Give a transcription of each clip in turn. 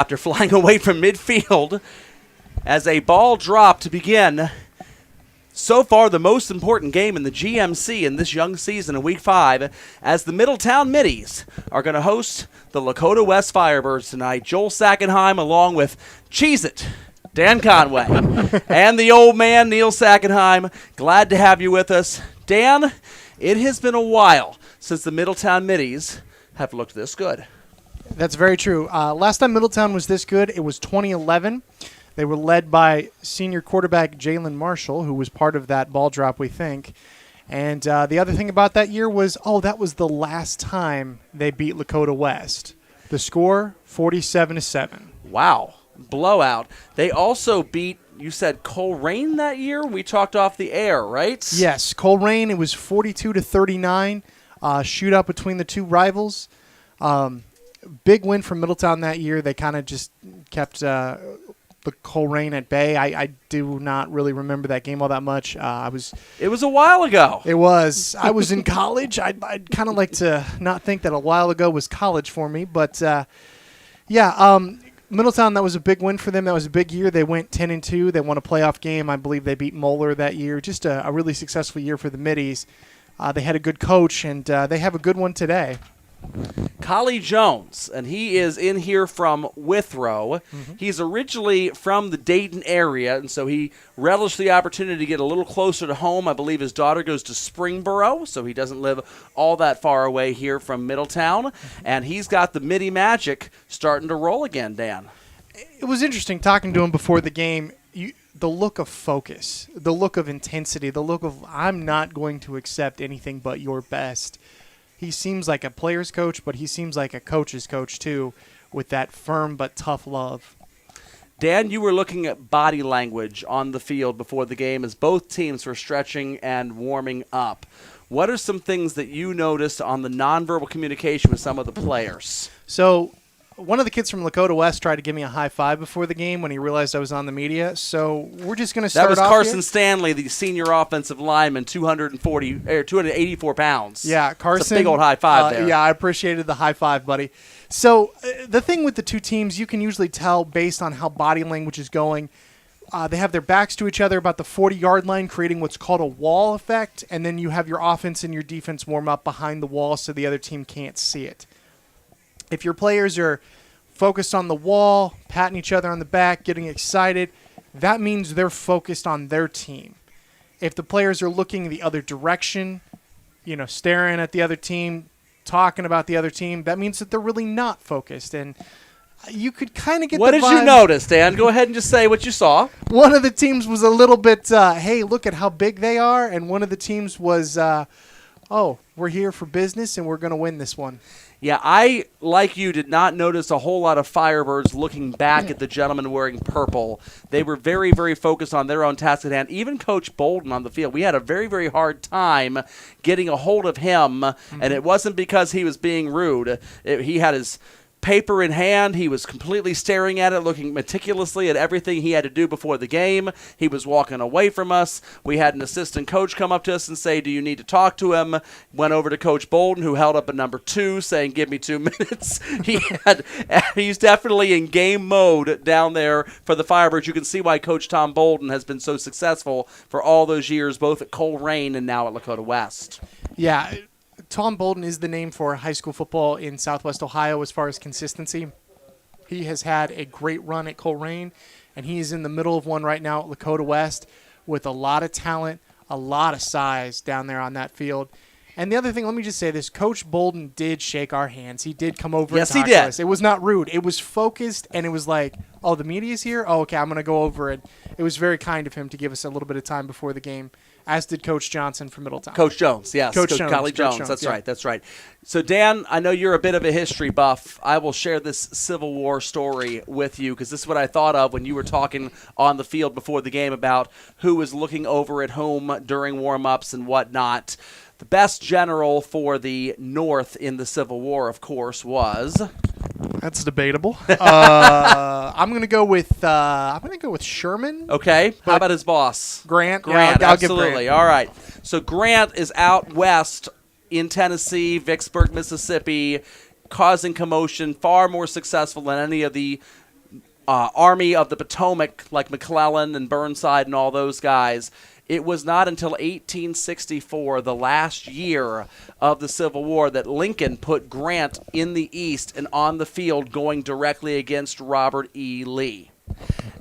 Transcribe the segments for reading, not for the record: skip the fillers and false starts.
after flying away from midfield as a ball dropped to begin so far the most important game in the GMC in this young season in Week 5, as the Middletown Middies are going to host the Lakota West Firebirds tonight. Joel Sackenheim along with Cheez-It, Dan Conway, and the old man, Neil Sackenheim. Glad to have you with us. Dan, it has been a while since the Middletown Middies have looked this good. That's very true. Last time Middletown was this good, it was 2011. They were led by senior quarterback Jalen Marshall, who was part of that ball drop, we think. And the other thing about that year was, that was the last time they beat Lakota West. The score, 47-7. Wow. Blowout. They also beat, you said, Coleraine that year? We talked off the air, right? Yes, Coleraine. It was 42-39. Shootout between the two rivals. Big win for Middletown that year. They kind of just kept the Coleraine at bay. I do not really remember that game all that much. It was a while ago. It was. I was in college. I'd kind of like to not think that a while ago was college for me. But, Middletown, that was a big win for them. That was a big year. They went 10-2. They won a playoff game. I believe they beat Moeller that year. Just a really successful year for the Middies. They had a good coach, and they have a good one today. Collie Jones, and he is in here from Withrow. Mm-hmm. He's originally from the Dayton area, and so he relished the opportunity to get a little closer to home. I believe his daughter goes to Springboro, so he doesn't live all that far away here from Middletown. And he's got the Midi Magic starting to roll again, Dan. It was interesting talking to him before the game. The look of focus, the look of intensity, the look of I'm not going to accept anything but your best. He seems like a player's coach, but he seems like a coach's coach, too, with that firm but tough love. Dan, you were looking at body language on the field before the game as both teams were stretching and warming up. What are some things that you noticed on the nonverbal communication with some of the players? So one of the kids from Lakota West tried to give me a high five before the game when he realized I was on the media. So we're just going to start off. That was Carson Stanley, the senior offensive lineman, 284 pounds. Yeah, Carson. It's a big old high five there. Yeah, I appreciated the high five, buddy. So the thing with the two teams, you can usually tell based on how body language is going. They have their backs to each other about the 40-yard line, creating what's called a wall effect, and then you have your offense and your defense warm up behind the wall so the other team can't see it. If your players are focused on the wall, patting each other on the back, getting excited, that means they're focused on their team. If the players are looking the other direction, staring at the other team, talking about the other team, that means that they're really not focused. And you could kind of get What the did vibe. You notice, Dan? Go ahead and just say what you saw. One of the teams was a little bit, hey, look at how big they are. And one of the teams was, we're here for business and we're going to win this one. Yeah, I, like you, did not notice a whole lot of Firebirds looking back at the gentleman wearing purple. They were very, very focused on their own task at hand. Even Coach Bolden on the field, we had a very, very hard time getting a hold of him, and it wasn't because he was being rude. He had his paper in hand. He was completely staring at it, looking meticulously at everything he had to do before the game. He was walking away from us. We had an assistant coach come up to us and say, do you need to talk to him? Went over to Coach Bolden, who held up a number 2, saying, give me 2 minutes. He's definitely in game mode down there for the Firebirds. You can see why Coach Tom Bolden has been so successful for all those years, both at Coleraine and now at Lakota West. Yeah, Tom Bolden is the name for high school football in Southwest Ohio as far as consistency. He has had a great run at Coleraine, and he is in the middle of one right now at Lakota West with a lot of talent, a lot of size down there on that field. And the other thing, let me just say this, Coach Bolden did shake our hands. He did come over and talk to us. It was not rude. It was focused, and it was like, the media's here? Oh, okay, I'm going to go over it. It was very kind of him to give us a little bit of time before the game, as did Coach Johnson from Middletown. Coach Jones, yes. Coach Jones. Collie Jones. That's right. So, Dan, I know you're a bit of a history buff. I will share this Civil War story with you because this is what I thought of when you were talking on the field before the game about who was looking over at home during warm-ups and whatnot. The best general for the North in the Civil War, of course, was... That's debatable. I'm gonna go with Sherman. Okay. How about his boss? Grant. Grant, I'll absolutely. give Grant. All right. So Grant is out west in Tennessee, Vicksburg, Mississippi, causing commotion, far more successful than any of the Army of the Potomac, like McClellan and Burnside and all those guys. It was not until 1864, the last year of the Civil War, that Lincoln put Grant in the East and on the field going directly against Robert E. Lee.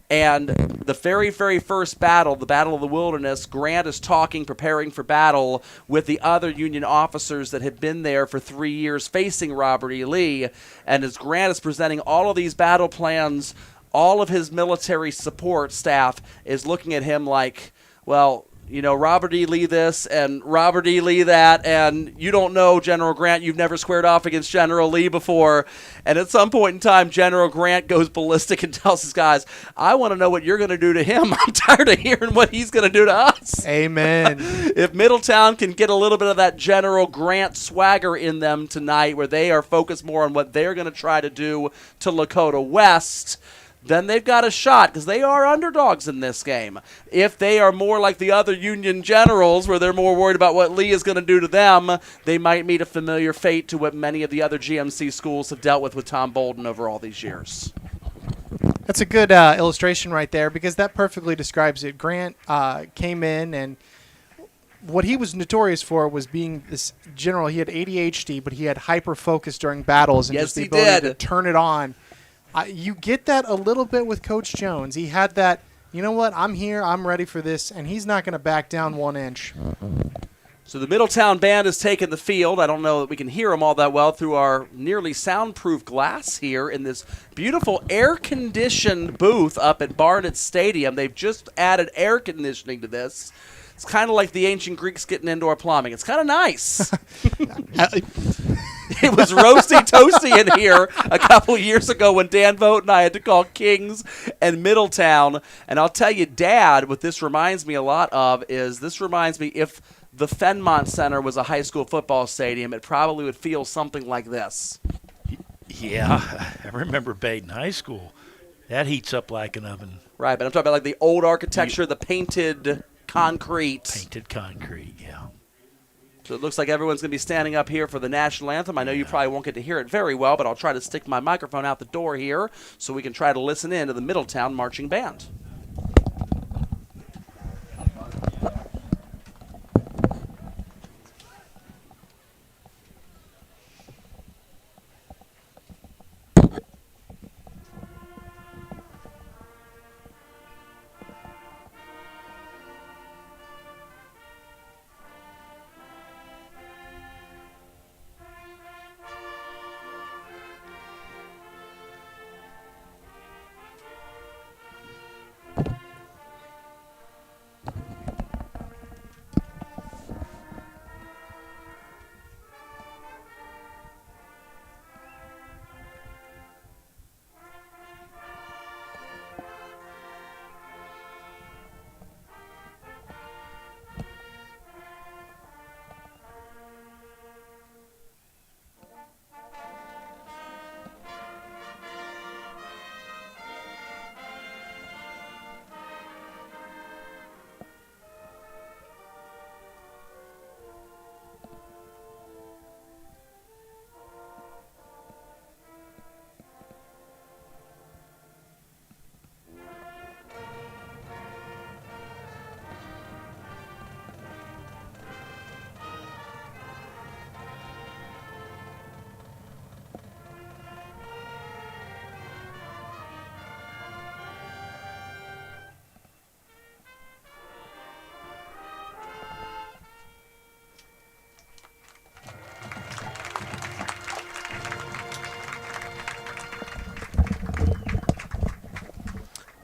And the very, very first battle, the Battle of the Wilderness, Grant is talking, preparing for battle with the other Union officers that had been there for 3 years facing Robert E. Lee. And as Grant is presenting all of these battle plans, all of his military support staff is looking at him like, well, you know, Robert E. Lee this and Robert E. Lee that, and you don't know General Grant. You've never squared off against General Lee before. And at some point in time, General Grant goes ballistic and tells his guys, I want to know what you're going to do to him. I'm tired of hearing what he's going to do to us. Amen. If Middletown can get a little bit of that General Grant swagger in them tonight, where they are focused more on what they're going to try to do to Lakota West, then they've got a shot, because they are underdogs in this game. If they are more like the other Union generals, where they're more worried about what Lee is going to do to them, they might meet a familiar fate to what many of the other GMC schools have dealt with Tom Bolden over all these years. That's a good illustration right there, because that perfectly describes it. Grant came in, and what he was notorious for was being this general. He had ADHD, but he had hyper-focus during battles and Yes, just the he ability did. to turn it on. You get that a little bit with Coach Jones. He had that, you know what, I'm here, I'm ready for this, and he's not going to back down 1 inch. So the Middletown band has taken the field. I don't know that we can hear them all that well through our nearly soundproof glass here in this beautiful air-conditioned booth up at Barnett Stadium. They've just added air conditioning to this. It's kind of like the ancient Greeks getting indoor plumbing. It's kind of nice. It was roasty toasty in here a couple years ago when Dan Vogt and I had to call Kings and Middletown. And I'll tell you, Dad, what this reminds me a lot of is if the Fenmont Center was a high school football stadium, it probably would feel something like this. Yeah, I remember Baden High School. That heats up like an oven. Right, but I'm talking about like the old architecture, the painted concrete. Painted concrete, yeah. So it looks like everyone's going to be standing up here for the national anthem. I know you probably won't get to hear it very well, but I'll try to stick my microphone out the door here so we can try to listen in to the Middletown Marching Band.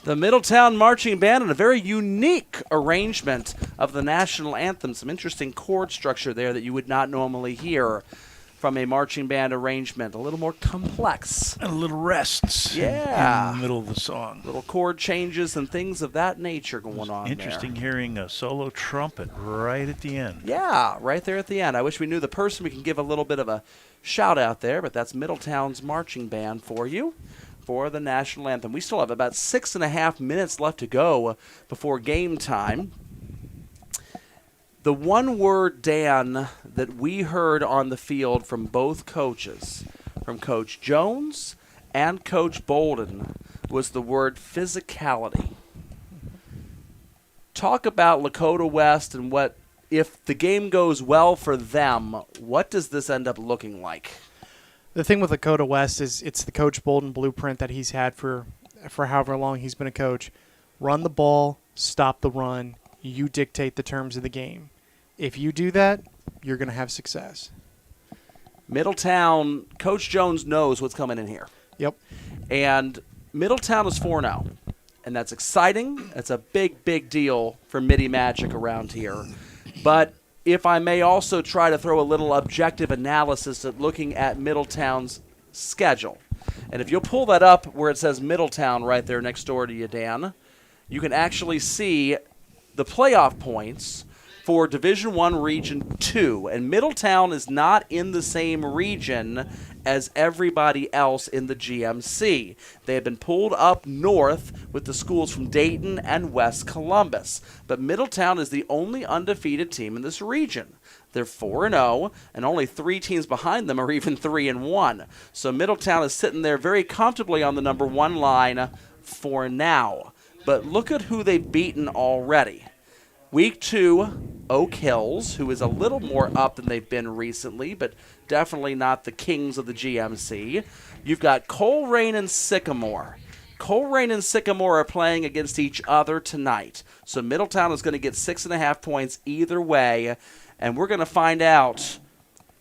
The Middletown Marching Band in a very unique arrangement of the national anthem. Some interesting chord structure there that you would not normally hear from a marching band arrangement. A little more complex. And a little rests in the middle of the song. Little chord changes and things of that nature going on Interesting there. hearing a solo trumpet right at the end. Yeah, right there at the end. I wish we knew the person. We can give a little bit of a shout out there, but that's Middletown's marching band for you for the national anthem. We still have about 6.5 minutes left to go before game time. The one word, Dan, that we heard on the field from both coaches, from Coach Jones and Coach Bolden, was the word physicality. Talk about Lakota West and what, if the game goes well for them, what does this end up looking like? The thing with Lakota West is it's the Coach Bolden blueprint that he's had for however long he's been a coach. Run the ball, stop the run. You dictate the terms of the game. If you do that, you're going to have success. Middletown, Coach Jones knows what's coming in here. Yep. And Middletown is 4-0. And that's exciting. That's a big, big deal for Midi Magic around here. But if I may also try to throw a little objective analysis at looking at Middletown's schedule. And if you'll pull that up where it says Middletown right there next door to you, Dan, you can actually see the playoff points for Division I Region 2. And Middletown is not in the same region as everybody else in the GMC. They have been pulled up north with the schools from Dayton and West Columbus. But Middletown is the only undefeated team in this region. They're 4-0, and only 3 teams behind them are even 3-1. So Middletown is sitting there very comfortably on the number 1 line for now. But look at who they've beaten already. Week 2, Oak Hills, who is a little more up than they've been recently, but definitely not the kings of the GMC. You've got Colerain and Sycamore. Colerain and Sycamore are playing against each other tonight. So Middletown is going to get 6.5 points either way, and we're going to find out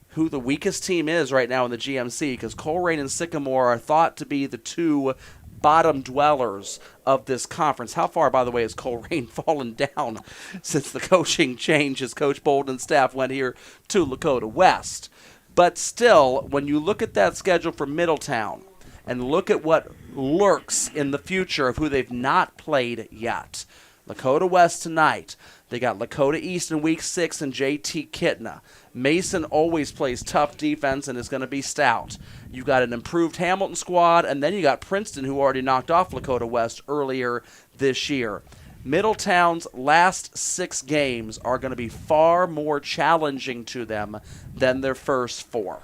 who the weakest team is right now in the GMC, because Colerain and Sycamore are thought to be the 2 bottom dwellers of this conference. How far, by the way, has Colerain fallen down since the coaching change as Coach Bolden's staff went here to Lakota West? But still, when you look at that schedule for Middletown and look at what lurks in the future of who they've not played yet, Lakota West tonight. They got Lakota East in Week 6 and JT Kitna. Mason always plays tough defense and is going to be stout. You've got an improved Hamilton squad, and then you got Princeton, who already knocked off Lakota West earlier this year. Middletown's last 6 games are going to be far more challenging to them than their first 4.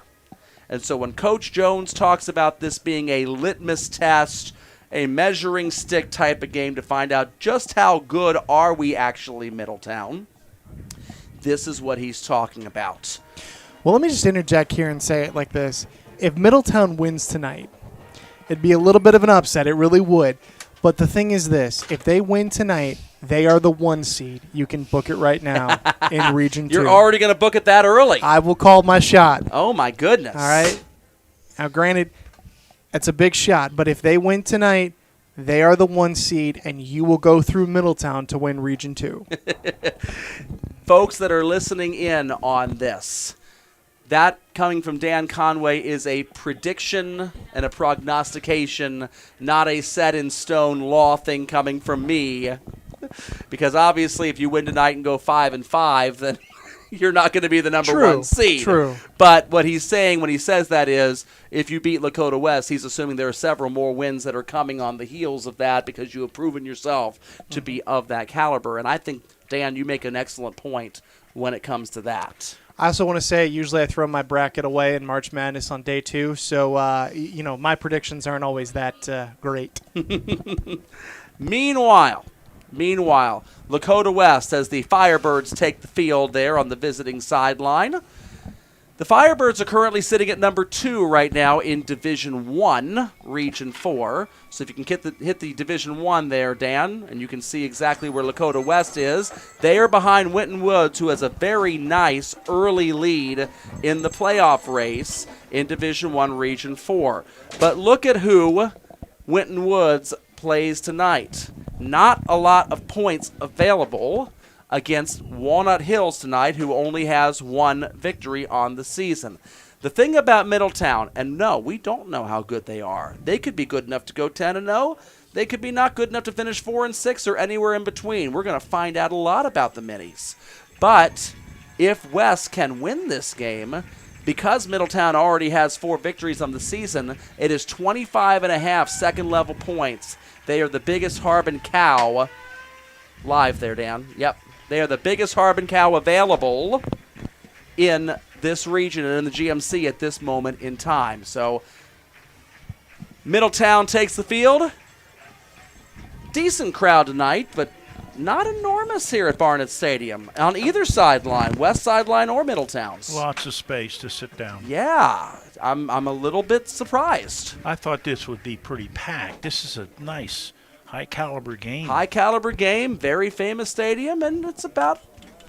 And so when Coach Jones talks about this being a litmus test, a measuring stick type of game to find out just how good are we actually, Middletown, this is what he's talking about. Well, let me just interject here and say it like this. If Middletown wins tonight, it'd be a little bit of an upset. It really would. But the thing is this. If they win tonight, they are the 1 seed. You can book it right now in Region 2. You're already going to book it that early. I will call my shot. Oh, my goodness. All right? Now, granted, it's a big shot. But if they win tonight, they are the 1 seed, and you will go through Middletown to win Region 2. Folks that are listening in on this, that coming from Dan Conway is a prediction and a prognostication, not a set-in-stone law thing coming from me. Because obviously if you win tonight and go 5-5, then you're not going to be the number 1 seed. True. But what he's saying when he says that is, if you beat Lakota West, he's assuming there are several more wins that are coming on the heels of that because you have proven yourself to be of that caliber. And I think, Dan, you make an excellent point when it comes to that. I also want to say, usually I throw my bracket away in March Madness on day 2, so my predictions aren't always that great. Meanwhile, Lakota West, as the Firebirds take the field there on the visiting sideline. The Firebirds are currently sitting at number 2 right now in Division 1, Region 4. So if you can hit the Division 1 there, Dan, and you can see exactly where Lakota West is, they are behind Winton Woods, who has a very nice early lead in the playoff race in Division 1, Region 4. But look at who Winton Woods plays tonight. Not a lot of points available against Walnut Hills tonight, who only has 1 victory on the season. The thing about Middletown, and no, we don't know how good they are. They could be good enough to go 10-0. They could be not good enough to finish 4-6 or anywhere in between. We're going to find out a lot about the Minis. But if West can win this game, because Middletown already has 4 victories on the season, it is 25.5 second-level points. They are the biggest Harbin cow. Live there, Dan. Yep. They are the biggest Harbin cow available in this region and in the GMC at this moment in time. So Middletown takes the field. decent crowd tonight, but not enormous here at Barnett Stadium on either sideline, west sideline or Middletown's. Lots of space to sit down. Yeah, I'm a little bit surprised. I thought this would be pretty packed. This is a nice, high-caliber game. High-caliber game, very famous stadium, and it's about,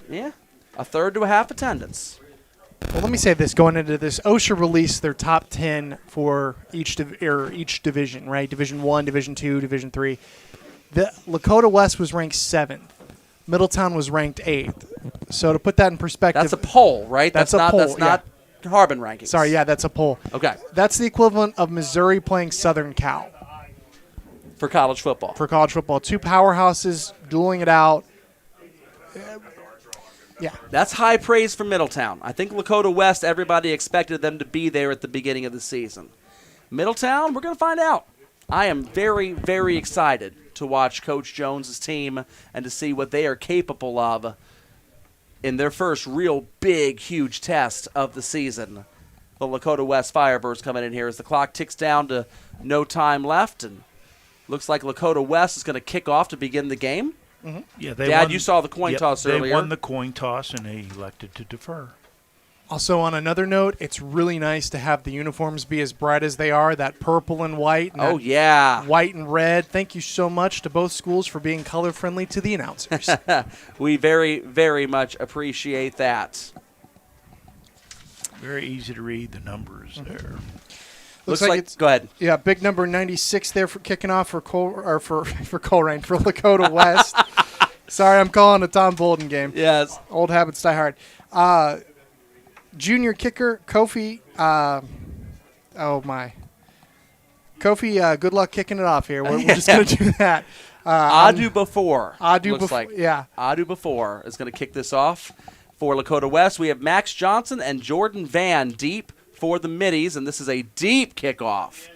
a third to a half attendance. Well, let me say this. Going into this, OSHA released their top 10 for each division, right? Division 1, Division 2, Division 3. The Lakota West was ranked 7th. Middletown was ranked 8th. So to put that in perspective. That's a poll, right? That's a poll, That's not Harbin rankings. Sorry, that's a poll. Okay. That's the equivalent of Missouri playing Southern Cal. For college football. For college football. Two powerhouses dueling it out. Yeah. That's high praise for Middletown. I think Lakota West, everybody expected them to be there at the beginning of the season. Middletown, we're going to find out. I am very, very excited to watch Coach Jones' team and to see what they are capable of in their first real big, huge test of the season. The Lakota West Firebirds coming in here as the clock ticks down to no time left, and looks like Lakota West is going to kick off to begin the game. Mm-hmm. Yeah, Dad, you saw the coin toss earlier. They won the coin toss, and they elected to defer. Also, on another note, it's really nice to have the uniforms be as bright as they are, that purple and white. And white and red. Thank you so much to both schools for being color-friendly to the announcers. We very, very much appreciate that. Very easy to read the numbers there. Looks like it's, go ahead. Yeah, big number 96 there for kicking off for Colerain, for Lakota West. Sorry, I'm calling a Tom Bolden game. Yes. Old habits die hard. Junior kicker, Kofi. Kofi, good luck kicking it off here. We're just going to do that. Adu Before. Yeah. Adu Before is going to kick this off for Lakota West. We have Max Johnson and Jordan Van deep for the middies, and this is a deep kickoff.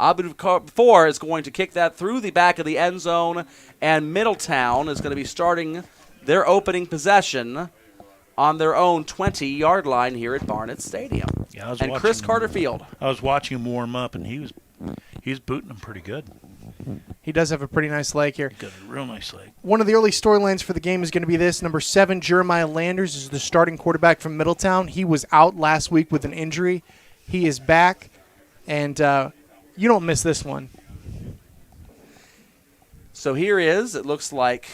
Adu Before is going to kick that through the back of the end zone, and Middletown is going to be starting their opening possession on their own 20-yard line here at Barnett Stadium. Yeah, and Chris Carter Field. I was watching him warm up, and he was booting them pretty good. He does have a pretty nice leg here. He got a real nice leg. One of the early storylines for the game is going to be this. Number 7, Jeremiah Landers, is the starting quarterback from Middletown. He was out last week with an injury. He is back, and you don't miss this one. So here is, it looks like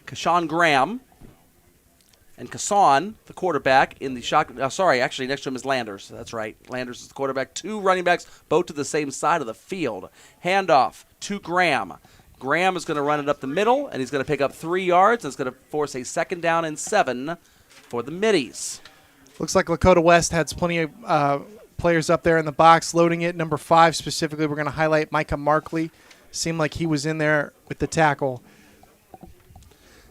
Kashawn Graham and Kassan, the quarterback, in the shotgun. Actually, next to him is Landers. That's right. Landers is the quarterback. 2 running backs, both to the same side of the field. Handoff to Graham. Graham is going to run it up the middle, and he's going to pick up 3 yards, and it's going to force a 2nd down and 7 for the middies. Looks like Lakota West has plenty of players up there in the box loading it. Number 5 specifically, we're going to highlight Micah Markley. Seemed like he was in there with the tackle.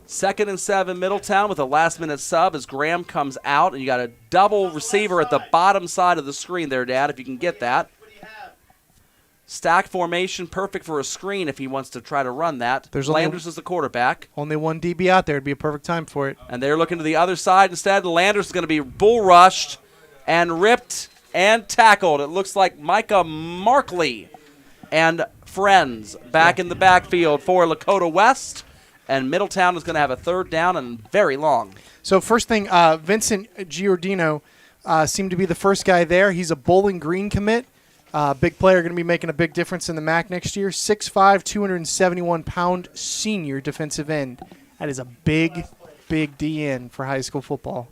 2nd and 7 Middletown with a last-minute sub as Graham comes out, and you got a double receiver at the bottom side of the screen there, Dad, if you can get that. Stack formation, perfect for a screen if he wants to try to run that. Landers is the quarterback. Only one DB out there. It'd be a perfect time for it. And they're looking to the other side instead. Landers is going to be bull rushed and ripped and tackled. It looks like Micah Markley and friends back in the backfield for Lakota West. And Middletown is going to have a 3rd down and very long. So first thing, Vincent Giordino seemed to be the first guy there. He's a Bowling Green commit. Big player, going to be making a big difference in the MAC next year. 6'5", 271-pound senior defensive end. That is a big, big DN for high school football.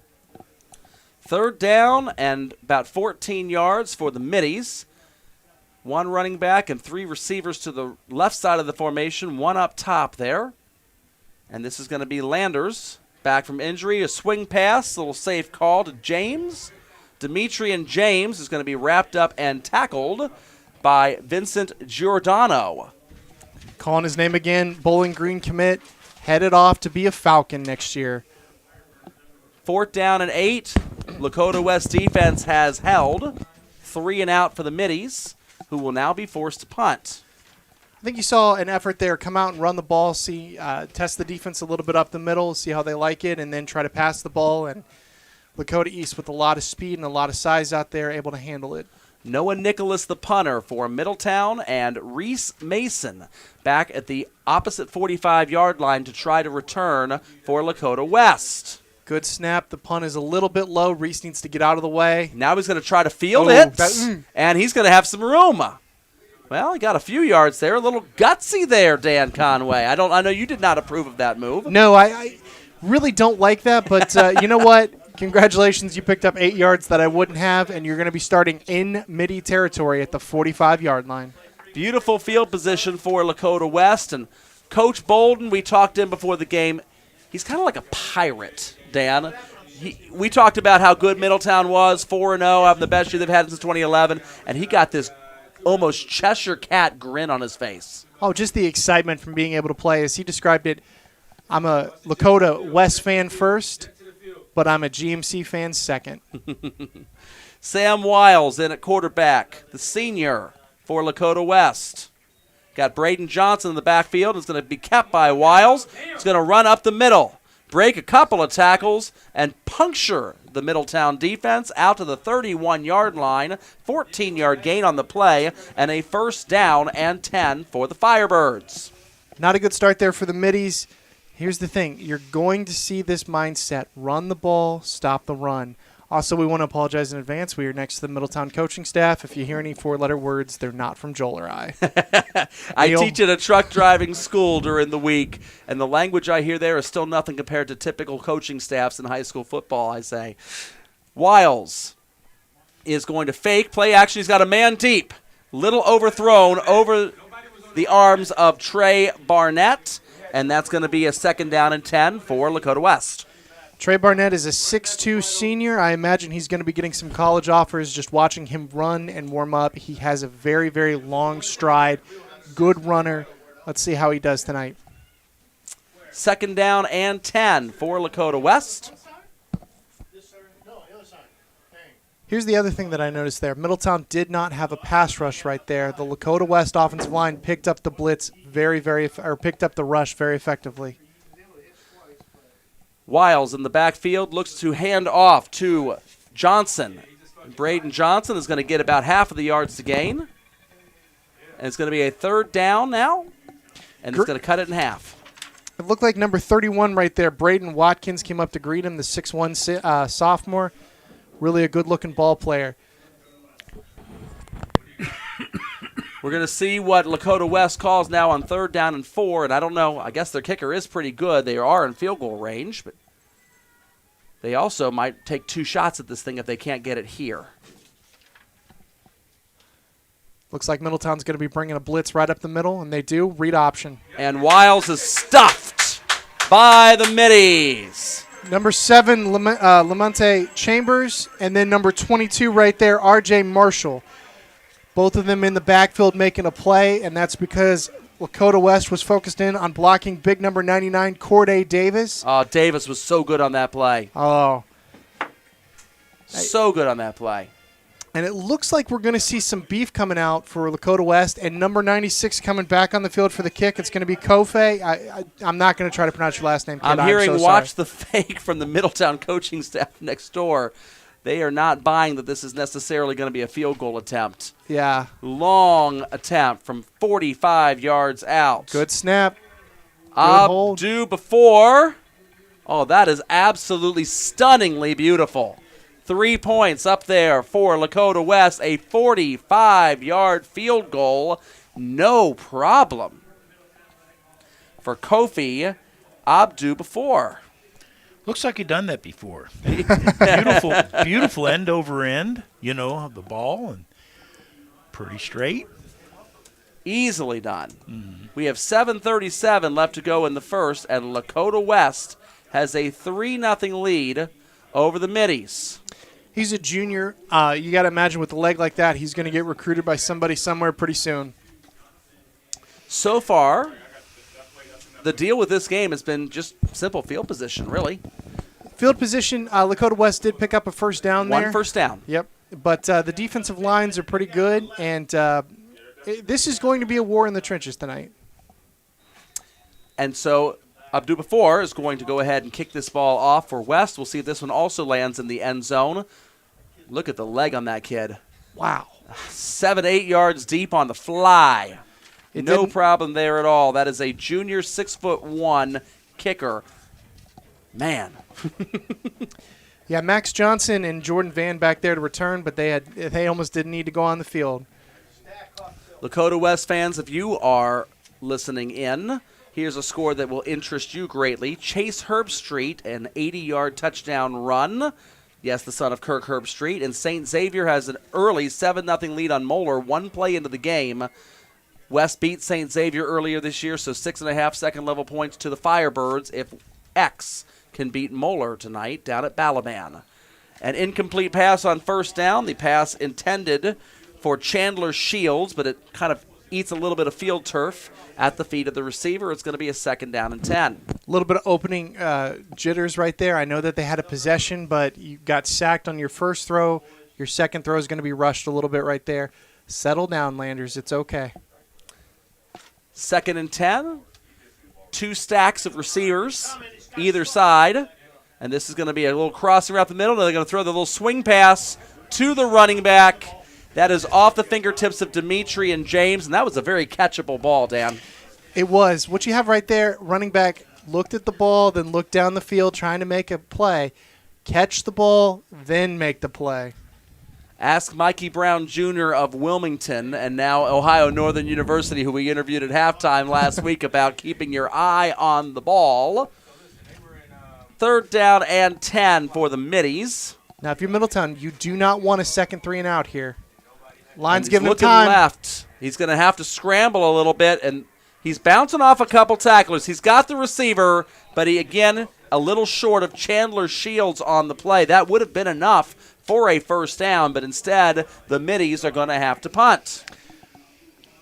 3rd down and about 14 yards for the middies. 1 running back and 3 receivers to the left side of the formation. 1 up top there. And this is going to be Landers back from injury. A swing pass, a little safe call to James. Demetrian James is going to be wrapped up and tackled by Vincent Giordano. Calling his name again, Bowling Green commit, headed off to be a Falcon next year. 4th down and 8. Lakota West defense has held. 3 and out for the middies, who will now be forced to punt. I think you saw an effort there, come out and run the ball, see, test the defense a little bit up the middle, see how they like it, and then try to pass the ball. And Lakota East with a lot of speed and a lot of size out there, able to handle it. Noah Nicholas, the punter for Middletown, and Reese Mason back at the opposite 45-yard line to try to return for Lakota West. Good snap. The punt is a little bit low. Reese needs to get out of the way. Now he's going to try to field it, and he's going to have some room. Well, he got a few yards there. A little gutsy there, Dan Conway. I know you did not approve of that move. No, I really don't like that, but you know what? Congratulations, you picked up 8 yards that I wouldn't have, and you're going to be starting in Midi territory at the 45-yard line. Beautiful field position for Lakota West. And Coach Bolden, we talked to him before the game. He's kind of like a pirate, Dan. We talked about how good Middletown was, 4-0, having the best year they've had since 2011, and he got this almost Cheshire Cat grin on his face. Oh, just the excitement from being able to play. As he described it, I'm a Lakota West fan first, but I'm a GMC fan second. Sam Wiles in at quarterback, the senior for Lakota West. Got Braden Johnson in the backfield. It's going to be kept by Wiles. He's going to run up the middle, break a couple of tackles, and puncture the Middletown defense out to the 31-yard line. 14-yard gain on the play, and a first down and 10 for the Firebirds. Not a good start there for the Middies. Here's the thing. You're going to see this mindset. Run the ball, stop the run. Also, we want to apologize in advance. We are next to the Middletown coaching staff. If you hear any 4-letter words, they're not from Joel or I. I teach at a truck driving school during the week, and the language I hear there is still nothing compared to typical coaching staffs in high school football, I say. Wiles is going to fake. Play action. He's got a man deep. Little overthrown over the arms of Trey Barnett. And that's going to be a second down and 10 for Lakota West. Trey Barnett is a 6'2 senior. I imagine he's going to be getting some college offers just watching him run and warm up. He has a very, very long stride. Good runner. Let's see how he does tonight. Second down and 10 for Lakota West. Here's the other thing that I noticed there. Middletown did not have a pass rush right there. The Lakota West offensive line picked up the blitz picked up the rush very effectively. Wiles in the backfield looks to hand off to Johnson. Braden Johnson is going to get about half of the yards to gain. And it's going to be a third down now. And it's going to cut it in half. It looked like number 31 right there. Braden Watkins came up to greet him, the 6'1 sophomore. Really a good-looking ball player. We're going to see what Lakota West calls now on third down and 4. And I don't know. I guess their kicker is pretty good. They are in field goal range. But they also might take 2 shots at this thing if they can't get it here. Looks like Middletown's going to be bringing a blitz right up the middle, and they do. Read option. And Wiles is stuffed by the middies. Number 7, Lamonte Chambers, and then number 22 right there, R.J. Marshall. Both of them in the backfield making a play, and that's because Lakota West was focused in on blocking big number 99, Corday Davis. Oh, Davis was so good on that play. Oh. So good on that play. And it looks like we're going to see some beef coming out for Lakota West, and number 96 coming back on the field for the kick. It's going to be Kofe. I'm not going to try to pronounce your last name, kid. I'm hearing so watch sorry. the fake from the Middletown coaching staff next door. They are not buying that this is necessarily going to be a field goal attempt. Yeah. Long attempt from 45 yards out. Good snap. Good hold. Abdu before. Oh, that is absolutely stunningly beautiful. 3 points up there for Lakota West. A 45-yard field goal. No problem for Kofi Abdu before. Looks like you've done that before. Beautiful end over end, of the ball, and pretty straight. Easily done. Mm-hmm. We have 7:37 left to go in the first, and Lakota West has a 3-0 lead over the Middies. He's a junior. You got to imagine with a leg like that, he's going to get recruited by somebody somewhere pretty soon. So far, the deal with this game has been just simple field position, really. Field position, Lakota West did pick up a first down there. 1 first down. Yep. But the defensive lines are pretty good, and this is going to be a war in the trenches tonight. And so Abdu Bafour is going to go ahead and kick this ball off for West. We'll see if this one also lands in the end zone. Look at the leg on that kid. Wow. 7, 8 yards deep on the fly. It No didn't- problem there at all. That is a junior 6'1" kicker. Man. Yeah, Max Johnson and Jordan Van back there to return, but they almost didn't need to go on the field. Lakota West fans, if you are listening in, here's a score that will interest you greatly. Chase Herbstreit, an 80-yard touchdown run. Yes, the son of Kirk Herbstreit. And St. Xavier has an early 7-0 lead on Moeller, 1 play into the game. West beat St. Xavier earlier this year, so 6.5 second-level points to the Firebirds if X can beat Moeller tonight down at Balaban. An incomplete pass on first down. The pass intended for Chandler Shields, but it kind of eats a little bit of field turf at the feet of the receiver. It's going to be a 2nd down and 10. A little bit of opening jitters right there. I know that they had a possession, but you got sacked on your first throw. Your second throw is going to be rushed a little bit right there. Settle down, Landers. It's okay. 2nd and 10. 2 stacks of receivers either side. And this is going to be a little crossing around the middle. They're going to throw the little swing pass to the running back. That is off the fingertips of Dimitri and James, and that was a very catchable ball, Dan. It was. What you have right there, running back looked at the ball, then looked down the field trying to make a play. Catch the ball, then make the play. Ask Mikey Brown Jr. of Wilmington and now Ohio Northern University, who we interviewed at halftime last week, about keeping your eye on the ball. 3rd down and 10 for the Middies. Now, if you're Middletown, you do not want a 2nd 3 and out here. Line's And giving him looking time. left. He's going to have to scramble a little bit, and he's bouncing off a couple tacklers. He's got the receiver, but he, again, a little short of Chandler Shields on the play. That would have been enough for a 1st down, but instead the Middies are going to have to punt.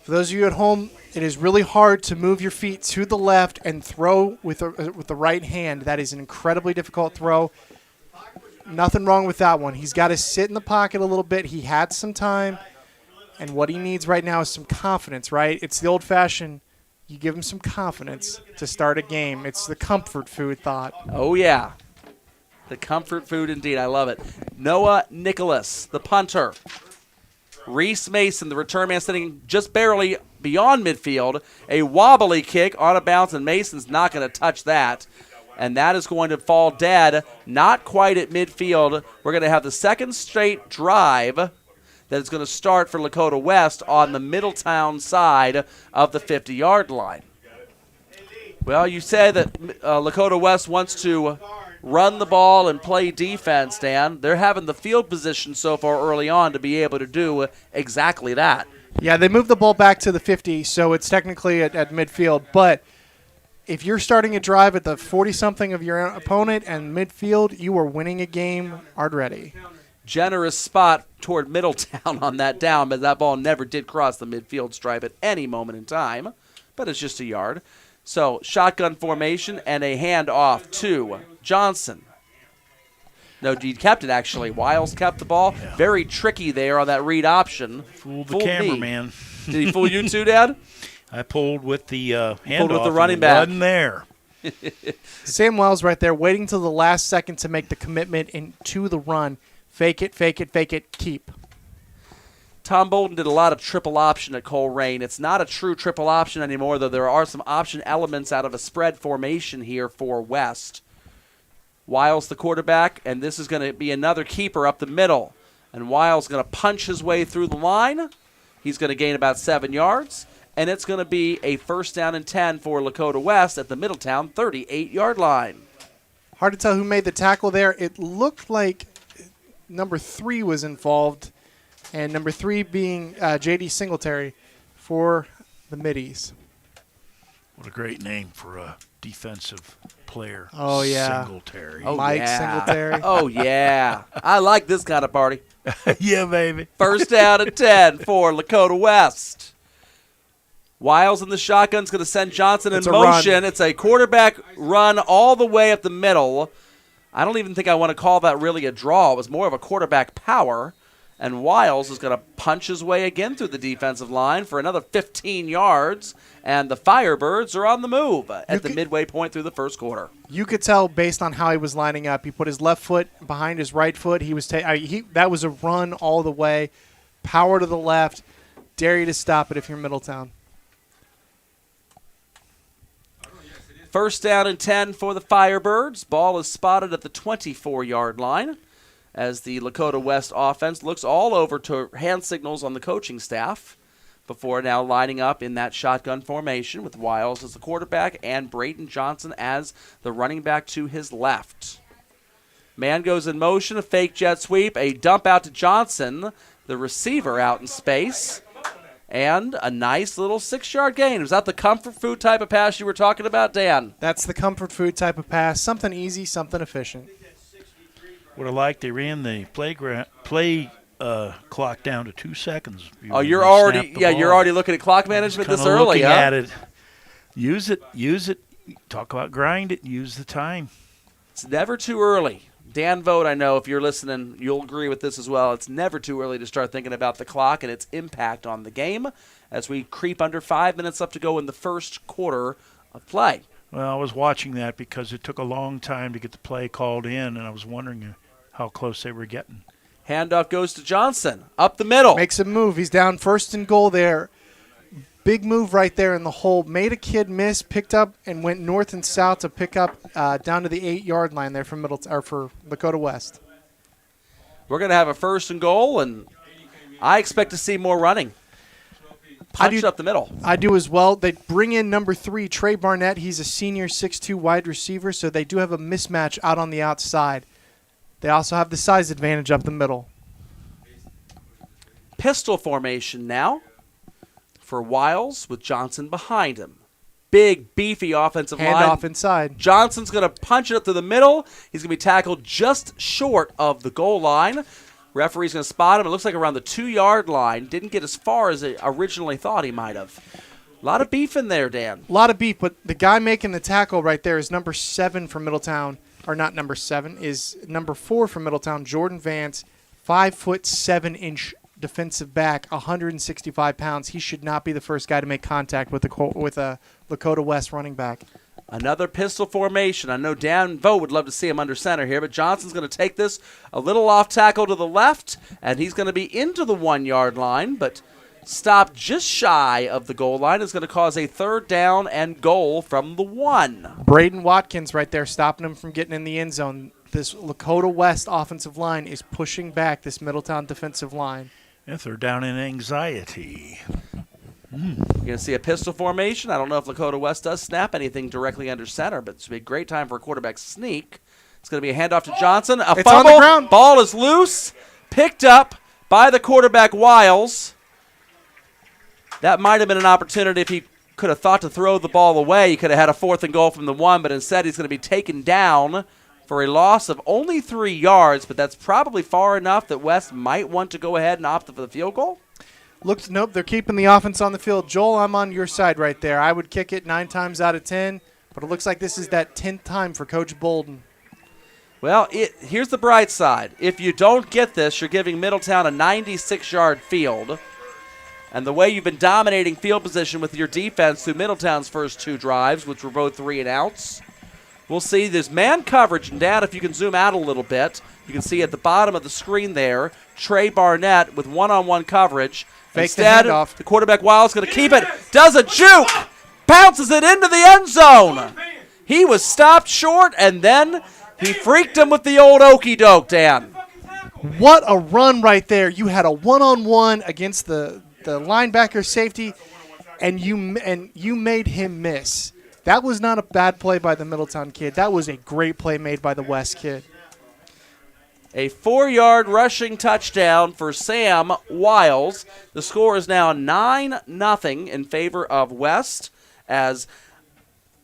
For those of you at home, it is really hard to move your feet to the left and throw with the right hand. That is an incredibly difficult throw. Nothing wrong with that one. He's got to sit in the pocket a little bit. He had some time, and what he needs right now is some confidence, right? It's the old-fashioned, you give him some confidence to start a game. It's the comfort food thought. Oh, yeah. The comfort food indeed. I love it. Noah Nicholas, the punter. Reese Mason, the return man, sitting just barely beyond midfield. A wobbly kick on a bounce, and Mason's not going to touch that. And that is going to fall dead, not quite at midfield. We're going to have the 2nd straight drive that is going to start for Lakota West on the Middletown side of the 50-yard line. Well, you said that Lakota West wants to run the ball and play defense, Dan. They're having the field position so far early on to be able to do exactly that. Yeah, they moved the ball back to the 50, so it's technically at midfield. But if you're starting a drive at the 40-something of your opponent and midfield, you are winning a game already. Generous spot toward Middletown on that down, but that ball never did cross the midfield stripe at any moment in time. But it's just a yard. So shotgun formation and a handoff to Johnson. No, he kept it, actually. Wiles kept the ball. Yeah. Very tricky there on that read option. Fooled the Fooled me. cameraman. Did he fool you too, Dad? I pulled with the handoff. Pulled with the running and back. Wasn't there. Sam Wells right there waiting till the last second to make the commitment into the run. Fake it, fake it, fake it, keep. Tom Bolden did a lot of triple option at Coleraine. It's not a true triple option anymore, though there are some option elements out of a spread formation here for West. Wiles the quarterback, and this is going to be another keeper up the middle. And Wiles going to punch his way through the line. He's going to gain about 7 yards. And it's going to be a 1st down and 10 for Lakota West at the Middletown 38-yard line. Hard to tell who made the tackle there. It looked like number 3 was involved, and number 3 being J.D. Singletary for the Middies. What a great name for a defensive player. Oh, yeah. Singletary. Oh, Mike yeah. Singletary. Oh, yeah. I like this kind of party. Yeah, baby. 1st down and 10 for Lakota West. Wiles in the shotgun's going to send Johnson in It's a motion. run. It's a quarterback run all the way up the middle. I don't even think I want to call that really a draw. It was more of a quarterback power. And Wiles is going to punch his way again through the defensive line for another 15 yards. And the Firebirds are on the move at the midway point through the first quarter. You could tell based on how he was lining up. He put his left foot behind his right foot. He was that was a run all the way. power to the left. Dare you to stop it if you're Middletown. First down and 10 for the Firebirds. Ball is spotted at the 24-yard line as the Lakota West offense looks all over to hand signals on the coaching staff before now lining up in that shotgun formation with Wiles as the quarterback and Braden Johnson as the running back to his left. Man goes in motion, a fake jet sweep, a dump out to Johnson, the receiver out in space, and a nice little 6-yard gain. Was that the comfort food type of pass you were talking about, Dan? That's the comfort food type of pass. Something easy, something efficient. Would have liked they ran the play clock down to 2 seconds. Oh, you're already looking at clock management this early, huh? At it. Use it. Talk about grind it. Use the time. It's never too early. Dan Vogt, I know if you're listening, you'll agree with this as well. It's never too early to start thinking about the clock and its impact on the game as we creep under 5 minutes left to go in the first quarter of play. Well, I was watching that because it took a long time to get the play called in, and I was wondering how close they were getting. Handoff goes to Johnson, up the middle. Makes a move. He's down first and goal there. Big move right there in the hole. Made a kid miss, picked up, and went north and south to pick up down to the 8-yard line there for Lakota West. We're going to have a first and goal, and I expect to see more running. Punch up the middle. I do as well. They bring in number 3, Trey Barnett. He's a senior 6'2" wide receiver, so they do have a mismatch out on the outside. They also have the size advantage up the middle. Pistol formation now for Wiles with Johnson behind him. Big, beefy offensive line. Hand off inside. Johnson's going to punch it up to the middle. He's going to be tackled just short of the goal line. Referee's going to spot him. It looks like around the 2-yard line. Didn't get as far as it originally thought he might have. A lot of beef in there, Dan. A lot of beef, but the guy making the tackle right there is number 7 from Middletown. Or not number 7, is number 4 from Middletown, Jordan Vance, 5'7" defensive back, 165 pounds. He should not be the first guy to make contact with a Lakota West running back. Another pistol formation. I know Dan Vogt would love to see him under center here, but Johnson's going to take this a little off tackle to the left, and he's going to be into the 1-yard line, but stopped just shy of the goal line. Is going to cause a 3rd down and goal from the 1. Braden Watkins right there stopping him from getting in the end zone. This Lakota West offensive line is pushing back this Middletown defensive line. If they're down in anxiety. You're going to see a pistol formation. I don't know if Lakota West does snap anything directly under center, but it's going to be a great time for a quarterback sneak. It's going to be a handoff to Johnson. A it's fumble. On the ground. Ball is loose. Picked up by the quarterback, Wiles. That might have been an opportunity if he could have thought to throw the ball away. He could have had a 4th and goal from the 1, but instead he's going to be taken down for a loss of only 3 yards, but that's probably far enough that West might want to go ahead and opt for the field goal. Nope, they're keeping the offense on the field. Joel, I'm on your side right there. I would kick it 9 times out of 10, but it looks like this is that 10th time for Coach Bolden. Well, here's the bright side. If you don't get this, you're giving Middletown a 96-yard field. And the way you've been dominating field position with your defense through Middletown's first 2 drives, which were both 3 and outs, we'll see there's man coverage. And, Dad, if you can zoom out a little bit, you can see at the bottom of the screen there, Trey Barnett with one-on-one coverage. Fake Instead, the quarterback Wiles going to keep it. Does a juke. Bounces it into the end zone. He was stopped short, and then he freaked him with the old okey doke, Dan. What a run right there. You had a one-on-one against the linebacker safety, and you made him miss. That was not a bad play by the Middletown kid. That was a great play made by the West kid. A 4-yard rushing touchdown for Sam Wiles. The score is now 9-0 in favor of West as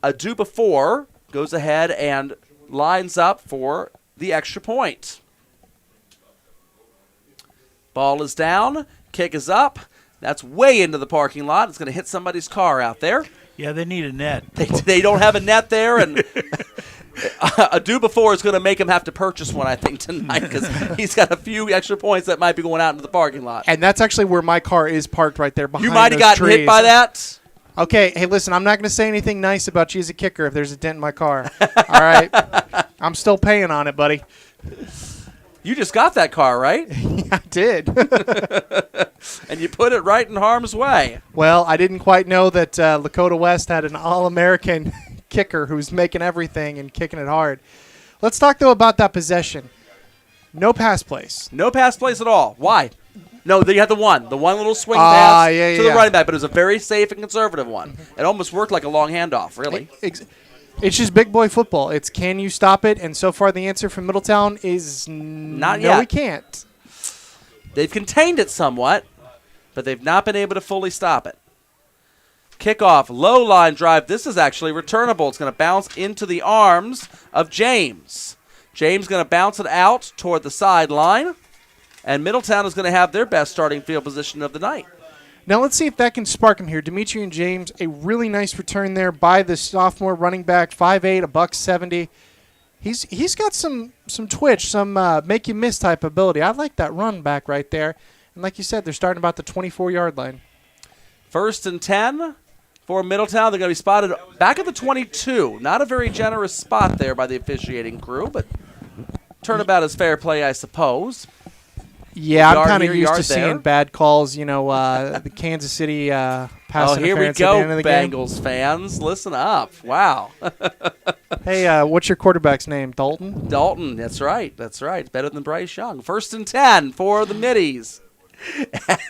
Adubafor goes ahead and lines up for the extra point. Ball is down. Kick is up. That's way into the parking lot. It's going to hit somebody's car out there. Yeah, they need a net. They don't have a net there, and Adubafor is going to make him have to purchase one, I think, tonight because he's got a few extra points that might be going out into the parking lot. And that's actually where my car is parked right there behind You might have gotten trees. hit by that. Okay, hey, listen, I'm not going to say anything nice about you as a kicker if there's a dent in my car. All right? I'm still paying on it, buddy. You just got that car, right? I did. And you put it right in harm's way. Well, I didn't quite know that Lakota West had an All-American kicker who's making everything and kicking it hard. Let's talk, though, about that possession. No pass plays. No pass plays at all. Why? No, you had the one little swing pass to the running back, but it was a very safe and conservative one. It almost worked like a long handoff, really. It's just big boy football. It's can you stop it? And so far the answer from Middletown is not no, yet. we can't. They've contained it somewhat, but they've not been able to fully stop it. Kickoff, low line drive. This is actually returnable. It's going to bounce into the arms of James. James going to bounce it out toward the sideline, and Middletown is going to have their best starting field position of the night. Now let's see if that can spark him here. Demetri and James, a really nice return there by the sophomore running back, 5'8", $170. He's got some twitch, some make you miss type ability. I like that run back right there. And like you said, they're starting about the 24-yard line. 1st and 10 for Middletown. They're going to be spotted back at the 22. Not a very generous spot there by the officiating crew, but turnabout is fair play, I suppose. Yeah, I'm kind of used to there. seeing bad calls. The Kansas City pass interference here we at the end go, of the game. Bengals fans. Listen up. Wow. Hey, what's your quarterback's name? Dalton? Dalton, that's right. That's right. Better than Bryce Young. 1st and 10 for the Middies.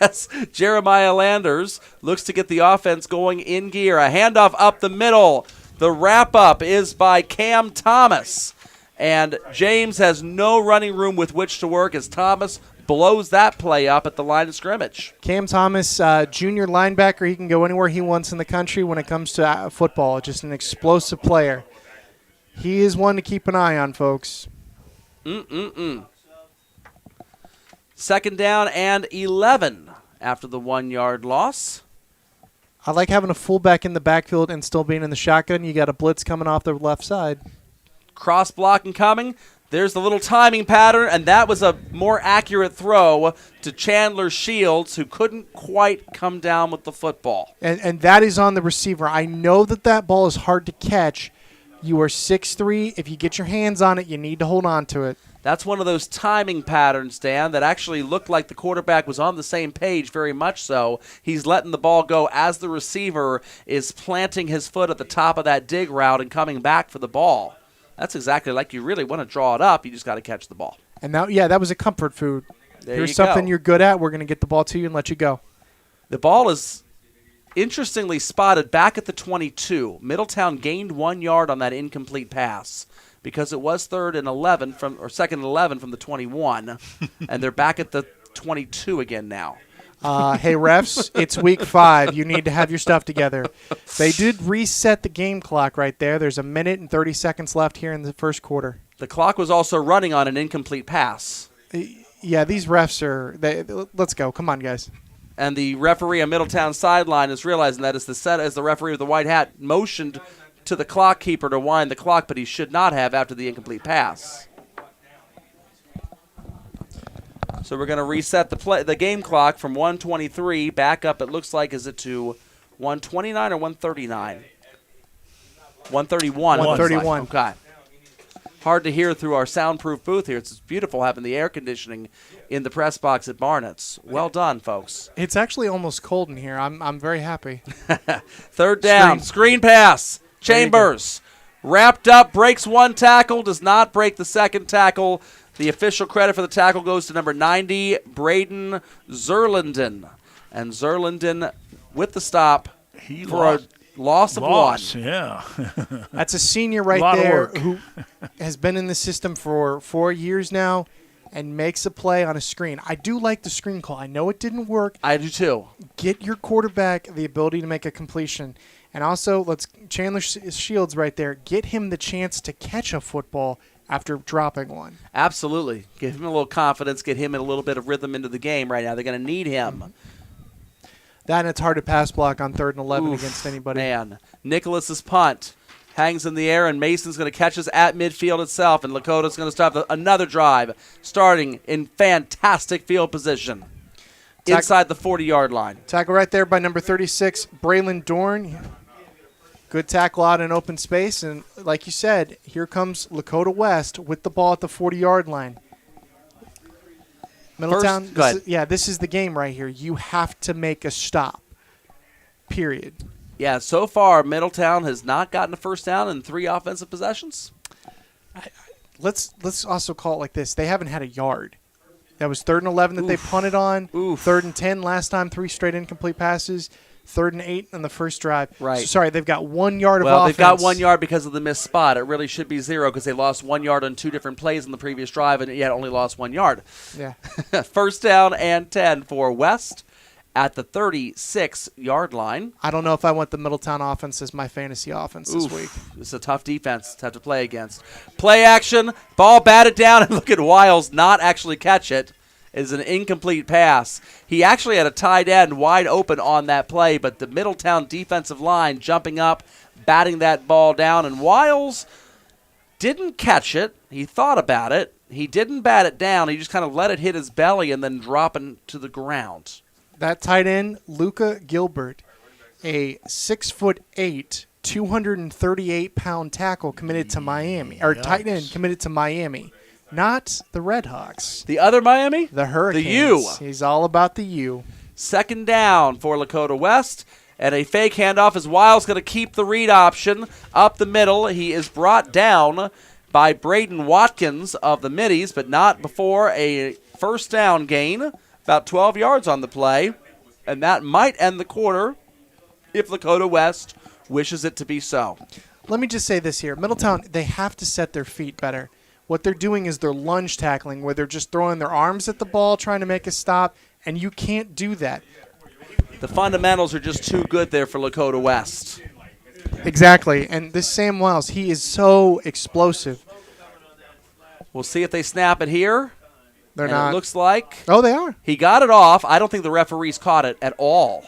As Jeremiah Landers looks to get the offense going in gear. A handoff up the middle. The wrap-up is by Cam Thomas. And James has no running room with which to work as Thomas blows that play up at the line of scrimmage. Cam Thomas, junior linebacker. He can go anywhere he wants in the country when it comes to football. Just an explosive player. He is one to keep an eye on, folks. 2nd down and 11 after the 1-yard loss. I like having a fullback in the backfield and still being in the shotgun. You got a blitz coming off the left side. Cross blocking coming. There's the little timing pattern, and that was a more accurate throw to Chandler Shields, who couldn't quite come down with the football. And that is on the receiver. I know that ball is hard to catch. You are 6'3". If you get your hands on it, you need to hold on to it. That's one of those timing patterns, Dan, that actually looked like the quarterback was on the same page, very much so. He's letting the ball go as the receiver is planting his foot at the top of that dig route and coming back for the ball. That's exactly like you really want to draw it up. You just got to catch the ball. And now, that was a comfort food. Here's you something go. You're good at. We're going to get the ball to you and let you go. The ball is interestingly spotted back at the 22. Middletown gained 1 yard on that incomplete pass because it was 2nd and 11 from the 21, and they're back at the 22 again now. Hey, refs, it's week 5. You need to have your stuff together. They did reset the game clock right there. There's 1 minute and 30 seconds left here in the first quarter. The clock was also running on an incomplete pass. Yeah, these refs let's go. Come on, guys. And the referee on Middletown sideline is realizing that as the referee with the white hat motioned to the clock keeper to wind the clock, but he should not have after the incomplete pass. So we're going to reset the game clock from 1:23 back up. It looks like, is it to 1:29 or 1:39? 1:31. 1:31. Okay. Hard to hear through our soundproof booth here. It's beautiful having the air conditioning in the press box at Barnett's. Well done, folks. It's actually almost cold in here. I'm very happy. 3rd down, screen pass. Chambers wrapped up, breaks 1 tackle, does not break the 2nd tackle. The official credit for the tackle goes to number 90, Braden Zerlinden. And Zerlinden with the stop for a loss of 1. Yeah. That's a senior right there who has been in the system for 4 years now and makes a play on a screen. I do like the screen call. I know it didn't work. I do too. Get your quarterback the ability to make a completion. And also, Chandler Shields right there, get him the chance to catch a football after dropping one. Absolutely. Give him a little confidence, get him in a little bit of rhythm into the game right now. They're going to need him. That, and it's hard to pass block on 3rd and 11 against anybody. Man. Nicholas's punt hangs in the air, and Mason's going to catch us at midfield itself, and Lakota's going to start another drive, starting in fantastic field position inside the 40-yard line. Tackle right there by number 36, Braylon Dorn. Good tackle out in open space, and like you said, here comes Lakota West with the ball at the 40-yard line. Middletown, go ahead. this is the game right here. You have to make a stop. Period. Yeah, so far Middletown has not gotten a first down in 3 offensive possessions. Let's also call it like this. They haven't had a yard. That was 3rd and 11 that they punted on. Oof. 3rd and 10 last time, 3 straight incomplete passes. 3rd and 8 on the first drive. Right. So, sorry, they've got 1 yard of offense. Well, they've got 1 yard because of the missed spot. It really should be 0 because they lost 1 yard on 2 different plays in the previous drive and yet only lost 1 yard. Yeah. First down and 10 for West at the 36-yard line. I don't know if I want the Middletown offense as my fantasy offense this week. It's a tough defense to have to play against. Play action, ball batted down, and look at Wiles not actually catch it. Is an incomplete pass. He actually had a tight end wide open on that play, but the Middletown defensive line jumping up, batting that ball down, and Wiles didn't catch it. He thought about it. He didn't bat it down. He just kind of let it hit his belly and then drop it to the ground. That tight end, Luca Gilbert, a 6'8", 238-pound tackle committed to Miami, or tight end committed to Miami. Not the Redhawks. The other Miami? The Hurricanes. The U. He's all about the U. Second down for Lakota West. And a fake handoff as Wiles going to keep the read option up the middle. He is brought down by Braden Watkins of the Middies, but not before a first down gain. About 12 yards on the play. And that might end the quarter if Lakota West wishes it to be so. Let me just say this here. Middletown, they have to set their feet better. What they're doing is they're lunge tackling, where they're just throwing their arms at the ball, trying to make a stop, and you can't do that. The fundamentals are just too good there for Lakota West. Exactly, and this Sam Wiles, he is so explosive. We'll see if they snap it here. They're not. It looks like Oh, they are. he got it off. I don't think the referees caught it at all.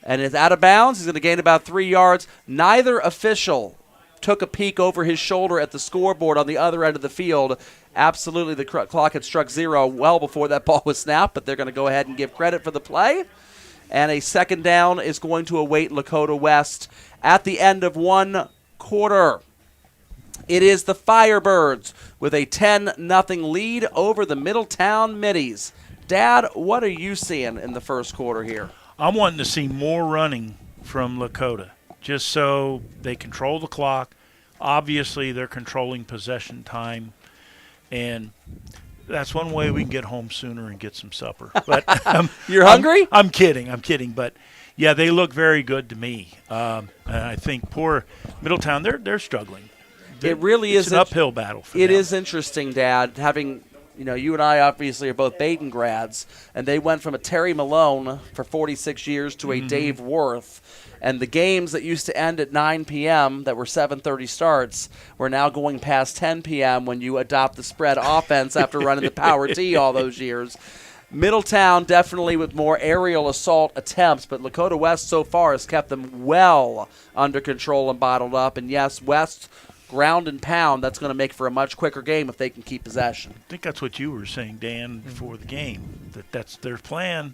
And it's out of bounds. He's going to gain about 3 yards. Neither official took a peek over his shoulder at the scoreboard on the other end of the field. Absolutely, the clock had struck 0 well before that ball was snapped, but they're going to go ahead and give credit for the play. And a second down is going to await Lakota West at the end of 1 quarter. It is the Firebirds with a 10-0 lead over the Middletown Middies. Dad, what are you seeing in the first quarter here? I'm wanting to see more running from Lakota, just so they control the clock. Obviously, they're controlling possession time, and that's one way we can get home sooner and get some supper. But You're hungry? I'm kidding. But, yeah, they look very good to me. And I think poor Middletown, they're struggling. It really is an uphill battle for them. It is interesting, Dad, having – you and I obviously are both Baden grads, and they went from a Terry Malone for 46 years to a Dave Worth. And the games that used to end at 9 p.m. that were 7:30 starts were now going past 10 p.m. when you adopt the spread offense after running the power T all those years. Middletown definitely with more aerial assault attempts, but Lakota West so far has kept them well under control and bottled up. And, yes, West – ground and pound, that's going to make for a much quicker game if they can keep possession. I think that's what you were saying, Dan, before the game, that's their plan.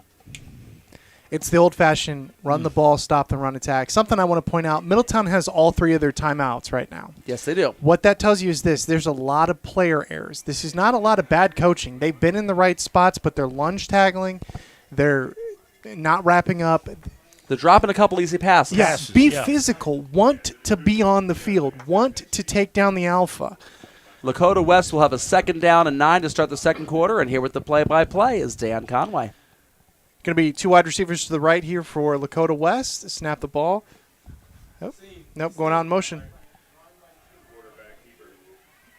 It's the old-fashioned run the ball, stop the run attack. Something I want to point out, Middletown has all 3 of their timeouts right now. Yes, they do. What that tells you is this. There's a lot of player errors. This is not a lot of bad coaching. They've been in the right spots, but they're lunge tackling. They're not wrapping up. They're dropping a couple easy passes. Yes, be physical. Want to be on the field. Want to take down the alpha. Lakota West will have a second down and 9 to start the second quarter, and here with the play-by-play is Dan Conway. Going to be 2 wide receivers to the right here for Lakota West. Snap the ball. Nope, going out in motion.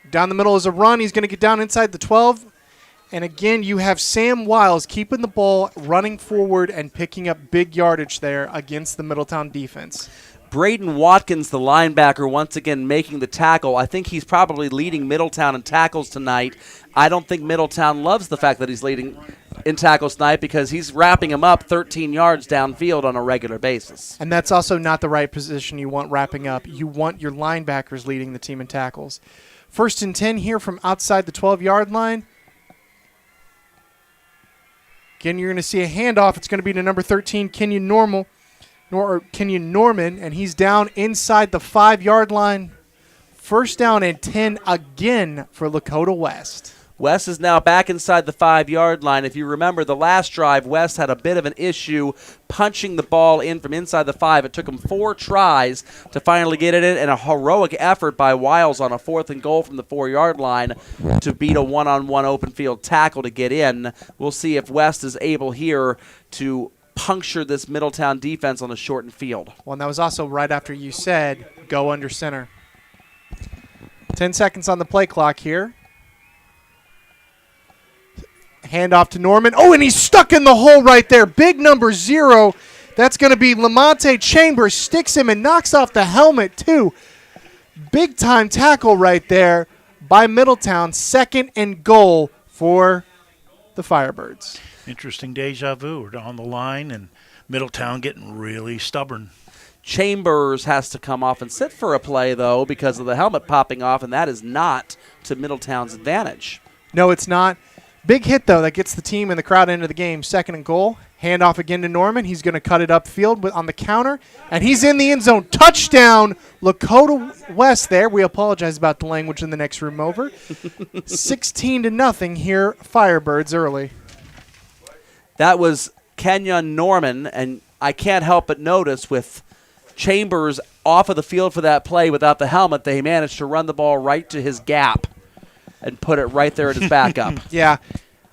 Down the middle is a run. He's going to get down inside the 12. And again, you have Sam Wiles keeping the ball, running forward, and picking up big yardage there against the Middletown defense. Braden Watkins, the linebacker, once again making the tackle. I think he's probably leading Middletown in tackles tonight. I don't think Middletown loves the fact that he's leading in tackles tonight because he's wrapping him up 13 yards downfield on a regular basis. And that's also not the right position you want wrapping up. You want your linebackers leading the team in tackles. 1st and 10 here from outside the 12-yard line. Again, you're going to see a handoff. It's going to be to number 13, Kenyon Norman, and he's down inside the 5-yard line. First down and 10 again for Lakota West. West is now back inside the 5-yard line. If you remember the last drive, West had a bit of an issue punching the ball in from inside the 5. It took them 4 tries to finally get it in, and a heroic effort by Wiles on a 4th and goal from the 4-yard line to beat a one-on-one open field tackle to get in. We'll see if West is able here to puncture this Middletown defense on a shortened field. Well, and that was also right after you said go under center. 10 seconds on the play clock here. Hand off to Norman. Oh, and he's stuck in the hole right there. Big number 0. That's going to be Lamonte Chambers. Sticks him and knocks off the helmet, too. Big time tackle right there by Middletown. 2nd and goal for the Firebirds. Interesting deja vu. We're on the line, and Middletown getting really stubborn. Chambers has to come off and sit for a play, though, because of the helmet popping off, and that is not to Middletown's advantage. No, it's not. Big hit, though, that gets the team and the crowd into the game. 2nd and goal. Handoff again to Norman. He's going to cut it upfield on the counter, and he's in the end zone. Touchdown, Lakota West there. We apologize about the language in the next room over. 16-0 here, Firebirds early. That was Kenyon Norman, and I can't help but notice with Chambers off of the field for that play without the helmet, they managed to run the ball right to his gap and put it right there at his backup. Yeah.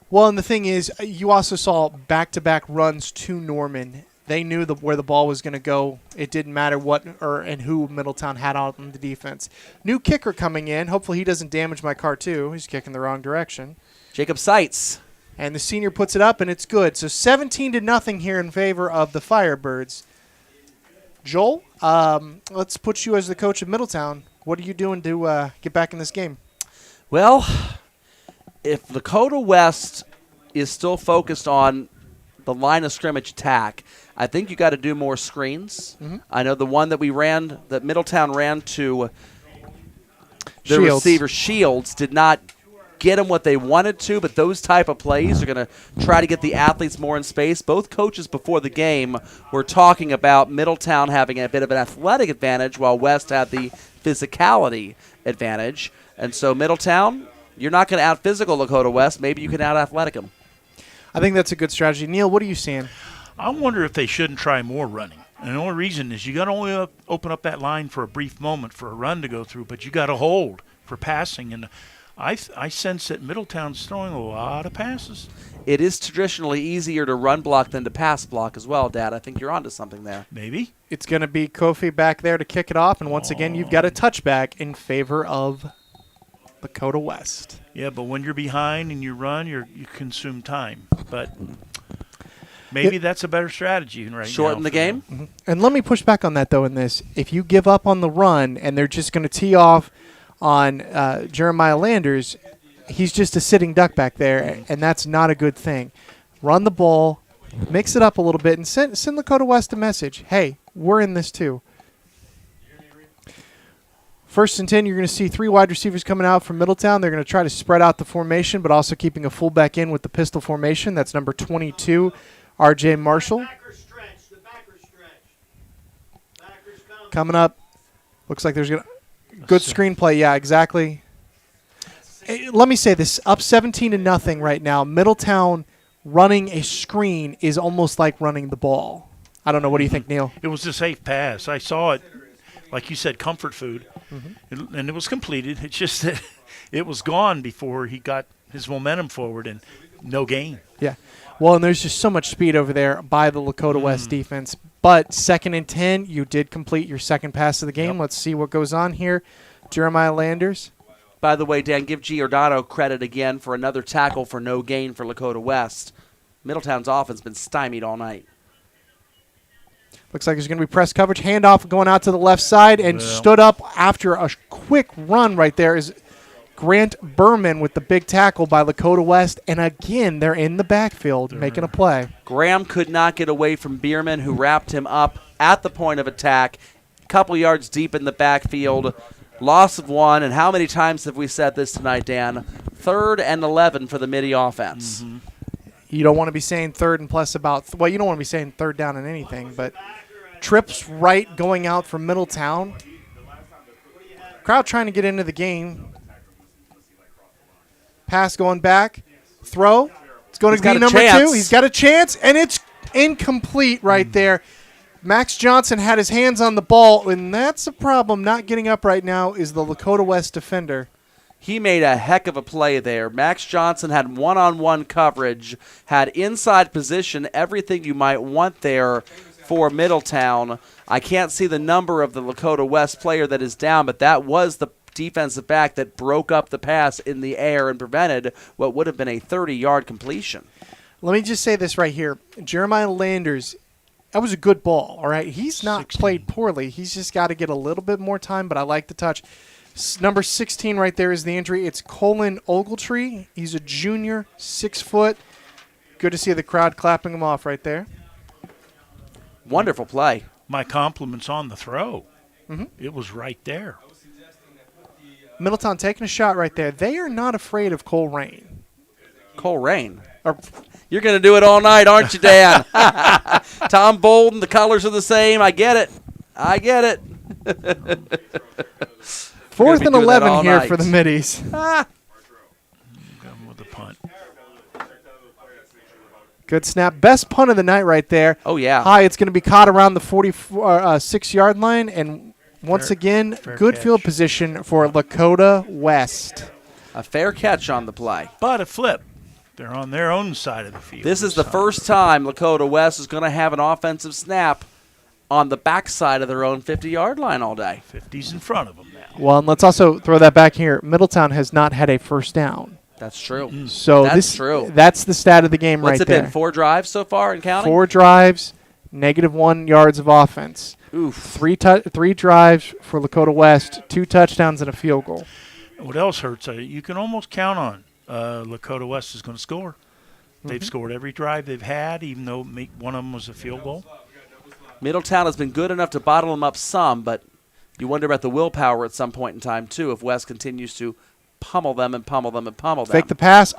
Well, and the thing is, you also saw back-to-back runs to Norman. They knew where the ball was going to go. It didn't matter what and who Middletown had on the defense. New kicker coming in. Hopefully he doesn't damage my car, too. He's kicking the wrong direction. Jacob Seitz. And the senior puts it up, and it's good. So 17-0 here in favor of the Firebirds. Joel, let's put you as the coach of Middletown. What are you doing to get back in this game? Well, if Lakota West is still focused on the line of scrimmage attack, I think you got to do more screens. Mm-hmm. I know the one that Middletown ran to the receiver Shields did not get them what they wanted to, but those type of plays are going to try to get the athletes more in space. Both coaches before the game were talking about Middletown having a bit of an athletic advantage while West had the physicality advantage. And so Middletown, you're not going to out-physical Lakota West. Maybe you can out-athletic them. I think that's a good strategy. Neil, what are you seeing? I wonder if they shouldn't try more running. And the only reason is you got to only open up that line for a brief moment for a run to go through, but you got to hold for passing. And I sense that Middletown's throwing a lot of passes. It is traditionally easier to run block than to pass block as well, Dad. I think you're onto something there. Maybe. It's going to be Kofi back there to kick it off, and once again, you've got a touchback in favor of Lakota West. Yeah, but when you're behind and you run, you consume time. But maybe that's a better strategy right now. Shorten the game? Mm-hmm. And let me push back on that, though, in this. If you give up on the run and they're just going to tee off on Jeremiah Landers, he's just a sitting duck back there, and that's not a good thing. Run the ball, mix it up a little bit, and send Lakota West a message. Hey, we're in this too. 1st and 10, you're going to see 3 wide receivers coming out from Middletown. They're going to try to spread out the formation, but also keeping a fullback in with the pistol formation. That's number 22, R.J. Marshall. Coming up. Looks like there's going to good screenplay. Yeah, exactly. Let me say this. Up 17-0 right now. Middletown running a screen is almost like running the ball. I don't know. What do you think, Neil? It was a safe pass. I saw it. Like you said, comfort food, and it was completed. It's just that it was gone before he got his momentum forward and no gain. Yeah. Well, and there's just so much speed over there by the Lakota West defense. But 2nd and 10, you did complete your second pass of the game. Yep. Let's see what goes on here. Jeremiah Landers. By the way, Dan, give Giordano credit again for another tackle for no gain for Lakota West. Middletown's offense has been stymied all night. Looks like there's going to be press coverage. Handoff going out to the left side and stood up after a quick run right there is Grant Berman with the big tackle by Lakota West. And again, they're in the backfield making a play. Graham could not get away from Bierman, who wrapped him up at the point of attack, a couple yards deep in the backfield. Loss of 1. And how many times have we said this tonight, Dan? 3rd and 11 for the Midi offense. Mm-hmm. You don't want to be saying 3rd and plus about – well, you don't want to be saying 3rd down in anything, but – trips right going out from Middletown. Crowd trying to get into the game. Pass going back. Throw. It's going to be number 2. He's got a chance, and it's incomplete right there. Max Johnson had his hands on the ball, and that's a problem. Not getting up right now is the Lakota West defender. He made a heck of a play there. Max Johnson had one-on-one coverage, had inside position, everything you might want there for Middletown. I can't see the number of the Lakota West player that is down, but that was the defensive back that broke up the pass in the air and prevented what would have been a 30-yard completion. Let me just say this right here. Jeremiah Landers, that was a good ball, all right? He's not 16. played poorly. He's just got to get a little bit more time, but I like the touch. Number 16 right there is the injury. It's Colin Ogletree. He's a junior, 6 foot. Good to see the crowd clapping him off right there. Wonderful play. My compliments on the throw. It was right there. Middletown taking a shot right there. They are not afraid of Cole Rain. Cole Rain. You're going to do it all night, aren't you, Dan? Tom Bolden, the colors are the same. I get it. 4th and 11 here night. for the Middies. Got him with the punt. Good snap. Best punt of the night right there. Oh, yeah. High. It's going to be caught around the 46-yard line. And once again, good catch. field position for Lakota West. A fair catch on the play. But a flip. They're on their own side of the field. This is the first time Lakota West is going to have an offensive snap on the backside of their own 50-yard line all day. 50's in front of them now. Well, and let's also throw that back here. Middletown has not had a first down. That's true. So That's true. That's the stat of the game What's right it there. been, 4 drives so far and counting? 4 drives, -1 yards of offense. Oof. 3 drives for Lakota West, 2 touchdowns and a field goal. What else hurts? You can almost count on Lakota West is going to score. They've scored every drive they've had, even though one of them was a field goal. Middletown has been good enough to bottle them up some, but you wonder about the willpower at some point in time, too, if West continues to pummel them and pummel them and pummel them. Fake the pass.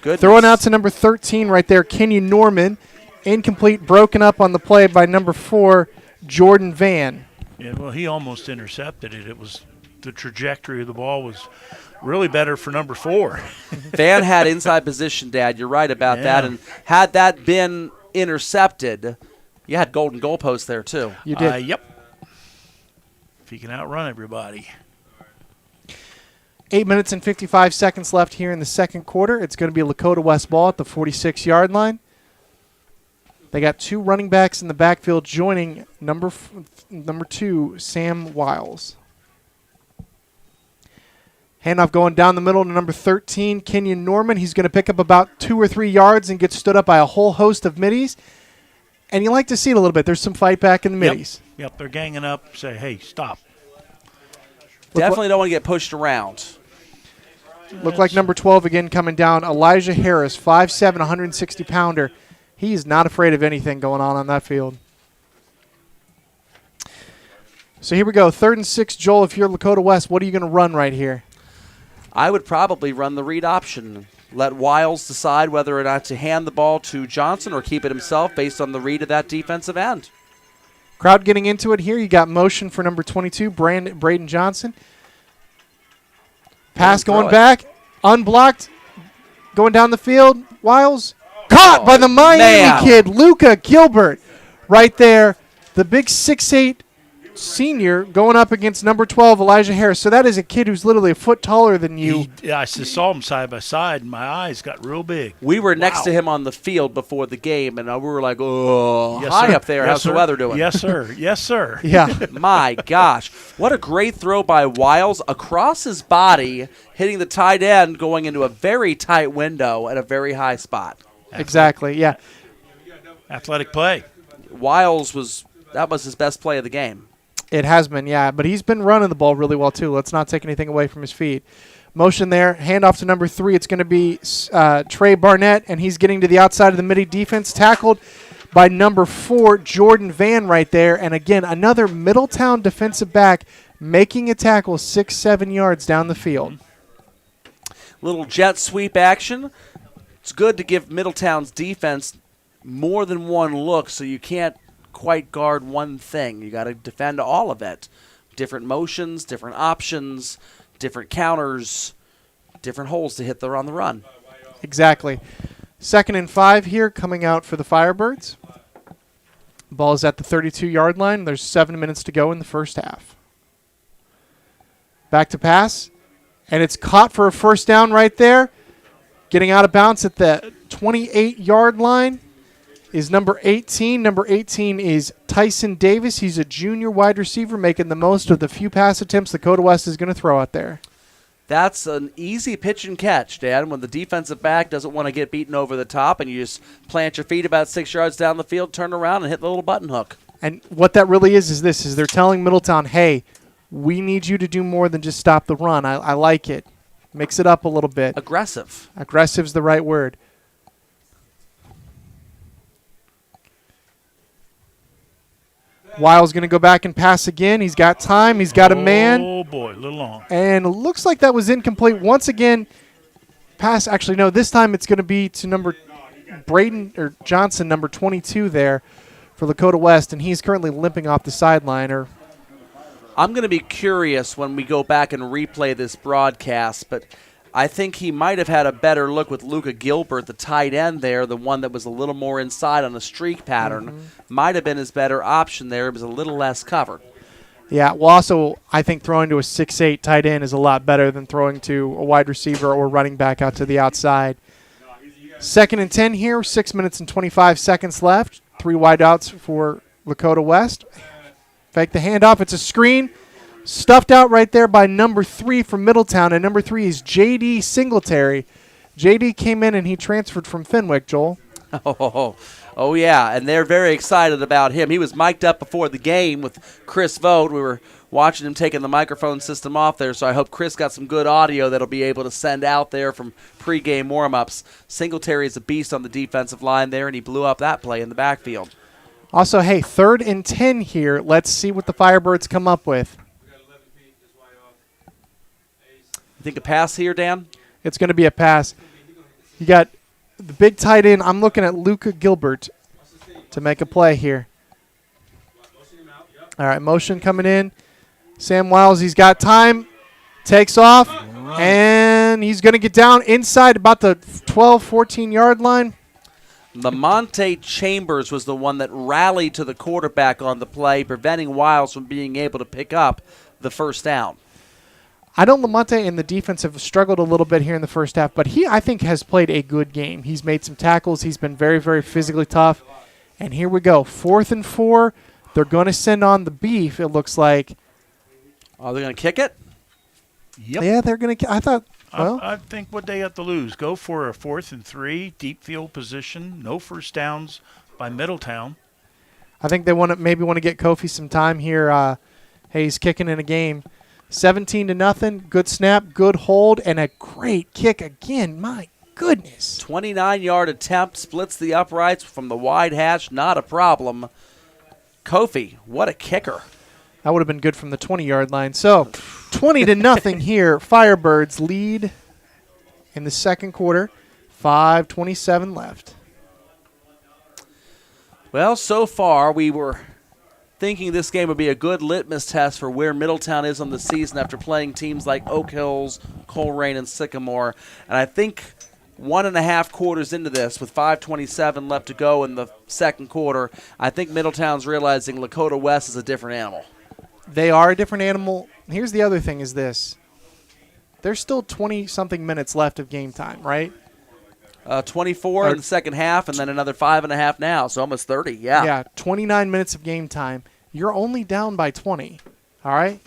Goodness. Throwing out to number 13 right there, Kenyon Norman. Incomplete, broken up on the play by number 4, Jordan Van. Yeah, well, he almost intercepted it. It was the trajectory of the ball was really better for number 4. Van had inside position, Dad. You're right about that. And had that been intercepted, you had golden goalposts there, too. You did. Yep. If he can outrun everybody. 8 minutes and 55 seconds left here in the second quarter. It's going to be Lakota West ball at the 46-yard line. They got 2 running backs in the backfield joining number 2, Sam Wiles. Handoff going down the middle to number 13, Kenyon Norman. He's going to pick up about 2 or 3 yards and get stood up by a whole host of middies. And you like to see it a little bit. There's some fight back in the middies. Yep, they're ganging up. Say, hey, stop. Definitely don't want to get pushed around. Look like number 12 again coming down. Elijah Harris, 5'7", 160-pounder. He is not afraid of anything going on that field. So here we go. 3rd and 6, Joel, if you're Lakota West, what are you going to run right here? I would probably run the read option. Let Wiles decide whether or not to hand the ball to Johnson or keep it himself based on the read of that defensive end. Crowd getting into it here. You got motion for number 22, Braden Johnson. Pass going back. Unblocked. Going down the field. Wiles. Caught by the Miami kid, Luca Gilbert. Right there. The big 6'8" senior going up against number 12, Elijah Harris. So that is a kid who's literally a foot taller than you. I just saw him side by side, and my eyes got real big. We were next to him on the field before the game, and we were like, oh, Yes, hi sir. up there. Yes, How's sir. the weather doing? Yes, sir. Yes, sir. Yeah. My gosh. What a great throw by Wiles across his body, hitting the tight end, going into a very tight window at a very high spot. Exactly, yeah. Athletic play. Wiles that was his best play of the game. It has been, yeah. But he's been running the ball really well, too. Let's not take anything away from his feet. Motion there. Handoff to number 3. It's going to be Trey Barnett, and he's getting to the outside of the midi defense. Tackled by number 4, Jordan Van right there. And, again, another Middletown defensive back making a tackle 6-7 yards down the field. Little jet sweep action. It's good to give Middletown's defense more than one look so you can't quite guard one thing. You got to defend all of it. Different motions, different options, different counters. different holes to hit there on the run. Exactly. 2nd and 5 here coming out for the Firebirds. Ball is at the 32-yard line. There's 7 minutes to go in the first half. Back to pass, and it's caught for a first down right there. Getting out of bounds at the 28-yard line is number 18. Number 18 is Tyson Davis. He's a junior wide receiver making the most of the few pass attempts Lakota West is going to throw out there. That's an easy pitch and catch, Dan, when the defensive back doesn't want to get beaten over the top and you just plant your feet about 6 yards down the field, turn around, and hit the little button hook. And what that really is they're telling Middletown, hey, we need you to do more than just stop the run. I like it. Mix it up a little bit. Aggressive. Aggressive's the right word. Wiles going to go back and pass again. He's got time. He's got a man. Oh, boy, a little long. And looks like that was incomplete. Once again, pass. Actually, no, this time it's going to be to number Johnson, number 22 there for Lakota West, and he's currently limping off the sideline. I'm going to be curious when we go back and replay this broadcast, but I think he might have had a better look with Luka Gilbert, the tight end there, the one that was a little more inside on the streak pattern. Might have been his better option there. It was a little less covered. Yeah, well, also, I think throwing to a 6'8 tight end is a lot better than throwing to a wide receiver or running back out to the outside. 2nd and 10 here, 6 minutes and 25 seconds left. 3 wideouts for Lakota West. Fake the handoff. It's a screen. Stuffed out right there by number 3 from Middletown, and number 3 is J.D. Singletary. J.D. came in and he transferred from Fenwick, Joel. Oh, yeah, and they're very excited about him. He was mic'd up before the game with Chris Vogt. We were watching him taking the microphone system off there, so I hope Chris got some good audio that'll be able to send out there from pregame warm-ups. Singletary is a beast on the defensive line there, and he blew up that play in the backfield. Also, hey, 3rd and 10 here. Let's see what the Firebirds come up with. You think a pass here, Dan? It's going to be a pass. You got the big tight end. I'm looking at Luka Gilbert to make a play here. All right, motion coming in. Sam Wiles, he's got time. Takes off, and he's going to get down inside about the 12, 14-yard line. Lamonte Chambers was the one that rallied to the quarterback on the play, preventing Wiles from being able to pick up the first down. I know Lamonte and the defense have struggled a little bit here in the first half, but he, I think, has played a good game. He's made some tackles. He's been very, very physically tough. And here we go. 4th and 4. They're going to send on the beef, it looks like. Oh, they're going to kick it? Yep. Yeah, they're going to – I thought – well. I think what they have to lose, go for a 4th and 3, deep field position, no first downs by Middletown. I think they maybe want to get Kofi some time here. Hey, he's kicking in a game. 17-0. Good snap, good hold, and a great kick again. My goodness. 29-yard attempt, splits the uprights from the wide hash. Not a problem. Kofi, what a kicker. That would have been good from the 20-yard line. So, 20-0 here. Firebirds lead in the second quarter. 5:27 left. Well, so far we were thinking this game would be a good litmus test for where Middletown is on the season after playing teams like Oak Hills, Coleraine, and Sycamore. And I think 1.5 quarters into this, with 5:27 left to go in the second quarter, I think Middletown's realizing Lakota West is a different animal. They are a different animal. Here's the other thing is this. There's still 20-something minutes left of game time, right? 24 in the second half, and then another 5.5 now, so almost 30, Yeah, 29 minutes of game time. You're only down by 20, all right?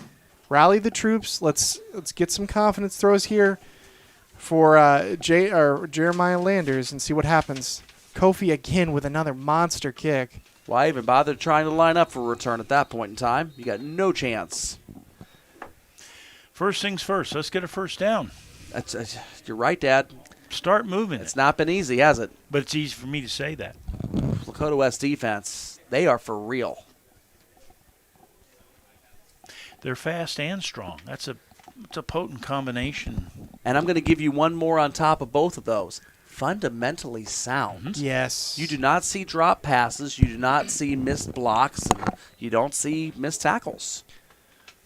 Rally the troops. Let's get some confidence throws here for Jeremiah Landers and see what happens. Kofi again with another monster kick. Why even bother trying to line up for a return at that point in time? You got no chance. First things first, let's get a first down. You're right, Dad. Start moving. It's not been easy, has it? But it's easy for me to say that. Lakota West defense, they are for real. They're fast and strong. It's a potent combination. And I'm going to give you one more on top of both of those. Fundamentally sound. Yes. You do not see drop passes. You do not see missed blocks. And you don't see missed tackles.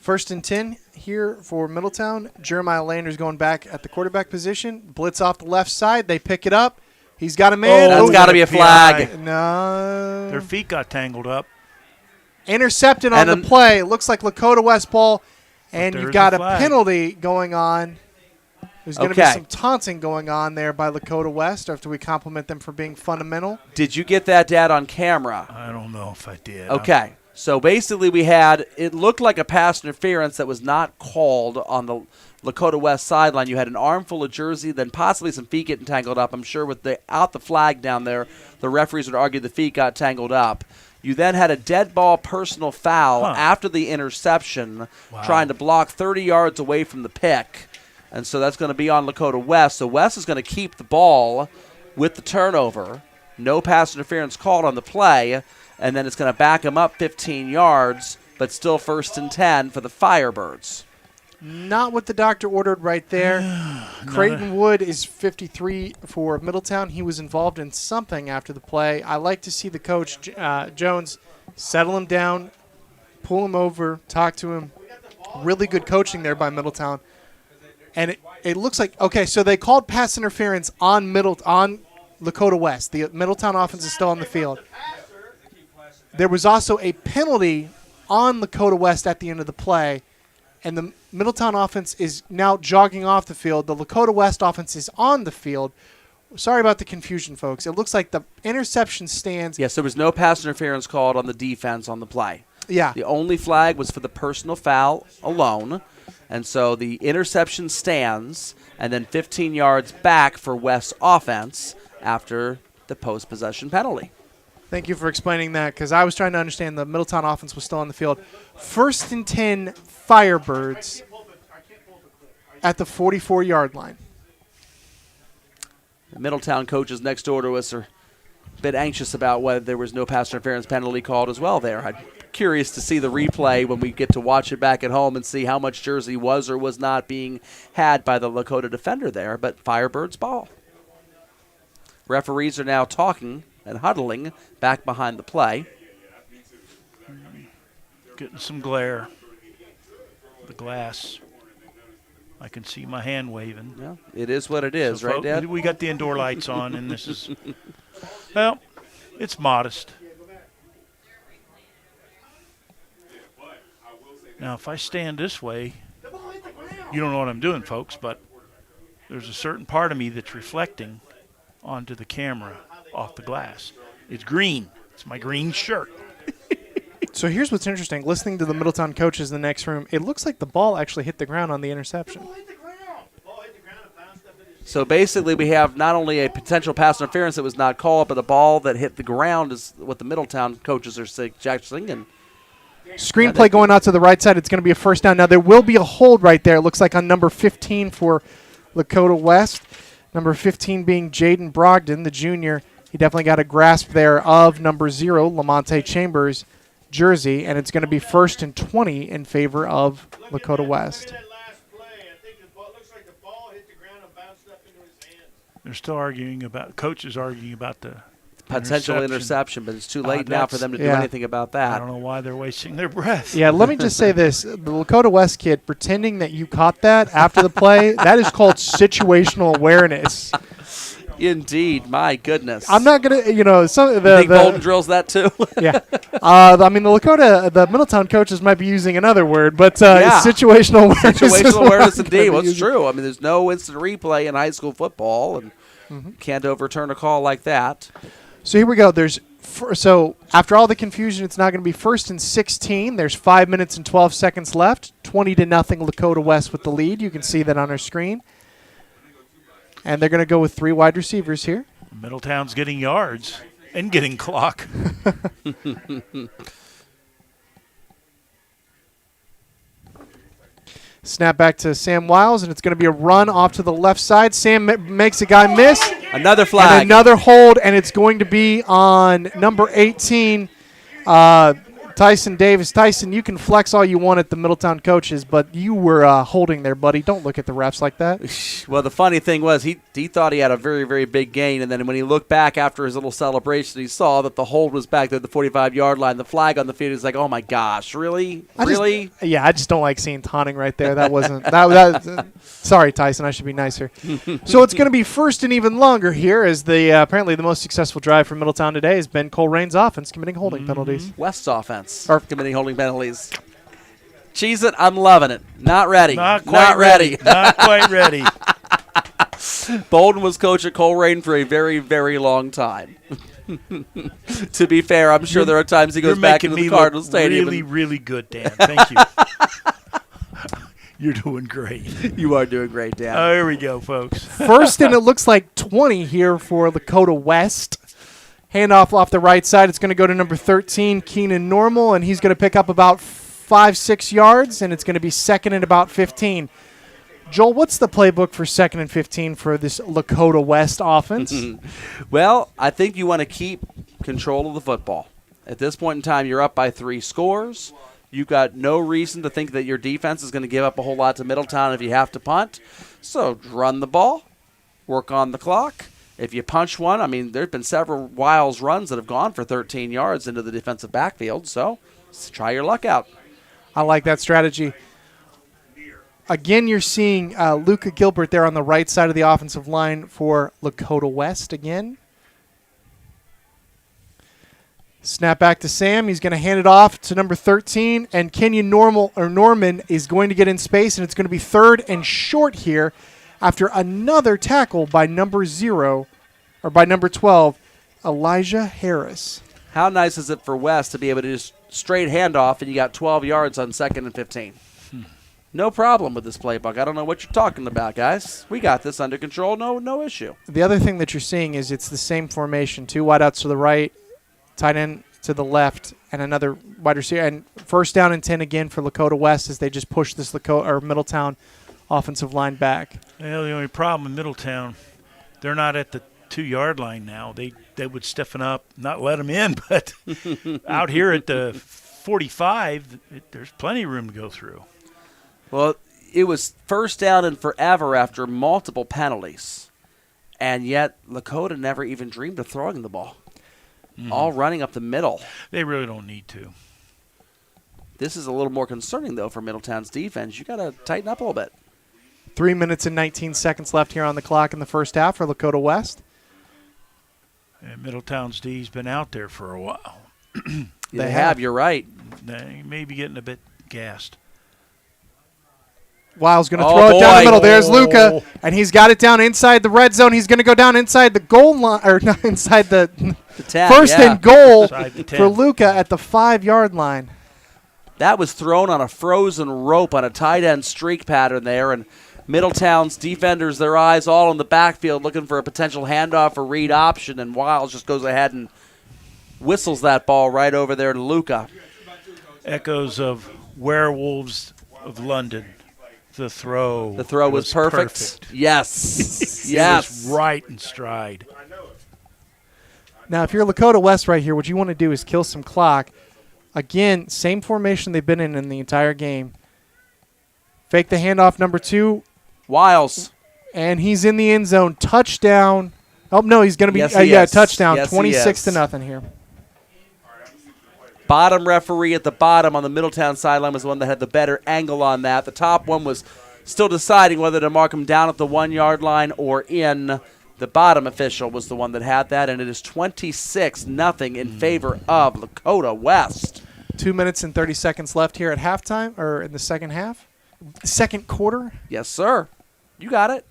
First and 10 here for Middletown. Jeremiah Landers going back at the quarterback position. Blitz off the left side. They pick it up. He's got a man. That's got to be a flag. No. Their feet got tangled up. Intercepted on the play. Looks like Lakota West ball. And you've got a penalty going on. There's going to be some taunting going on there by Lakota West after we compliment them for being fundamental. Did you get that, Dad, on camera? I don't know if I did. Okay. So basically it looked like a pass interference that was not called on the Lakota West sideline. You had an armful of jersey, then possibly some feet getting tangled up. I'm sure without the flag down there, the referees would argue the feet got tangled up. You then had a dead ball personal foul after the interception, trying to block 30 yards away from the pick. And so that's going to be on Lakota West. So West is going to keep the ball with the turnover. No pass interference called on the play. And then it's going to back them up 15 yards, but still first and 10 for the Firebirds. Not what the doctor ordered right there. Creighton Wood is 53 for Middletown. He was involved in something after the play. I like to see the coach, Jones, settle him down, pull him over, talk to him. Really good coaching there by Middletown. And it looks like, okay, so they called pass interference on Lakota West. The Middletown offense is still on the field. There was also a penalty on Lakota West at the end of the play, and the Middletown offense is now jogging off the field. The Lakota West offense is on the field. Sorry about the confusion, folks. It looks like the interception stands. Yes, there was no pass interference called on the defense on the play. Yeah. The only flag was for the personal foul alone, and so the interception stands, and then 15 yards back for West offense after the post-possession penalty. Thank you for explaining that, because I was trying to understand the Middletown offense was still on the field. First and 10 Firebirds at the 44-yard line. The Middletown coaches next door to us are a bit anxious about whether there was no pass interference penalty called as well there. I'm curious to see the replay when we get to watch it back at home and see how much jersey was or was not being had by the Lakota defender there, but Firebirds ball. Referees are now talking and huddling back behind the play. Getting some glare. The glass. I can see my hand waving. Yeah, it is what it is, right, Dad? We got the indoor lights on, and this is, well, it's modest. Now, if I stand this way, you don't know what I'm doing, folks, but there's a certain part of me that's reflecting onto the camera off the glass. It's green. It's my green shirt. So here's what's interesting. Listening to the Middletown coaches in the next room, it looks like the ball actually hit the ground on the interception. So basically we have not only a potential pass interference that was not called, but a ball that hit the ground is what the Middletown coaches are suggesting. And screenplay going out to the right side. It's going to be a first down. Now there will be a hold right there. It looks like on number 15 for Lakota West. Number 15 being Jaden Brogdon, the junior. He definitely got a grasp there of number 0, Lamonte Chambers' jersey, and it's going to be first and 20 in favor of Lakota West. They're still arguing about, coaches arguing about the potential interception, but it's too late now for them to do anything about that. I don't know why they're wasting their breath. Yeah, let me just say this. The Lakota West kid pretending that you caught that after the play, that is called situational awareness. Indeed, my goodness. I'm not going to, you think Bolton drills that too? Yeah. I mean, the Middletown coaches might be using another word, but situational awareness. Situational awareness indeed. Well, it's true. I mean, there's no instant replay in high school football, and can't overturn a call like that. So here we go. So after all the confusion, it's now going to be first and 16. There's 5 minutes and 12 seconds left. 20-0 Lakota West with the lead. You can see that on our screen. And they're going to go with 3 wide receivers here. Middletown's getting yards and getting clock. Snap back to Sam Wiles, and it's going to be a run off to the left side. Sam makes a guy miss. Another flag. And another hold, and it's going to be on number 18, Tyler Tyson Davis. Tyson, you can flex all you want at the Middletown coaches, but you were holding there, buddy. Don't look at the refs like that. Well, the funny thing was he thought he had a very, very big gain, and then when he looked back after his little celebration, he saw that the hold was back there at the 45-yard line. The flag on the field is like, oh, my gosh, really? Really? I just don't like seeing taunting right there. That wasn't sorry, Tyson. I should be nicer. So it's going to be first and even longer here as the apparently the most successful drive for Middletown today has been Colerain's offense committing holding penalties. West's offense committing holding penalties. Cheese it, I'm loving it. Not ready. Not ready. Not quite ready. Bolden was coach at Colerain for a very, very long time. To be fair, I'm sure there are times he goes back into the Cardinal Stadium. Really, really good, Dan. Thank you. You're doing great. You are doing great, Dan. Oh, here we go, folks. First and it looks like 20 here for Lakota West. Handoff off the right side. It's going to go to number 13, Keenan Normal, and he's going to pick up about 5-6 yards, and it's going to be second and about 15. Joel, what's the playbook for second and 15 for this Lakota West offense? Well, I think you want to keep control of the football. At this point in time, you're up by 3 scores. You've got no reason to think that your defense is going to give up a whole lot to Middletown if you have to punt. So run the ball, work on the clock. If you punch one, I mean, there have been several Wiles runs that have gone for 13 yards into the defensive backfield. So try your luck out. I like that strategy. Again, you're seeing Luca Gilbert there on the right side of the offensive line for Lakota West again. Snap back to Sam. He's going to hand it off to number 13, and Kenyon Norman is going to get in space, and it's going to be third and short here after another tackle by number 12, Elijah Harris. How nice is it for West to be able to just straight handoff and you got 12 yards on second and 15? No problem with this playbook. I don't know what you're talking about, guys. We got this under control. No issue. The other thing that you're seeing is it's the same formation. 2 wideouts to the right, tight end to the left, and another wide receiver. And first down and 10 again for Lakota West as they just push this Middletown offensive line back. Well, the only problem in Middletown, they're not at the 2-yard line now. They would stiffen up, not let them in, but out here at the 45, there's plenty of room to go through. Well, it was first down and forever after multiple penalties, and yet Lakota never even dreamed of throwing the ball. All running up the middle. They really don't need to. This is a little more concerning, though, for Middletown's defense. You got to tighten up a little bit. 3 minutes and 19 seconds left here on the clock in the first half for Lakota West. And Middletown's D's been out there for a while. They have. You're right. They may be getting a bit gassed. Wiles going to throw it down the middle. There's Luca, and he's got it down inside the red zone. He's going to go down inside the goal line, or not inside the 10, first and goal the for Luca at the 5-yard line. That was thrown on a frozen rope on a tight end streak pattern there, and Middletown's defenders, their eyes all in the backfield looking for a potential handoff or read option, and Wiles just goes ahead and whistles that ball right over there to Luca. Echoes of Werewolves of London. The throw was perfect. Yes. Yes. It was right in stride. Now, if you're Lakota West right here, what you want to do is kill some clock. Again, same formation they've been in the entire game. Fake the handoff, number 2. Wiles. And he's in the end zone. Touchdown. Oh, no, he's going to be touchdown. Yes, 26-0 here. Bottom referee at the bottom on the Middletown sideline was the one that had the better angle on that. The top one was still deciding whether to mark him down at the 1-yard line or in. The bottom official was the one that had that, and it is 26-0 in favor of Lakota West. 2 minutes and 30 seconds left here at halftime, or in the second half. Second quarter. Yes, sir. You got it.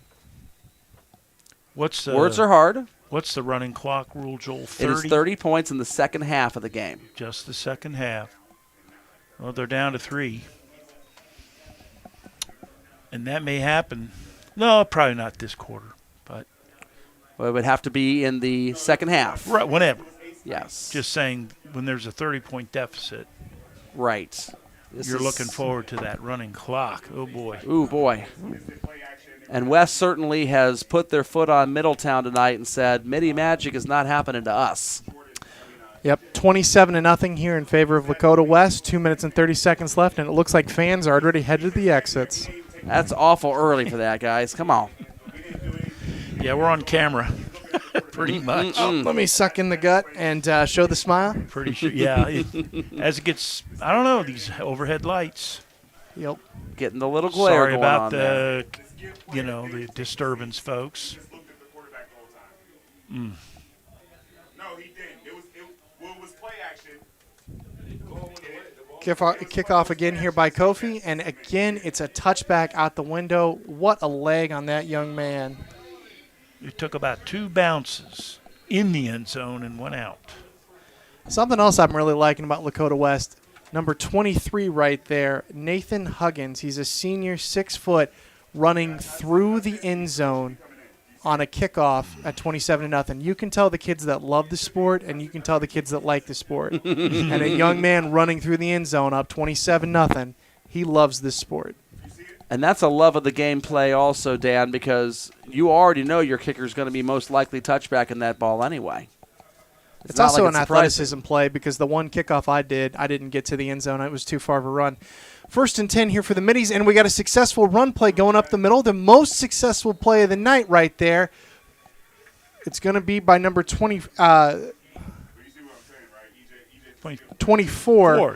Words are hard. What's the running clock rule, Joel? 30? It is 30 points in the second half of the game. Just the second half. Well, they're down to 3. And that may happen. No, probably not this quarter. But well, it would have to be in the second half. Right, whenever. Yes. Just saying when there's a 30-point deficit. Right. You're looking forward to that running clock. Oh, boy. Ooh, boy. And West certainly has put their foot on Middletown tonight and said, Midi Magic is not happening to us. Yep, 27-0 here in favor of Lakota West. 2 minutes and 30 seconds left, and it looks like fans are already headed to the exits. That's awful early for that, guys. Come on. Yeah, we're on camera. Pretty much. Let me suck in the gut and show the smile. Pretty sure. Yeah. As it gets, I don't know, these overhead lights. Yep. Getting the little glare Sorry going about on there. the disturbance, folks. No, he didn't. It was play action. Kickoff again here by Kofi, and again it's a touchback out the window. What a leg on that young man. It took about 2 bounces in the end zone and went out. Something else I'm really liking about Lakota West, number 23 right there, Nathan Huggins. He's a senior, 6 foot, running through the end zone on a kickoff at 27-0. You can tell the kids that love the sport, and you can tell the kids that like the sport. And a young man running through the end zone up 27-0, he loves this sport. And that's a love of the gameplay also, Dan, because you already know your kicker is going to be most likely touchback in that ball anyway. It's not also like an it's surprising. athleticism play because the one kickoff I didn't get to the end zone. It was too far of a run. 1st and 10 here for the Middies, and we got a successful run play going up the middle. The most successful play of the night right there. It's going to be by number 24,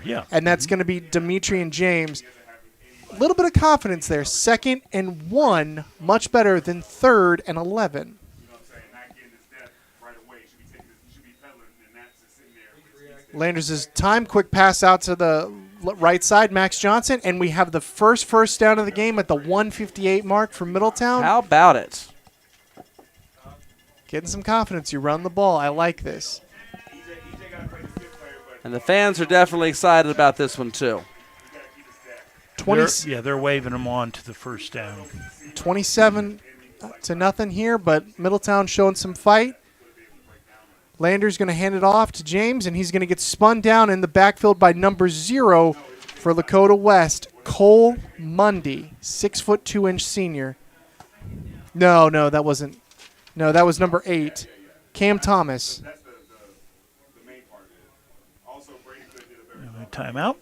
Yeah. and that's going to be Dimitri and James. A little bit of confidence there. 2nd and 1, much better than 3rd and 11. Landers' time, quick pass out to the right side, Max Johnson, and we have the first down of the game at the 1:58 mark for Middletown. How about it? Getting some confidence. You run the ball. I like this. And the fans are definitely excited about this one, too. 20, They're waving them on to the first down. 27-0 here, but Middletown showing some fight. Lander's going to hand it off to James, and he's going to get spun down in the backfield by number 0 for Lakota West, Cole Mundy, 6'2" senior. No, that wasn't. No, that was number 8, Cam Thomas. Timeout.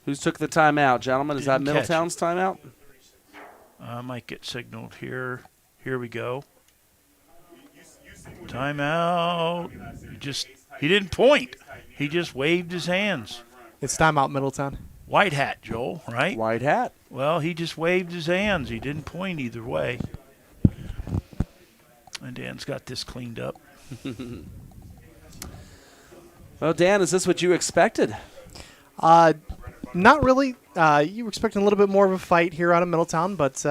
Who's took the timeout, gentlemen? Is that Didn't catch Middletown's timeout? I might get signaled here. Here we go. Timeout. He didn't point. He just waved his hands. It's timeout, Middletown. White hat, Joel, right? White hat. Well, he just waved his hands. He didn't point either way. And Dan's got this cleaned up. Well, Dan, is this what you expected? Not really. You were expecting a little bit more of a fight here out of Middletown, but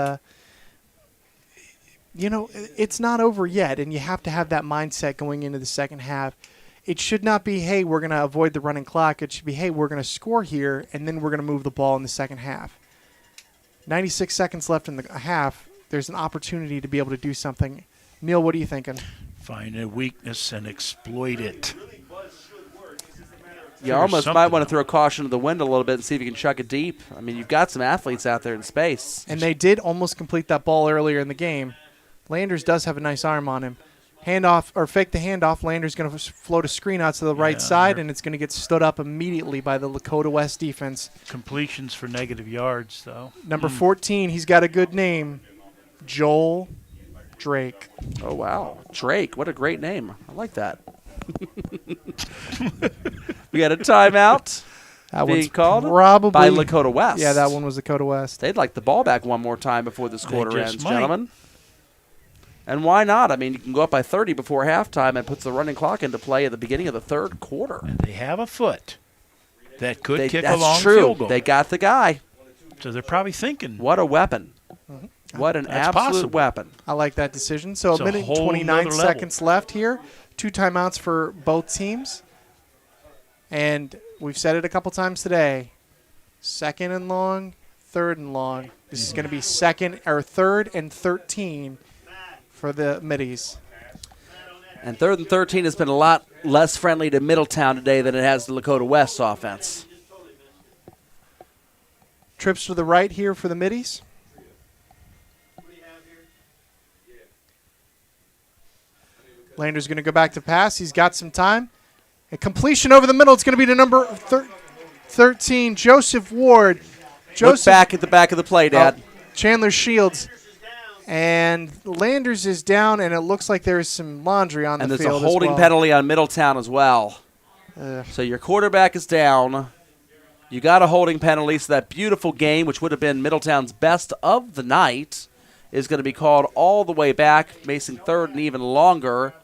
it's not over yet, and you have to have that mindset going into the second half. It should not be, hey, we're going to avoid the running clock. It should be, hey, we're going to score here, and then we're going to move the ball in the second half. 96 seconds left in the half. There's an opportunity to be able to do something. Neil, what are you thinking? Find a weakness and exploit it. You almost might want to throw caution to the wind a little bit and see if you can chuck it deep. I mean, you've got some athletes out there in space. And they did almost complete that ball earlier in the game. Landers does have a nice arm on him. Handoff, or fake the handoff. Landers going to float a screen out to the right side, and it's going to get stood up immediately by the Lakota West defense. Completions for negative yards, though. Number 14, he's got a good name, Joel Drake. Oh, wow. Drake, what a great name. I like that. We got a timeout That being one's called probably by Lakota West. Yeah, that one was Lakota West. They'd like the ball back one more time before this quarter just ends, might. gentlemen. And why not? I mean, you can go up by 30 before halftime and puts the running clock into play at the beginning of the third quarter. And they have a foot that could kick a That's long true. field goal. They got the guy. So they're probably thinking, What a weapon. What an That's absolute possible. weapon. I like that decision. So It's a a minute and whole 29 nother level. seconds left here. 2 timeouts for both teams. And we've said it a couple times today. 2nd and long, 3rd and long. This is going to be 3rd and 13 for the Middies. And 3rd and 13 has been a lot less friendly to Middletown today than it has to Lakota West's offense. Trips to the right here for the Middies. Lander's going to go back to pass. He's got some time. A completion over the middle. It's going to be to number 13, Joseph Ward. Look back at the back of the play, Dad. Chandler Shields. And Landers is down, and it looks like there is some laundry on the field. And there's a holding penalty on Middletown as well. So your quarterback is down. You got a holding penalty, so that beautiful game, which would have been Middletown's best of the night, is going to be called all the way back, facing third and even longer.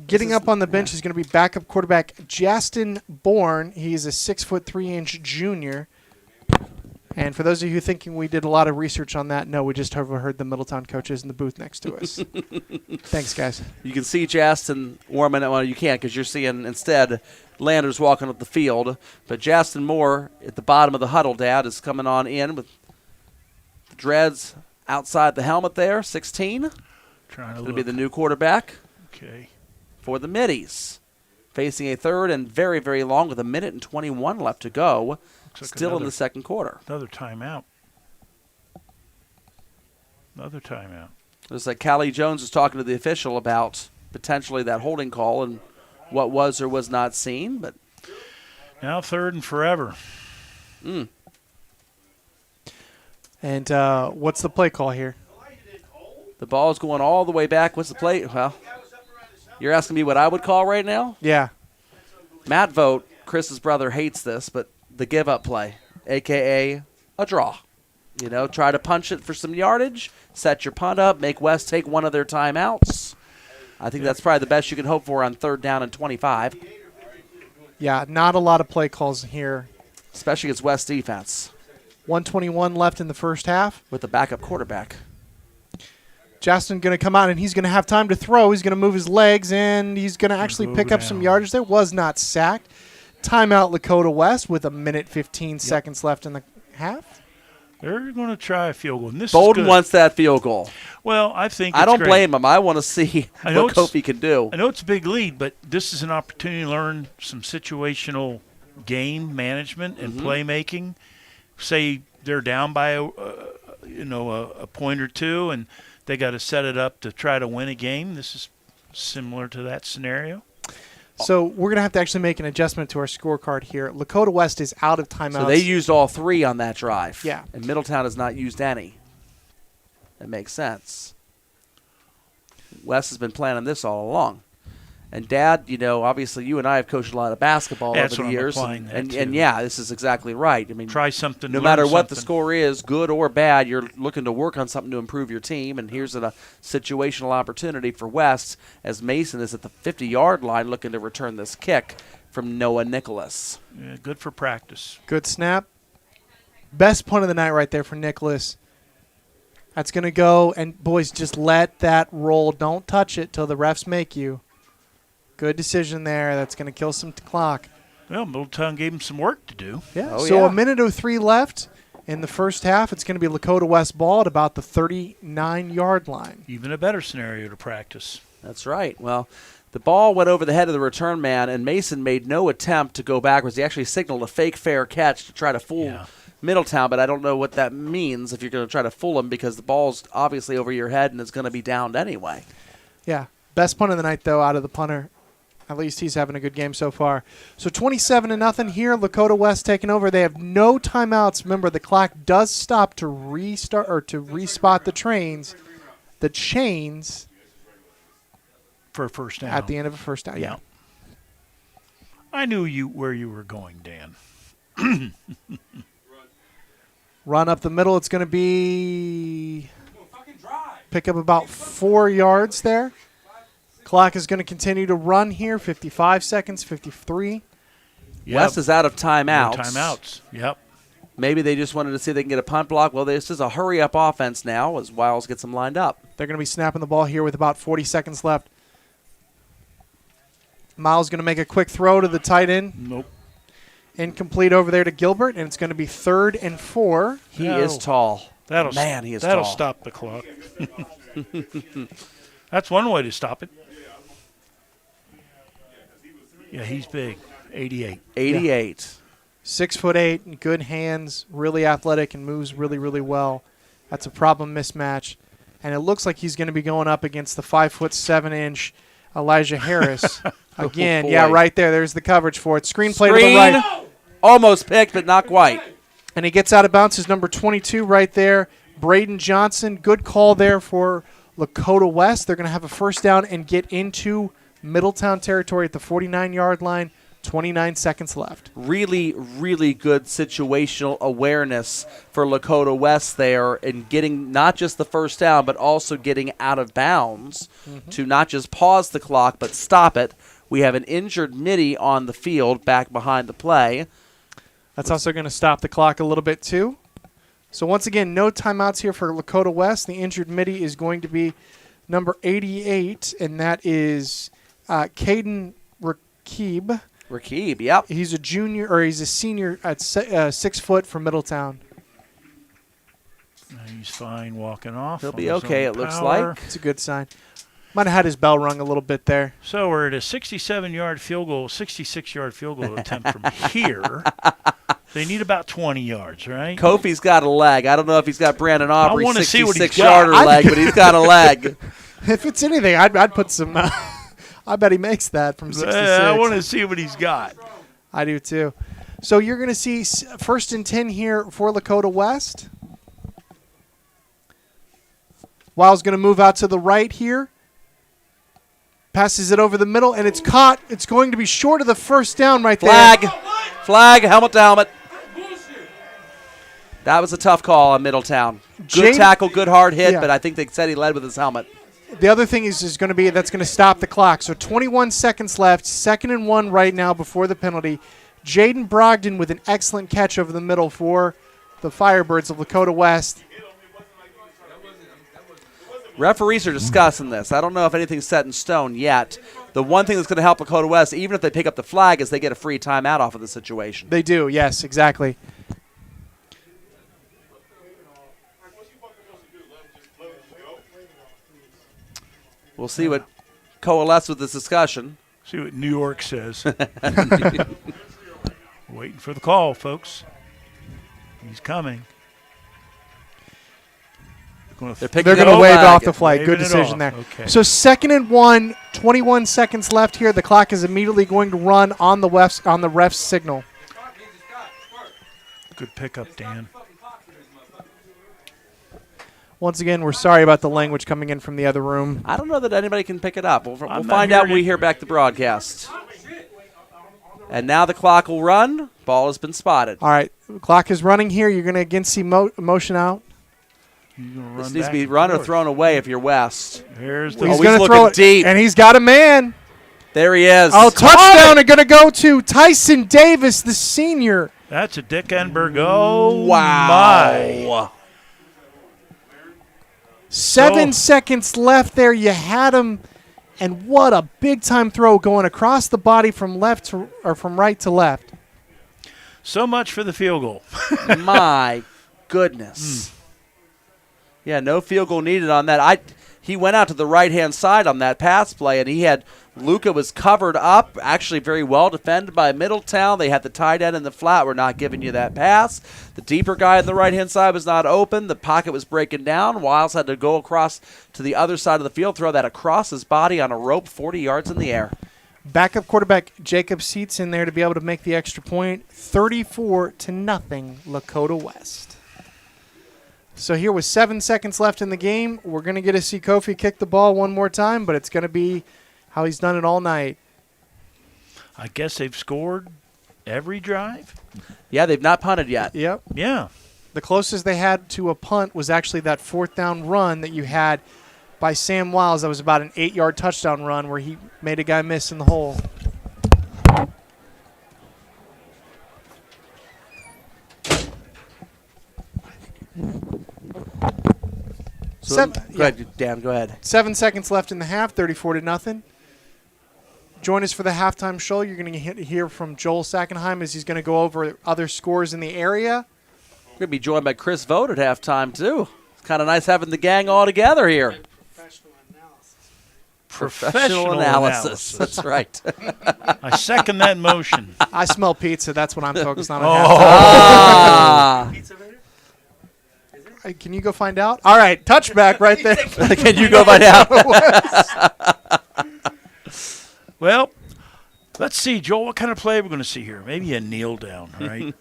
Getting up on the bench is going to be backup quarterback Justin Bourne. He's a 6'3" junior. And for those of you thinking we did a lot of research on that, no, we just overheard the Middletown coaches in the booth next to us. Thanks, guys. You can see Justin warming up. Well, you can't because you're seeing instead Landers walking up the field. But Justin Moore at the bottom of the huddle, Dad, is coming on in with the dreads outside the helmet there, 16. Going to be the new quarterback. Okay. For the Middies. Facing a third and very, very long with 1:21 left to go. Like still in the second quarter. Another timeout. Looks like Callie Jones is talking to the official about potentially that holding call and what was or was not seen. But now third and forever. And what's the play call here? The ball is going all the way back. What's the play? Well, you're asking me what I would call right now? Yeah. Matt Vogt, Chris's brother, hates this, but the give-up play, a.k.a. a draw. You know, try to punch it for some yardage, set your punt up, make West take one of their timeouts. I think that's probably the best you can hope for on third down and 25. Yeah, not a lot of play calls here. Especially against West defense. 1:21 left in the first half. With the backup quarterback. Justin going to come out, and he's going to have time to throw. He's going to move his legs, and he's going to actually pick up some yardage. There was not sacked. Timeout Lakota West with 1:15 seconds left in the half. They're going to try a field goal. And this Bolden is good. wants that field goal. Well, I think I don't blame him. I want to see what Kofi can do. I know it's a big lead, but this is an opportunity to learn some situational game management and playmaking. Say they're down by a point or two, and they got to set it up to try to win a game. This is similar to that scenario. So we're going to have to actually make an adjustment to our scorecard here. Lakota West is out of timeouts. So they used all three on that drive. Yeah. And Middletown has not used any. That makes sense. West has been planning this all along. And, Dad, you know, obviously you and I have coached a lot of basketball over the years. And yeah, this is exactly right. I mean, try something. No matter what the score is, good or bad, you're looking to work on something to improve your team. And here's a situational opportunity for West as Mason is at the 50-yard line looking to return this kick from Noah Nicholas. Yeah, good for practice. Good snap. Best punt of the night right there for Nicholas. That's going to go. And, boys, just let that roll. Don't touch it till the refs make you. Good decision there. That's going to kill some clock. Well, Middletown gave him some work to do. Yeah. So 1:03 left in the first half. It's going to be Lakota West ball at about the 39-yard line. Even a better scenario to practice. That's right. Well, the ball went over the head of the return man, and Mason made no attempt to go backwards. He actually signaled a fake fair catch to try to fool Middletown, but I don't know what that means if you're going to try to fool him because the ball's obviously over your head and it's going to be downed anyway. Yeah. Best punt of the night, though, out of the punter. At least he's having a good game so far. So 27-0 here. Lakota West taking over. They have no timeouts. Remember, the clock does stop to restart or to respot the chains for a first down. At the end of a first down. Yeah. I knew where you were going, Dan. Run up the middle. It's going to be pick up about 4 yards there. Clock is going to continue to run here. 55 seconds, 53. Yep. West is out of timeouts. No timeouts. Yep. Maybe they just wanted to see if they can get a punt block. Well, this is a hurry-up offense now as Wiles gets them lined up. They're going to be snapping the ball here with about 40 seconds left. Miles going to make a quick throw to the tight end. Nope. Incomplete over there to Gilbert, and it's going to be 3rd and 4. He is tall. He is tall. That'll stop the clock. That's one way to stop it. Yeah, he's big. 88. 88. Yeah. 6'8", good hands, really athletic, and moves really, really well. That's a problem mismatch. and it looks like he's going to be going up against the 5'7" Elijah Harris. Again, yeah, boy. right there. There's the coverage for it. Screen play to the right. Almost picked, but not quite. And he gets out of bounds. His number 22 right there, Braden Johnson. Good call there for Lakota West. They're going to have a first down and get into Middletown territory at the 49-yard line. 29 seconds left. Really, really good situational awareness for Lakota West there in getting not just the first down, but also getting out of bounds to not just pause the clock, but stop it. We have an injured Mitty on the field back behind the play. That's also going to stop the clock a little bit, too. So, once again, no timeouts here for Lakota West. The injured Mitty is going to be number 88, and that is Caden Rakib. Rakib, yep. He's a junior, or he's a senior at 6 foot from Middletown. He's fine walking off. He'll on be his okay, own it looks power. like. It's a good sign. Might have had his bell rung a little bit there. So we're at a 67-yard field goal, 66-yard field goal attempt from here. They need about 20 yards, right? Kofi's got a leg. I don't know if he's got Brandon Aubrey's wanna see what he's 66-yarder got. leg, but he's got a leg. If it's anything, I'd put some. I bet he makes that from 66. I want to see what he's got. I do too. So you're going to see first and 10 here for Lakota West. Wiles going to move out to the right here. Passes it over the middle, and it's caught. It's going to be short of the first down right there. Flag, helmet to helmet. That was a tough call on Middletown. Good tackle, good hard hit, but I think they said he led with his helmet. The other thing is going to be that's going to stop the clock. So 21 seconds left, 2nd and 1 right now before the penalty. Jaden Brogdon with an excellent catch over the middle for the Firebirds of Lakota West. Referees are discussing this. I don't know if anything's set in stone yet. The one thing that's going to help Lakota West, even if they pick up the flag, is they get a free timeout off of the situation. They do, yes, exactly. We'll see what coalesces with this discussion. See what New York says. Waiting for the call, folks. He's coming. They're going to wave off the flag. Good decision there. Okay. So 2nd and 1, 21 seconds left here. The clock is immediately going to run on the ref's signal. Good pickup, Dan. Once again, we're sorry about the language coming in from the other room. I don't know that anybody can pick it up. We'll not find out when hearing we it. hear back the broadcast. And now the clock will run. Ball has been spotted. All right, the clock is running here. You're going to again see motion out. This needs to be run or thrown away if you're West. Here's the He's he's going to looking throw it deep. and he's got a man. There he is. Oh, touchdown! Are going to go to Tyson Davis, the senior. That's a Dick Enberg. Oh, Wow. my. 7 seconds left there. You had him, and what a big-time throw going across the body from right to left. So much for the field goal. My goodness. Yeah, no field goal needed on that. He went out to the right-hand side on that pass play, and he had Luca was covered up, actually very well defended by Middletown. They had the tight end in the flat. We're not giving you that pass. The deeper guy on the right-hand side was not open. The pocket was breaking down. Wiles had to go across to the other side of the field, throw that across his body on a rope 40 yards in the air. Backup quarterback Jacob Seats in there to be able to make the extra point. 34-0, Lakota West. So here with 7 seconds left in the game, we're going to get to see Kofi kick the ball one more time, but it's going to be how he's done it all night. I guess they've scored every drive. Yeah, they've not punted yet. Yep. Yeah. The closest they had to a punt was actually that 4th down run that you had by Sam Wiles. That was about an 8-yard touchdown run where he made a guy miss in the hole. Go ahead, Dan, go ahead. 7 seconds left in the half, 34-0. Join us for the halftime show. You're going to hear from Joel Sackenheim as he's going to go over other scores in the area. We're going to be joined by Chris Vogt at halftime, too. It's kind of nice having the gang all together here. Professional analysis. That's right. I second that motion. I smell pizza. That's what I'm focused on. Oh. Ah. Can you go find out? All right, touchback right there. Can you go find out? Well, let's see, Joel, what kind of play we're going to see here? Maybe a kneel down, right?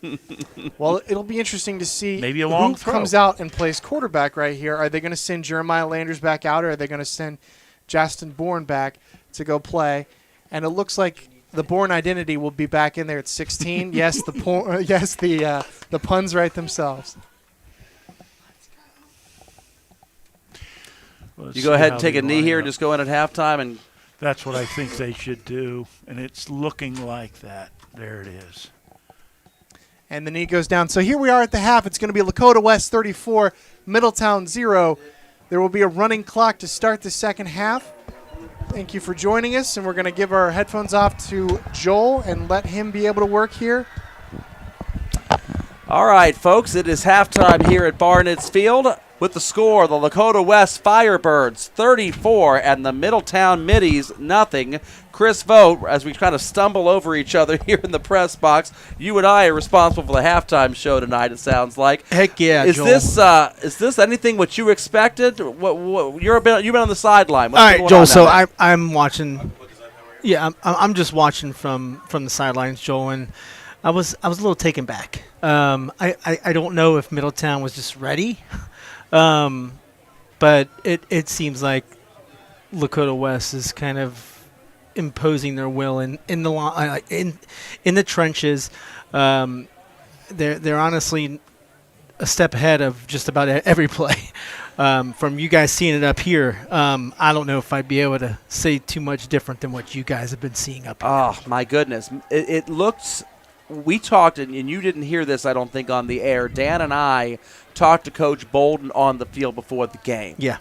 Well, it'll be interesting to see Maybe a long who throw. comes out and plays quarterback right here. Are they going to send Jeremiah Landers back out, or are they going to send Justin Bourne back to go play? And it looks like the Bourne identity will be back in there at 16. Yes, the puns write themselves. Let's You go see ahead how and take they a knee line here up. and just go in at halftime and That's what I think they should do, and it's looking like that. There it is. And the knee goes down. So here we are at the half. It's going to be Lakota West 34, Middletown 0. There will be a running clock to start the second half. Thank you for joining us, and we're going to give our headphones off to Joel and let him be able to work here. All right, folks, it is halftime here at Barnett's Field. With the score, the Lakota West Firebirds 34 and the Middletown Middies nothing. Chris Vogt, as we kind of stumble over each other here in the press box, you and I are responsible for the halftime show tonight, it sounds like. Heck yeah, Is Joel. Is this anything what you expected? You've been on the sideline. What's All right, going Joel. on So down there? I'm watching. Yeah, I'm just watching from the sidelines, Joel, and I was a little taken back. I don't know if Middletown was just ready, but it seems like Lakota West is kind of imposing their will in the trenches. They're honestly a step ahead of just about every play. From you guys seeing it up here, I don't know if I'd be able to say too much different than what you guys have been seeing up here. Oh, my goodness. It looks – we talked, and you didn't hear this, I don't think, on the air. Dan and I talked to Coach Bolden on the field before the game. Yeah.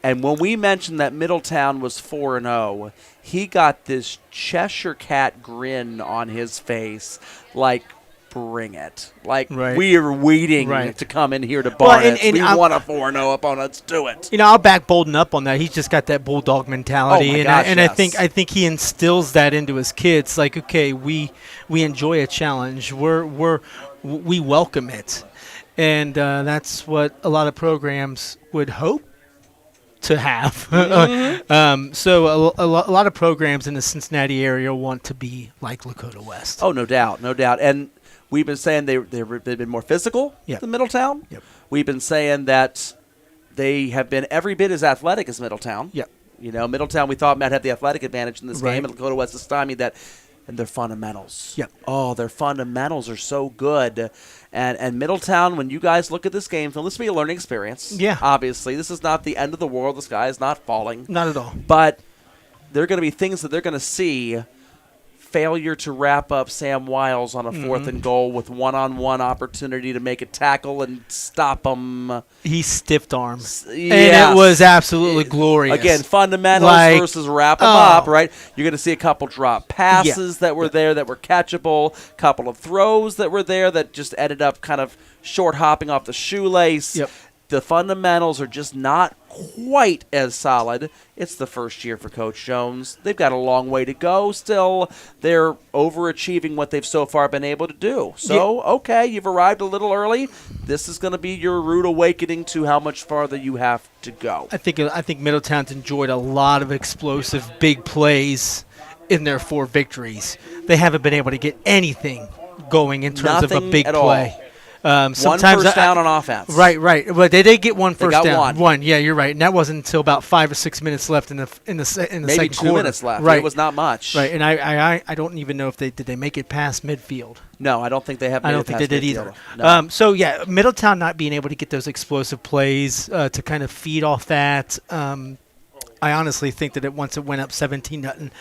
And when we mentioned that Middletown was 4-0, he got this Cheshire Cat grin on his face like, bring it. Like, Right. we are waiting Right. to come in here to Well, Barnet. and We I'm- want a 4-0 opponent. Let's do it. You know, I'll back Bolden up on that. He's just got that bulldog mentality, Oh, my and gosh, I yes. think he instills that into his kids. Like, okay, we enjoy a challenge. We welcome it, and that's what a lot of programs would hope to have. So a lot of programs in the Cincinnati area want to be like Lakota West. Oh, no doubt, no doubt. And we've been saying they've been more physical Yep. than Middletown. Yep. We've been saying that they have been every bit as athletic as Middletown. Yep. You know, Middletown we thought might have the athletic advantage in this Right. game, and Lakota West has stymied that. And their fundamentals. Yep. Oh, their fundamentals are so good. And Middletown, when you guys look at this game, so this will be a learning experience. Yeah. Obviously, this is not the end of the world. The sky is not falling. Not at all. But there are going to be things that they're going to see. Failure to wrap up Sam Wiles on a fourth and goal with one-on-one opportunity to make a tackle and stop him. He stiffed arms, and Yes. it was absolutely glorious. Again, fundamentals Like, versus wrap 'em oh. up, right? You're going to see a couple drop passes that were there that were catchable, couple of throws that were there that just ended up kind of short hopping off the shoelace. Yep. The fundamentals are just not quite as solid. It's the first year for Coach Jones. They've got a long way to go still. They're overachieving what they've so far been able to do. So, okay, you've arrived a little early. This is going to be your rude awakening to how much farther you have to go. I think Middletown's enjoyed a lot of explosive big plays in their 4 victories. They haven't been able to get anything going in terms of a Nothing big at play. One Sometimes first down on offense. Right. But they did get one first got down. one. Yeah, you're right. And that wasn't until about 5 or 6 minutes left in the Maybe second 2 quarter. minutes left. Right. It was not much. Right. And I don't even know if they make it past midfield. No, I don't think they have. I made don't it think they past did either. midfield. No. So yeah, Middletown not being able to get those explosive plays to kind of feed off that. I honestly think that once it went up 17-0,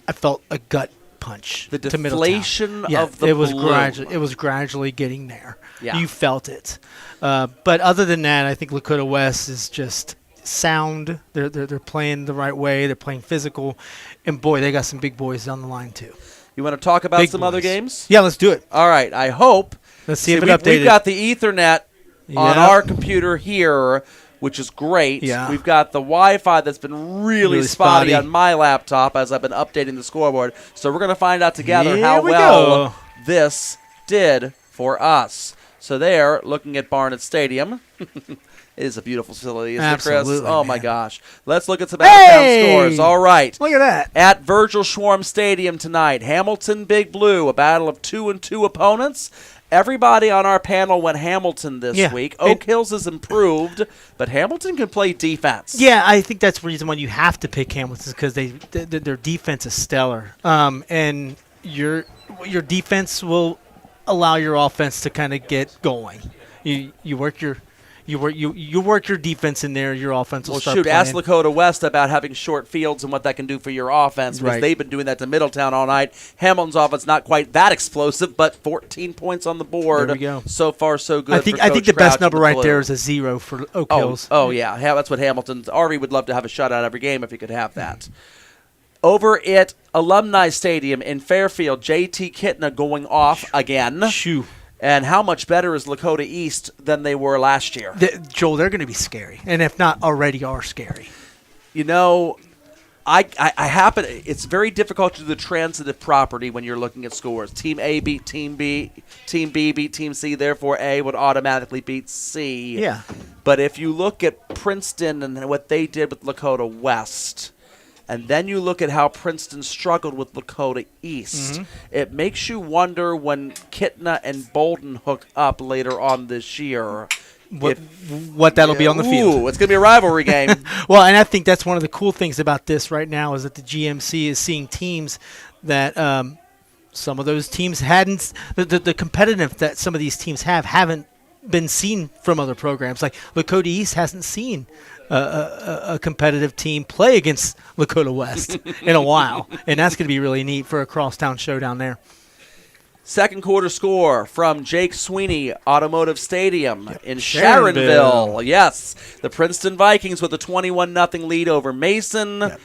I felt a gut punch The to deflation Middletown. of the it was balloon. It was gradually getting there. Yeah. You felt it. But other than that, I think Lakota West is just sound. They're playing the right way. They're playing physical, and boy, they got some big boys down the line too. You want to talk about Big some other boys. games? Yeah, let's do it. All right. I hope. Let's see if it we've updated. got the Ethernet on Yeah. our computer here, which is great. Yeah. We've got the Wi-Fi that's been really spotty spotty. on my laptop as I've been updating the scoreboard. So we're going to find out together Here how we well go. this did for us. So there, looking at Barnett Stadium. It is a beautiful facility, isn't it, Chris? Absolutely, Oh, my man. gosh. Let's look at some out-of-town scores. All right. Look at that. At Virgil Schwarm Stadium tonight, Hamilton Big Blue, a battle of 2-2 opponents. Everybody on our panel went Hamilton this week. Oak Hills has improved, but Hamilton can play defense. Yeah, I think that's the reason why you have to pick Hamilton, because their defense is stellar. And your defense will allow your offense to kind of get going. You work your defense in there, your offense will start playing. Ask Lakota West about having short fields and what that can do for your offense, because they've been doing that to Middletown all night. Hamilton's offense not quite that explosive, but 14 points on the board. There we go. So far, so good. I think the best number right there is a 0 for Oak Hills. Oh, yeah. That's what Hamilton's. Arvie would love to have a shutout every game if he could have that. Over at Alumni Stadium in Fairfield, JT Kitna going off again. Shoo. And how much better is Lakota East than they were last year? Joel, they're going to be scary, and if not, already are scary. You know, it's very difficult to do the transitive property when you're looking at scores. Team A beat Team B, Team B beat Team C, therefore A would automatically beat C. Yeah. But if you look at Princeton and what they did with Lakota West, and then you look at how Princeton struggled with Lakota East, it makes you wonder when Kitna and Bolden hook up later on this year. What that'll be on the field. Ooh, it's going to be a rivalry game. Well, and I think that's one of the cool things about this right now is that the GMC is seeing teams that some of those teams hadn't – the competitive that some of these teams haven't been seen from other programs. Like Lakota East hasn't seen a competitive team play against Lakota West in a while, and that's going to be really neat for a crosstown showdown there. Second quarter score from Jake Sweeney Automotive Stadium in Sharonville. Yes, the Princeton Vikings with a 21-0 lead over Mason. Yep.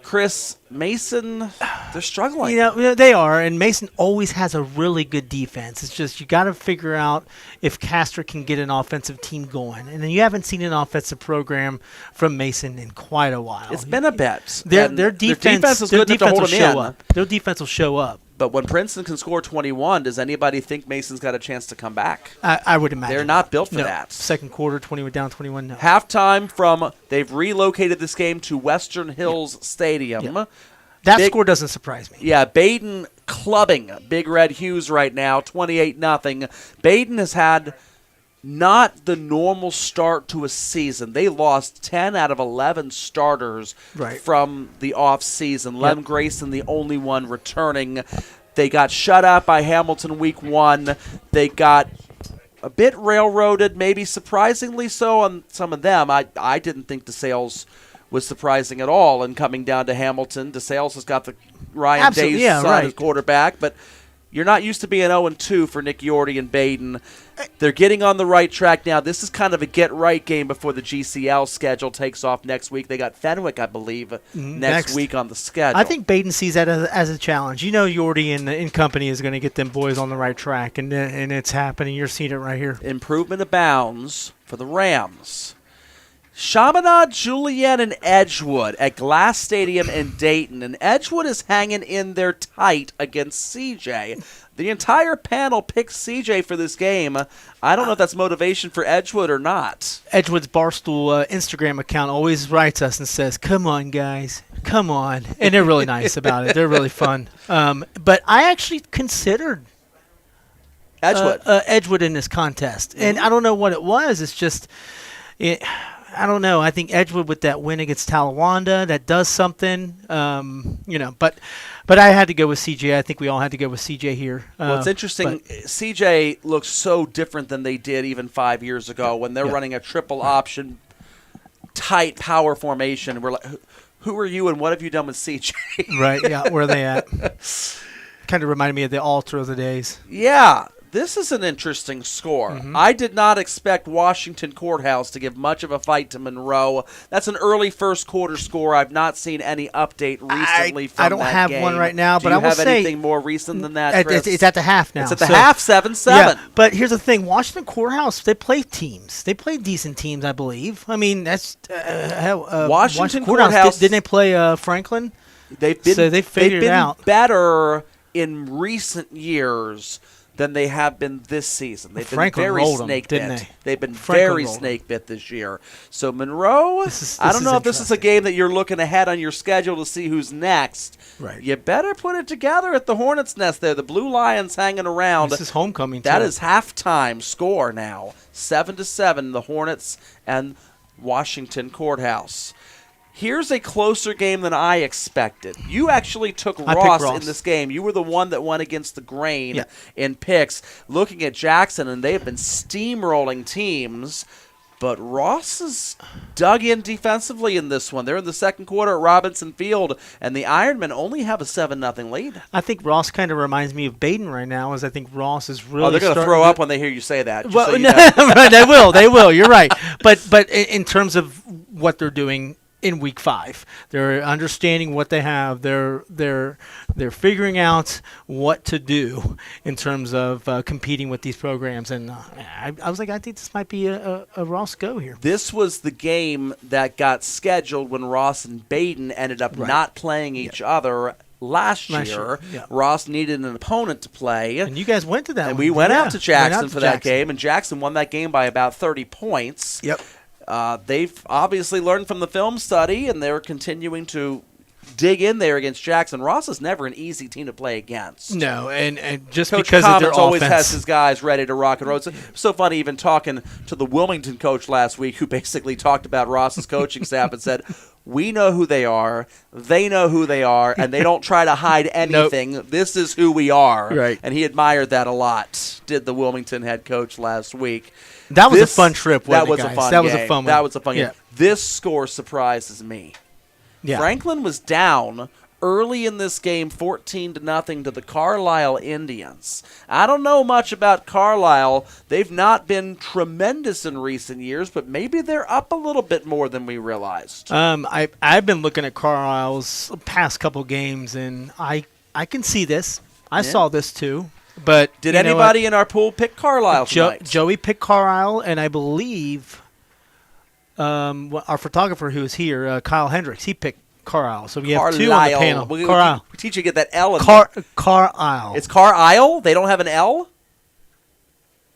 Chris, Mason, they're struggling. You know, they are, and Mason always has a really good defense. It's just you got to figure out if Castor can get an offensive team going. And then you haven't seen an offensive program from Mason in quite a while. It's been a bit. Their defense is good enough to hold them in. Their defense will show up. But when Princeton can score 21, does anybody think Mason's got a chance to come back? I would imagine. They're not built for that. Second quarter, 21 no. Halftime they've relocated this game to Western Hills Stadium. Yep. That score doesn't surprise me. Yeah, Baden clubbing Big Red Hughes right now, 28-0. Baden has had not the normal start to a season. They lost 10 out of 11 starters from the offseason. Lem Grayson, the only one returning. They got shut out by Hamilton week 1. They got a bit railroaded, maybe surprisingly so on some of them. I didn't think DeSales was surprising at all in coming down to Hamilton. DeSales has got the Ryan Day's son as quarterback, but you're not used to being 0-2 for Nick Yorty and Baden. They're getting on the right track now. This is kind of a get-right game before the GCL schedule takes off next week. They got Fenwick, I believe, next week on the schedule. I think Baden sees that as a challenge. You know Yorty and company is going to get them boys on the right track, and it's happening. You're seeing it right here. Improvement abounds for the Rams. Chaminade, Julienne, and Edgewood at Glass Stadium in Dayton. And Edgewood is hanging in there tight against CJ. The entire panel picked CJ for this game. I don't know if that's motivation for Edgewood or not. Edgewood's Barstool Instagram account always writes us and says, "Come on, guys. Come on." And they're really nice about it. They're really fun. But I actually considered Edgewood in this contest. And I don't know what it was. It's just I don't know. I think Edgewood with that win against Talawanda, that does something. But I had to go with CJ. I think we all had to go with CJ here. Well, it's interesting. CJ looks so different than they did even 5 years ago when they're running a triple option, tight power formation. We're like, who are you and what have you done with CJ? Right, yeah, where are they at? Kind of reminded me of the Altar of the days. Yeah. This is an interesting score. I did not expect Washington Courthouse to give much of a fight to Monroe. That's an early first quarter score. I've not seen any update recently from that game. I don't have one right now, but I will say... Do you have anything more recent than that, Chris? It's at the half now. It's at the half, 7-7. Yeah, but here's the thing. Washington Courthouse, they play teams. They play decent teams, I believe. I mean, that's... Washington Courthouse... Didn't they play Franklin? They've been it out. Better in recent years than they have been this season. They've been Franklin very rolled 'em, snake didn't bit. they? They've been Franklin very rolled 'em. snake bit this year. So Monroe, This I don't is know if this is a interesting. game that you're looking ahead on your schedule to see who's next. Right. You better put it together at the Hornets' nest there. The Blue Lions hanging around. This is homecoming, That too. is halftime score now. 7-7, the Hornets and Washington Courthouse. Here's a closer game than I expected. You actually took I picked Ross Ross. in this game. You were the one that went against the grain Yeah. in picks. Looking at Jackson, and they have been steamrolling teams. But Ross has dug in defensively in this one. They're in the second quarter at Robinson Field, and the Ironmen only have a 7-0 lead. I think Ross kind of reminds me of Baden right now, as I think Ross is really. Oh, they're going to starting throw up when they hear you say that. just Well, so you no, know. they will. They will. You're right. But in terms of what they're doing in week 5, they're understanding what they have. They're figuring out what to do in terms of competing with these programs. And I was like, I think this might be a Ross go here. This was the game that got scheduled when Ross and Baden ended up Right. not playing each other last Last year. year, yeah. Ross needed an opponent to play. And you guys went to that And one. we went Yeah, out to Jackson went out for to that Jackson. game, and Jackson won that game by about 30 points. Yep. They've obviously learned from the film study, and they're continuing to dig in there against Jackson. Ross is never an easy team to play against. No, and just Coach because of their Commons always offense. has his guys ready to rock and roll. It's so funny even talking to the Wilmington coach last week, who basically talked about Ross's coaching staff and said, we know who they are, they know who they are, and they don't try to hide anything. This is who we are. Right. And he admired that a lot, did the Wilmington head coach last week. That was a fun trip, That wasn't it, was a guys? fun That game. was a fun one. That was a fun game. Yeah. This score surprises me. Yeah. Franklin was down early in this game 14-0 to the Carlisle Indians. I don't know much about Carlisle. They've not been tremendous in recent years, but maybe they're up a little bit more than we realized. I've been looking at Carlisle's past couple games, and I can see this. I saw this too. But Did you know anybody in our pool pick Carlisle what? tonight? Joey picked Carlisle, and I believe our photographer who is here, Kyle Hendricks, he picked Carlisle. So we have two on the panel. We Carlisle. teach you to get that L in there. Carlisle. It's Carlisle? They don't have an L?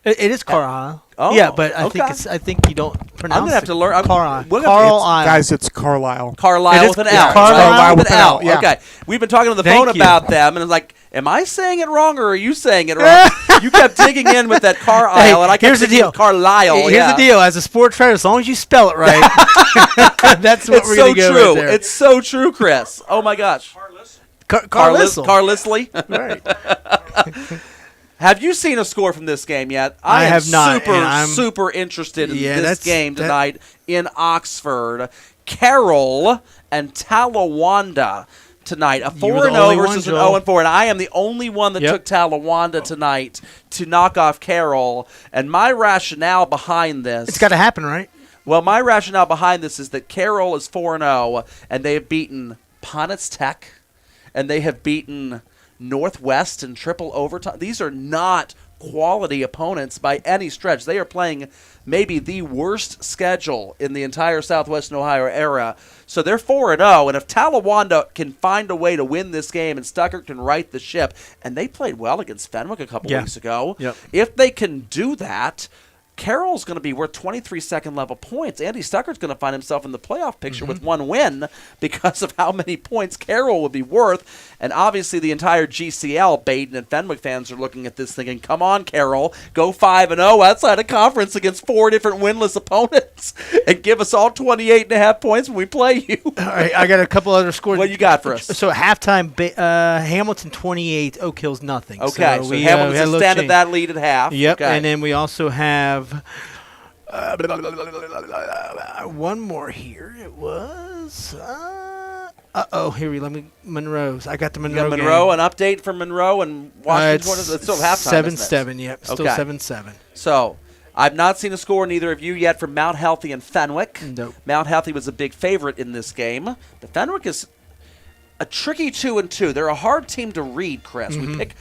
It is Carlisle. Oh, yeah, but I okay. think you don't pronounce I'm going to have to learn. Carlisle. We're gonna have to- Carlisle. Guys, it's Carlisle. Carlisle It is- with an yeah, L. Carlisle with an L. yeah. Okay. We've been talking on the Thank phone you. about them, and it's like, am I saying it wrong or are you saying it wrong? You kept digging in with that Carlisle, Hey, and I kept here's the thinking deal. Carlisle. Here's yeah. the deal. As a sports trader, as long as you spell it right, that's what It's we're so going to go true. right there. It's so true, Chris. Oh my gosh. Carlisle. Carlisley. Right. Have you seen a score from this game yet? I am have not, Super, and I'm- super interested in Yeah, this that's- game that- tonight in Oxford. Carroll and Talawanda tonight. A You were the 4-0 only one, versus an Joel. 0-4, and I am the only one that Yep. took Talawanda tonight to knock off Carroll. And my rationale behind this, It's got to happen, right? well, my rationale behind this is that Carroll is 4-0, and they have beaten Ponitz Tech, and they have beaten Northwest in triple overtime. These are not quality opponents by any stretch. They are playing maybe the worst schedule in the entire Southwestern Ohio era. So they're 4-0, and if Talawanda can find a way to win this game and Stuckert can right the ship, and they played well against Fenwick a couple Yeah. weeks ago, Yep. if they can do that, Carroll's going to be worth 23 second-level points. Andy Stuckert's going to find himself in the playoff picture with one win because of how many points Carroll would be worth. And obviously the entire GCL, Baden and Fenwick fans are looking at this thinking, come on, Carroll, go 5-0 outside of conference against 4 different winless opponents and give us all 28.5 points when we play you. All right, I got a couple other scores. What you got for us? So at halftime, Hamilton 28, Oak Hills nothing. Okay, so we Hamilton's had a little extended change. that lead at half. Yep, Okay. and then we also have one more here. It was Monroe's. I got the You Monroe. got Monroe, game. an update from Monroe and Washington. It's still halftime. 7-7. Yep, still Okay. 7-7. So, I've not seen a score, neither of you yet, from Mount Healthy and Fenwick. Nope. Mount Healthy was a big favorite in this game. The Fenwick is a tricky 2-2. They're a hard team to read, Chris. We pick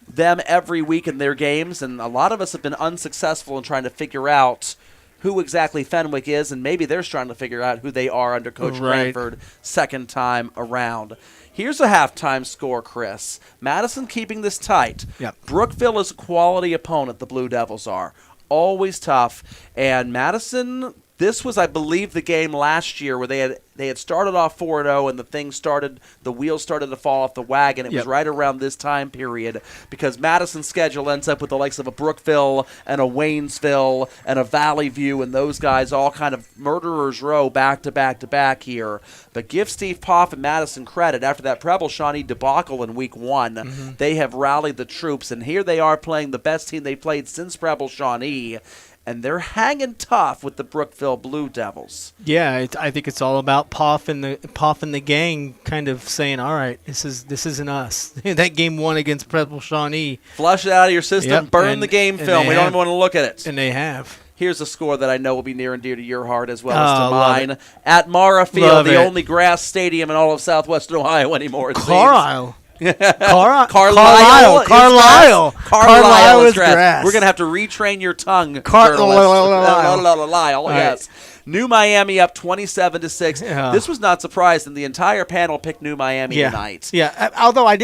them every week in their games, and a lot of us have been unsuccessful in trying to figure out who exactly Fenwick is, and maybe they're trying to figure out who they are under Coach Right. Cranford second time around. Here's a halftime score, Chris. Madison keeping this tight. Yep. Brookville is a quality opponent, the Blue Devils are. Always tough. And Madison, this was, I believe, the game last year where they had started off 4-0 and the wheels started to fall off the wagon. It was Yep. right around this time period because Madison's schedule ends up with the likes of a Brookville and a Waynesville and a Valley View, and those guys all kind of murderers row back to back to back here. But give Steve Poff and Madison credit. After that Preble Shawnee debacle in week 1, they have rallied the troops, and here they are playing the best team they played since Preble Shawnee. And they're hanging tough with the Brookville Blue Devils. Yeah, I think it's all about Poff and the gang kind of saying, all right, this isn't us. That game 1 against Preble Shawnee, Flush it out of your system, Yep, burn and- the game and film. they We don't have. even want to look at it. and they have. Here's a score that I know will be near and dear to your heart as well as to Oh, love mine. it. At Mara Field, Love the it. only grass stadium in all of southwestern Ohio anymore. It seems. Carlisle. Carlisle. Carlisle. is Carlisle. grass. Carlisle is grass. grass. We're going to have to retrain your tongue. Carlisle. Carlisle, All yes. New Miami up 27-6. Yeah. This was not surprising. The entire panel picked New Miami tonight. Yeah. Although I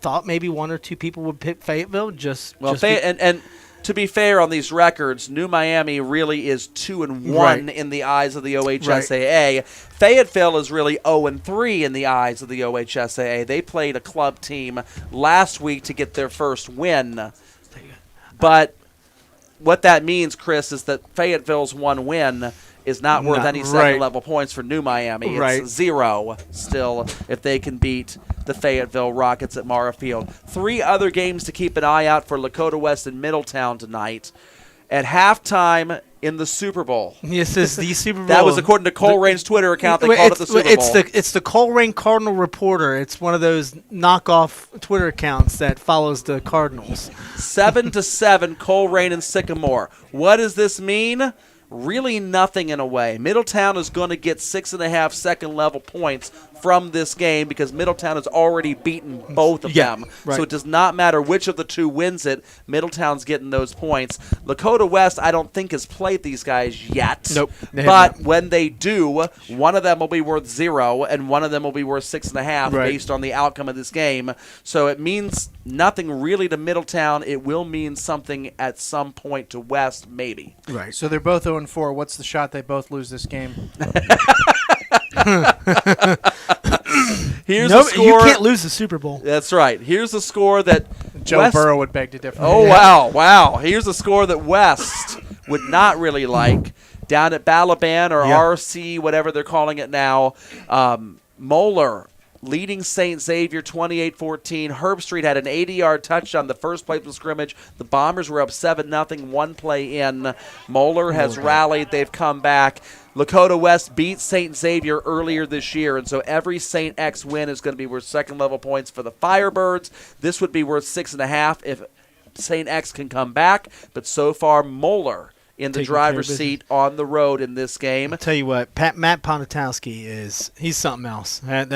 thought maybe 1 or 2 people would pick Fayetteville. And to be fair on these records, New Miami really is 2-1 Right. in the eyes of the OHSAA. Fayetteville is really 0-3 in the eyes of the OHSAA. They played a club team last week to get their first win. But what that means, Chris, is that Fayetteville's 1 win is not worth any second-level points for New Miami. It's Right. 0 still if they can beat the Fayetteville Rockets at Mara Field. 3 other games to keep an eye out for Lakota West and Middletown tonight. At halftime in the Super Bowl. This is the Super Bowl. That was according to Colerain's Twitter account. They called it the Super Bowl. It's the Colerain Cardinal Reporter. It's one of those knockoff Twitter accounts that follows the Cardinals. 7-7, Colerain and Sycamore. What does this mean? Really nothing in a way. Middletown is going to get 6.5 second-level points from this game because Middletown has already beaten both of them. right. So it does not matter which of the two wins it. Middletown's getting those points. Lakota West, I don't think, has played these guys yet. Nope, they have But not. when they do, one of them will be worth 0 and one of them will be worth 6.5 Right. based on the outcome of this game. So it means nothing really to Middletown. It will mean something at some point to West, maybe. Right. So they're both 0-4. What's the shot they both lose this game? Here's No, the score. you can't lose the Super Bowl. That's right. Here's the score that Joe West. Burrow would beg to differ. Oh, wow. Here's the score that West would not really like. Down at Balaban or Yeah. RC, whatever they're calling it now. Moeller leading St. Xavier 28-14. Herb Street had an 80-yard touchdown the first play from scrimmage. The Bombers were up 7-0, 1 play in. Moeller has rallied. They've come back. Lakota West beat St. Xavier earlier this year, and so every St. X win is going to be worth second-level points for the Firebirds. This would be worth 6.5 if St. X can come back, but so far Moeller in the Taking care of driver's business. seat on the road in this game. I'll tell you what, Matt Ponatowski he's something else. And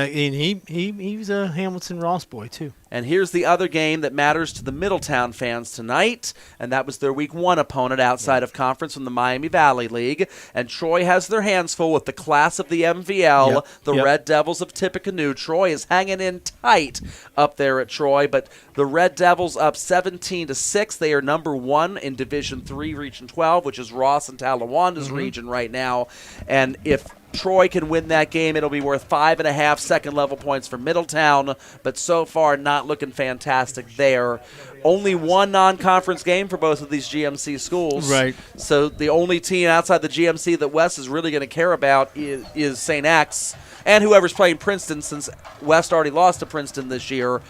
he's a Hamilton Ross boy too. And here's the other game that matters to the Middletown fans tonight, and that was their Week 1 opponent outside of conference from the Miami Valley League. And Troy has their hands full with the class of the MVL, Yep. the Yep. Red Devils of Tippecanoe. Troy is hanging in tight up there at Troy, but the Red Devils up 17-6. They are number 1 in Division 3, Region 12, which is Ross and Talawanda's region right now. And if Troy can win that game, it'll be worth 5.5 second-level points for Middletown, but so far not looking fantastic there. Only one non-conference game for both of these GMC schools. Right. So the only team outside the GMC that West is really going to care about is St. X and whoever's playing Princeton, since West already lost to Princeton this year.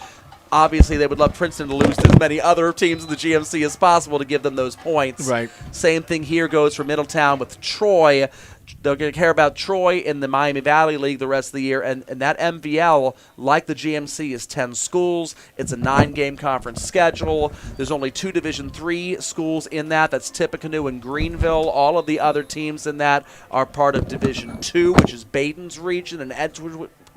Obviously, they would love Princeton to lose to as many other teams in the GMC as possible to give them those points. Right. Same thing here goes for Middletown with Troy. They're going to care about Troy in the Miami Valley League the rest of the year. And that MVL, like the GMC, is 10 schools. It's a 9-game conference schedule. There's only 2 Division III schools in that. That's Tippecanoe and Greenville. All of the other teams in that are part of Division II, which is Baden's region and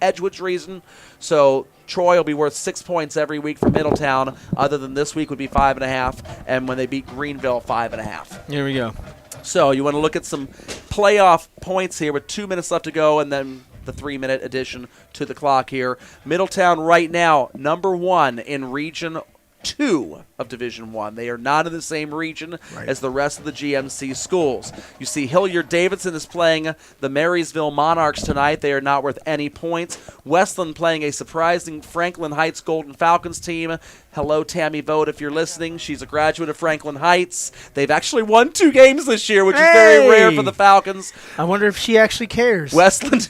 Edgewood's region. So Troy will be worth 6 points every week for Middletown. Other than this week would be 5.5. And when they beat Greenville, 5.5. Here we go. So you want to look at some playoff points here with 2 minutes left to go, and then the 3-minute addition to the clock here. Middletown right now, number 1 in Region 2 of Division 1. They are not in the same region as the rest of the GMC schools. You see Hilliard-Davidson is playing the Marysville Monarchs tonight. They are not worth any points. Westland playing a surprising Franklin Heights Golden Falcons team. Hello, Tammy Vogt, if you're listening. She's a graduate of Franklin Heights. They've actually won 2 games this year, which is very rare for the Falcons. I wonder if she actually cares. Westland,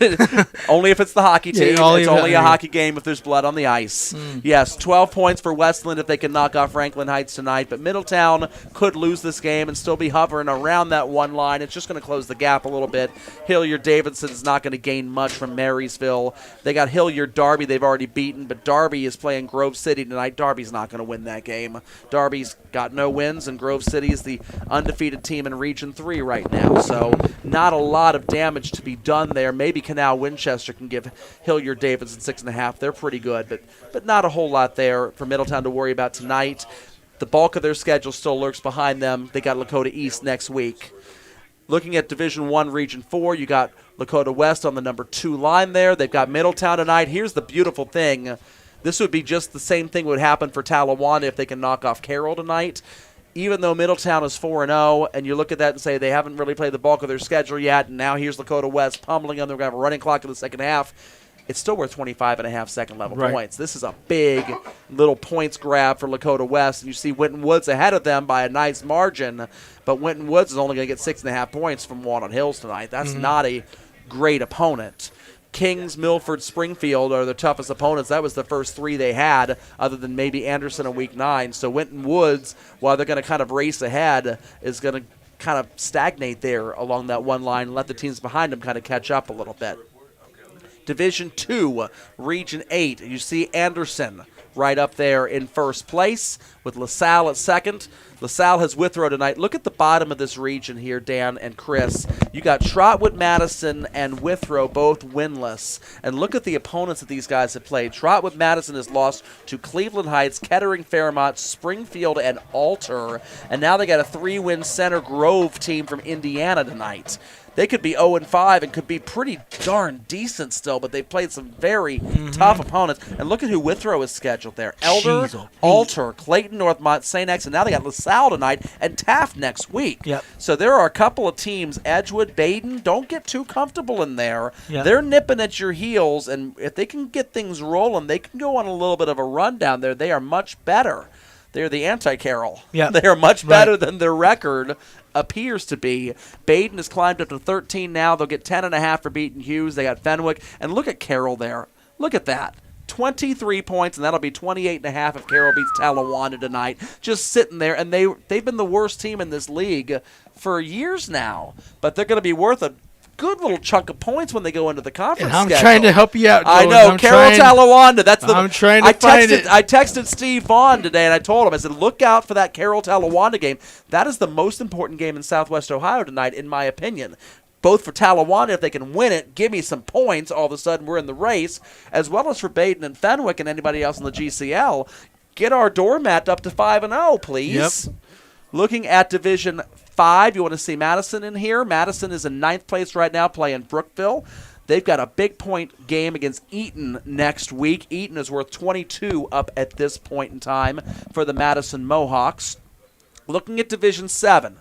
only if it's the hockey team. Yeah, it's only a hockey game if there's blood on the ice. Yes, 12 points for Westland if they can knock off Franklin Heights tonight. But Middletown could lose this game and still be hovering around that 1 line. It's just going to close the gap a little bit. Hilliard-Davidson is not going to gain much from Marysville. They got Hilliard-Darby they've already beaten, but Darby is playing Grove City tonight. Darby's not going to win that game. Darby's got no wins, and Grove City is the undefeated team in Region 3 right now. So not a lot of damage to be done there. Maybe Canal Winchester can give Hilliard-Davidson 6.5. They're pretty good, but not a whole lot there for Middletown to worry about tonight. The bulk of their schedule still lurks behind them. They got Lakota East next week. Looking at Division 1, Region 4, you got Lakota West on the number 2 line there. They've got Middletown tonight. Here's the beautiful thing. This would be just the same thing would happen for Talawanda if they can knock off Carroll tonight. Even though Middletown is 4-0, and you look at that and say they haven't really played the bulk of their schedule yet, and now here's Lakota West pummeling them. They're going to have a running clock to the second half. It's still worth 25.5 second-level points. This is a big little points grab for Lakota West, and you see Winton Woods ahead of them by a nice margin, but Winton Woods is only going to get 6.5 points from Walnut Hills tonight. That's not a great opponent. Kings, Milford, Springfield are the toughest opponents. That was the first 3 they had, other than maybe Anderson in Week 9. So Winton Woods, while they're going to kind of race ahead, is going to kind of stagnate there along that 1 line and let the teams behind them kind of catch up a little bit. Division 2, Region 8, you see Anderson right up there in first place with LaSalle at second. LaSalle has Withrow tonight. Look at the bottom of this region here, Dan and Chris. You got Trotwood, Madison, and Withrow both winless. And look at the opponents that these guys have played. Trotwood, Madison has lost to Cleveland Heights, Kettering, Fairmont, Springfield, and Alter. And now they got a 3-win Center Grove team from Indiana tonight. They could be 0-5 and could be pretty darn decent still, but they've played some very tough opponents. And look at who Withrow is scheduled there. Elder, Alter, Clayton, Northmont, St. X, and now they got LaSalle tonight and Taft next week. Yep. So there are a couple of teams, Edgewood, Baden, don't get too comfortable in there. Yep. They're nipping at your heels, and if they can get things rolling, they can go on a little bit of a run down there. They are much better. They're the anti-Carroll. Yep. They are much better than their record appears to be. Baden has climbed up to 13 now. They'll get 10.5 for beating Hughes. They got Fenwick. And look at Carroll there. Look at that. 23 points, and that'll be 28.5 if Carroll beats Talawanda tonight. Just sitting there, and they've been the worst team in this league for years now. But they're going to be worth a good little chunk of points when they go into the conference I'm schedule. trying to help you out, I Joey. know. Carroll Talawanda. That's the. I'm trying to find it. I texted Steve Vaughn today, and I told him, I said, look out for that Carroll Talawanda game. That is the most important game in Southwest Ohio tonight, in my opinion. Both for Talawanda, if they can win it, give me some points, all of a sudden we're in the race, as well as for Baden and Fenwick and anybody else in the GCL. Get our doormat up to 5-0, please. Yep. Looking at Division 5, you want to see Madison in here. Madison is in 9th place right now playing Brookville. They've got a big point game against Eaton next week. Eaton is worth 22 up at this point in time for the Madison Mohawks. Looking at Division 7,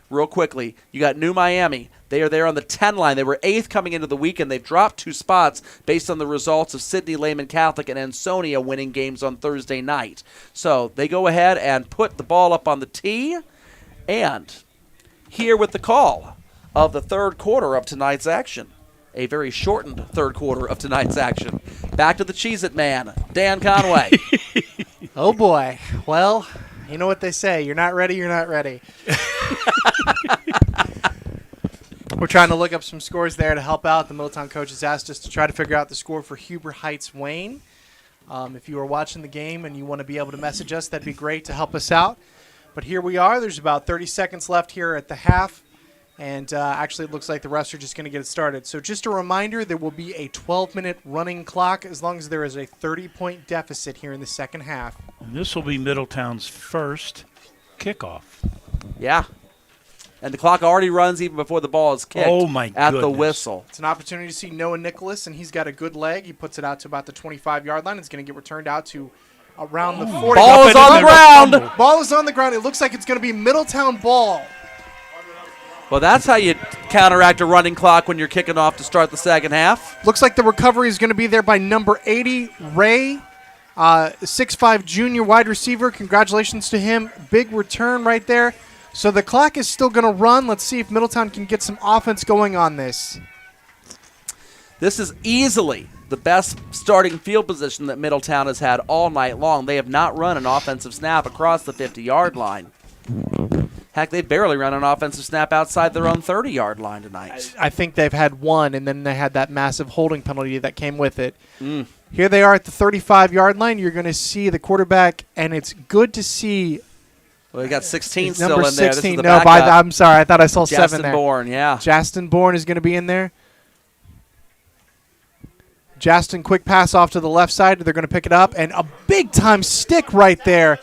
real quickly, you got New Miami. They are there on the 10 line. They were 8th coming into the weekend. They've dropped 2 spots based on the results of Sidney Lehman Catholic and Ansonia winning games on Thursday night. So they go ahead and put the ball up on the tee. And here with the call of the third quarter of tonight's action, a very shortened third quarter of tonight's action. Back to the Cheez-It Man, Dan Conway. Oh, boy. Well, you know what they say. You're not ready, you're not ready. We're trying to look up some scores there to help out. The Middletown coaches asked us to try to figure out the score for Huber Heights Wayne. If you are watching the game and you want to be able to message us, that'd be great to help us out. But here we are. There's about 30 seconds left here at the half. And actually, it looks like the refs are just going to get it started. So just a reminder, there will be a 12-minute running clock as long as there is a 30-point deficit here in the second half. And this will be Middletown's first kickoff. Yeah. And the clock already runs even before the ball is kicked Oh, my at the goodness. whistle. It's an opportunity to see Noah Nicholas, and he's got a good leg. He puts it out to about the 25-yard line. It's going to get returned out to around the 40. Ball is Up on the and in ground. there, fumble. Ball is on the ground. It looks like it's going to be Middletown ball. Well, that's how you counteract a running clock when you're kicking off to start the second half. Looks like the recovery is going to be there by number 80, Ray, 6'5" junior wide receiver. Congratulations to him. Big return right there. So the clock is still going to run. Let's see if Middletown can get some offense going on this. This is easily the best starting field position that Middletown has had all night long. They have not run an offensive snap across the 50-yard line. Heck, they barely run an offensive snap outside their own 30-yard line tonight. I think they've had one, and then they had that massive holding penalty that came with it. Here they are at the 35-yard line. You're going to see the quarterback, and it's good to see. Well, they got 16 still Number in there. This is 16. the No, backup. I'm sorry. I thought I saw 7 Justin there. Bourne, yeah. Justin Bourne is going to be in there. Justin, quick pass off to the left side. They're going to pick it up, and a big-time stick right there.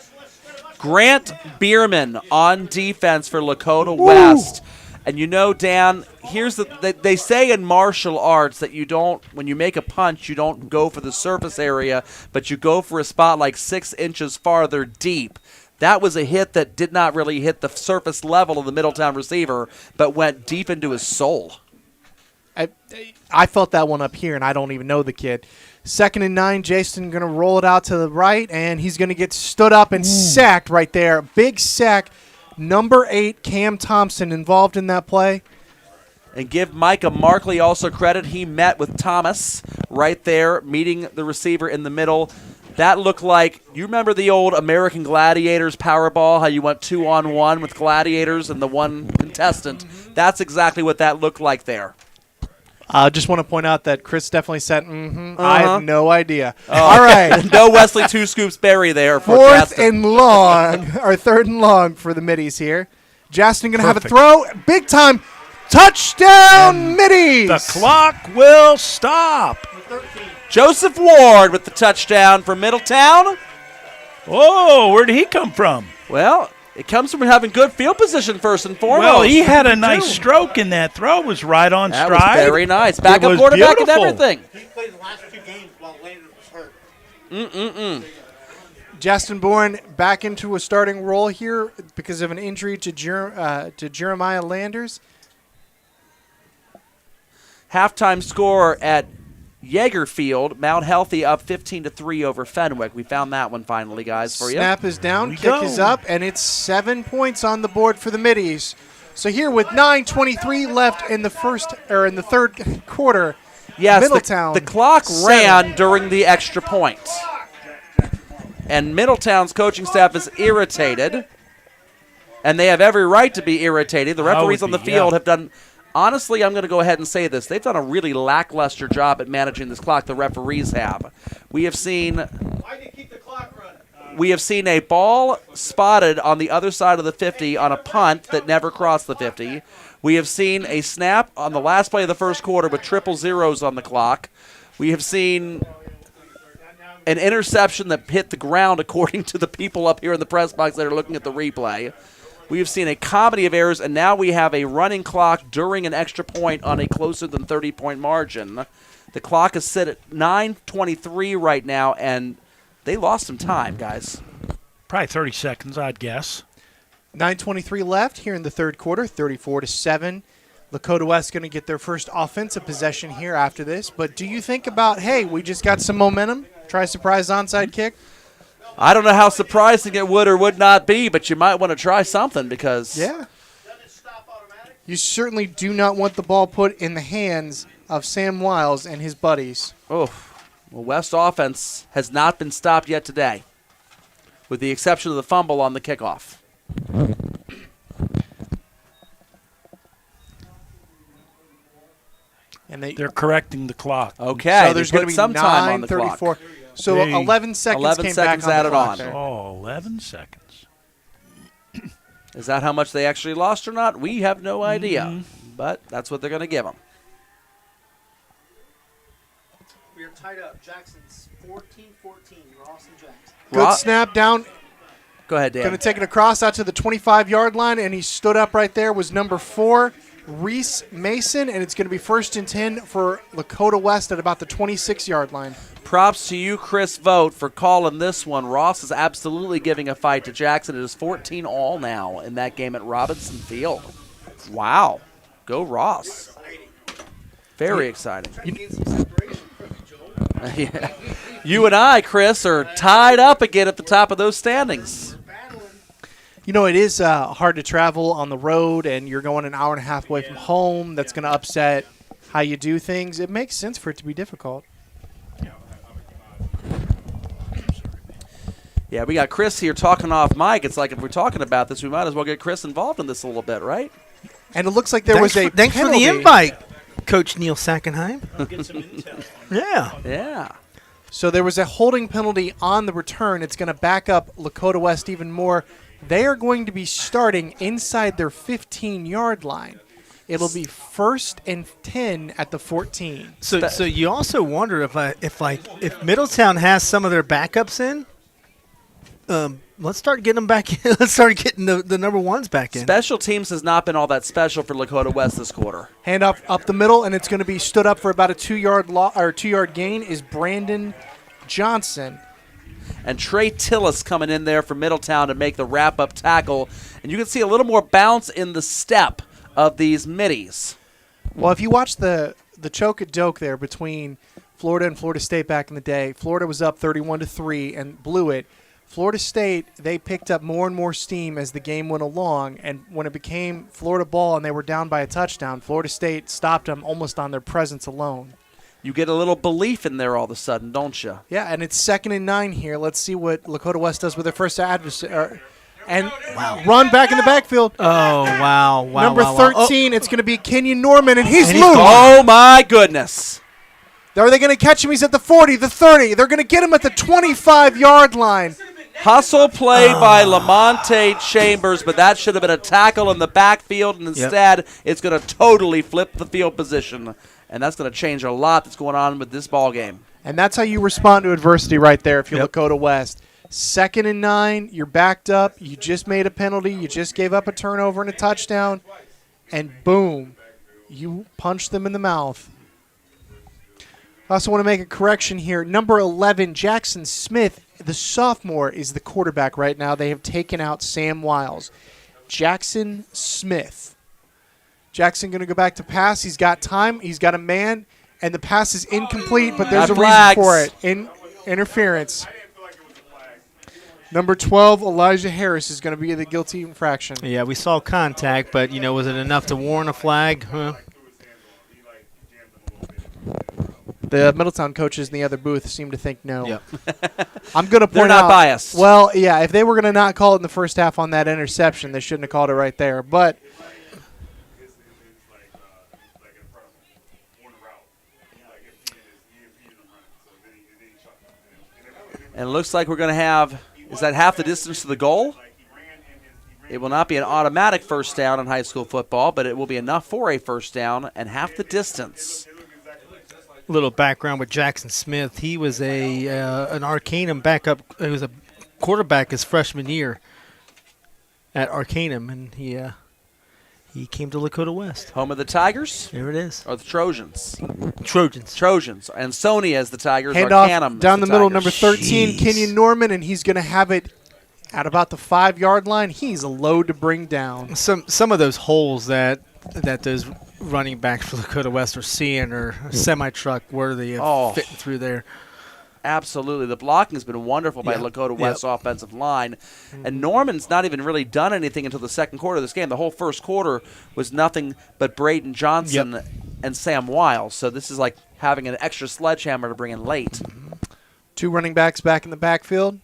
Grant Bierman on defense for Lakota West. And you know, Dan, here's they say in martial arts that you don't, when you make a punch, you don't go for the surface area, but you go for a spot like 6 inches farther deep. That was a hit that did not really hit the surface level of the Middletown receiver, but went deep into his soul. I felt that one up here, and I don't even know the kid. 2nd and 9, Jason going to roll it out to the right, and he's going to get stood up and sacked right there. Big sack. Number 8, Cam Thompson, involved in that play. And give Micah Markley also credit. He met with Thomas right there, meeting the receiver in the middle. That looked like, you remember the old American Gladiators Powerball, how you went 2-on-1 with gladiators and the one contestant? That's exactly what that looked like there. I just want to point out that Chris definitely said, I have no idea. Oh. All right. No Wesley Two Scoops Berry there for 4th Justin. and long, or 3rd and long for the Middies here. Justin going to have a Perfect. throw. Big time. Touchdown, Middies. The clock will stop. Joseph Ward with the touchdown for Middletown. Oh, where did he come from? Well, it comes from having good field position first and foremost. Well, he had a nice stroke in that throw. It was right on That stride. was very nice. Backup was quarterback beautiful. and everything. He played the last 2 games while Landon was hurt. Justin Bourne back into a starting role here because of an injury to Jeremiah Landers. Halftime score at Yeager Field. Mount Healthy up 15-3 over Fenwick. We found that one finally, guys, for you. Snap is down, we kick go. is up, and it's 7 points on the board for the Middies. So here with 9:23 left in the third quarter, Yes, Middletown, the clock 7. ran during the extra point. And Middletown's coaching staff is irritated. And they have every right to be irritated. The referees on the field have done, honestly, I'm going to go ahead and say this. They've done a really lackluster job at managing this clock, the referees have. We have seen Why do you keep the clock running? We have seen a ball spotted on the other side of the 50 on a punt that never crossed the 50. We have seen a snap on the last play of the first quarter with triple zeros on the clock. We have seen an interception that hit the ground, according to the people up here in the press box that are looking at the replay. We have seen a comedy of errors, and now we have a running clock during an extra point on a closer than 30-point margin. The clock is set at 9:23 right now, and they lost some time, guys. Probably 30 seconds, I'd guess. 9:23 left here in the third quarter, 34-7. Lakota West going to get their first offensive possession here after this. But do you think about, hey, we just got some momentum, try a surprise onside kick? I don't know how surprising it would or would not be, but you might want to try something because Yeah. You certainly do not want the ball put in the hands of Sam Wiles and his buddies. well, West offense has not been stopped yet today, with the exception of the fumble on the kickoff. And They're correcting the clock. Okay, so there's they going put to be some time on the 9:34. clock. So Hey. 11 seconds 11 came seconds back on added the clock on. there. Oh, 11 seconds. Is that how much they actually lost or not? We have no idea, but that's what they're going to give them. We are tied up. Jackson's 14-14. Ross and Jackson. Good snap down. Go ahead, Dan. Going to take it across out to the 25-yard line, and he stood up right there, was number 4, Reese Mason, and it's going to be 1st and 10 for Lakota West at about the 26-yard line. Props to you, Chris Vogt, for calling this one. Ross is absolutely giving a fight to Jackson. It is 14-all now in that game at Robinson Field. Wow. Go Ross. Very exciting. Yeah. You and I, Chris, are tied up again at the top of those standings. You know, it is hard to travel on the road, and you're going an hour and a half away from home. That's going to upset how you do things. It makes sense for it to be difficult. Yeah, we got Chris here talking off mic. It's like if we're talking about this, we might as well get Chris involved in this a little bit, right? And it looks like there was a Thanks for the penalty. invite, Coach Neil Sackenheim. Yeah. Yeah. So there was a holding penalty on the return. It's going to back up Lakota West even more. They are going to be starting inside their 15-yard line. It'll be 1st and 10 at the 14. So you also wonder if Middletown has some of their backups in. Let's start getting them back in. Let's start getting the number ones back in. Special teams has not been all that special for Lakota West this quarter. Hand off up the middle, and it's going to be stood up for about a 2-yard gain is Brandon Johnson. And Trey Tillis coming in there for Middletown to make the wrap-up tackle. And you can see a little more bounce in the step of these middies. Well, if you watch the choke at doke there between Florida and Florida State back in the day, Florida was up 31-3 and blew it. Florida State, they picked up more and more steam as the game went along, and when it became Florida ball and they were down by a touchdown, Florida State stopped them almost on their presence alone. You get a little belief in there all of a sudden, don't you? Yeah, and it's 2nd and 9 here. Let's see what Lakota West does with their first adversary. And run back in the backfield. Oh, wow. Number 13, it's going to be Kenyon Norman, and he's loose. Oh, my goodness. Are they going to catch him? He's at the 40, the 30. They're going to get him at the 25-yard line. Hustle play by Lamonte Chambers, but that should have been a tackle in the backfield, and instead it's going to totally flip the field position, and that's going to change a lot that's going on with this ball game. And that's how you respond to adversity right there if you're Lakota West. 2nd and 9, you're backed up, you just made a penalty, you just gave up a turnover and a touchdown, and boom, you punch them in the mouth. I also want to make a correction here. Number 11, Jackson Smith, the sophomore, is the quarterback right now. They have taken out Sam Wiles. Jackson Smith. Jackson going to go back to pass. He's got time. He's got a man, and the pass is incomplete, but there's a reason for it. Interference. Number 12, Elijah Harris, is going to be the guilty infraction. Yeah, we saw contact, but, was it enough to warrant a flag? Huh? The Middletown coaches in the other booth seem to think no. Yep. I'm going to point out. They're not biased. Well, yeah, if they were going to not call it in the first half on that interception, they shouldn't have called it right there. But And it looks like we're going to have, is that half the distance to the goal? It will not be an automatic first down in high school football, but it will be enough for a first down and half the distance. Little background with Jackson Smith. He was an Arcanum backup. He was a quarterback his freshman year at Arcanum, and he came to Lakota West. Home of the Tigers? There it is. Or the Trojans? Trojans. And Sonia as the Tigers. Hand Arcanum off down the middle, Tigers. number 13, Kenyon Norman, and he's going to have it at about the 5-yard line. He's a load to bring down. Some of those holes that those running backs for Lakota West are seeing are semi-truck worthy of fitting through there. Absolutely. The blocking has been wonderful by Lakota West's offensive line. And Norman's not even really done anything until the second quarter of this game. The whole first quarter was nothing but Braden Johnson and Sam Wiles. So this is like having an extra sledgehammer to bring in late. 2 running backs back in the backfield.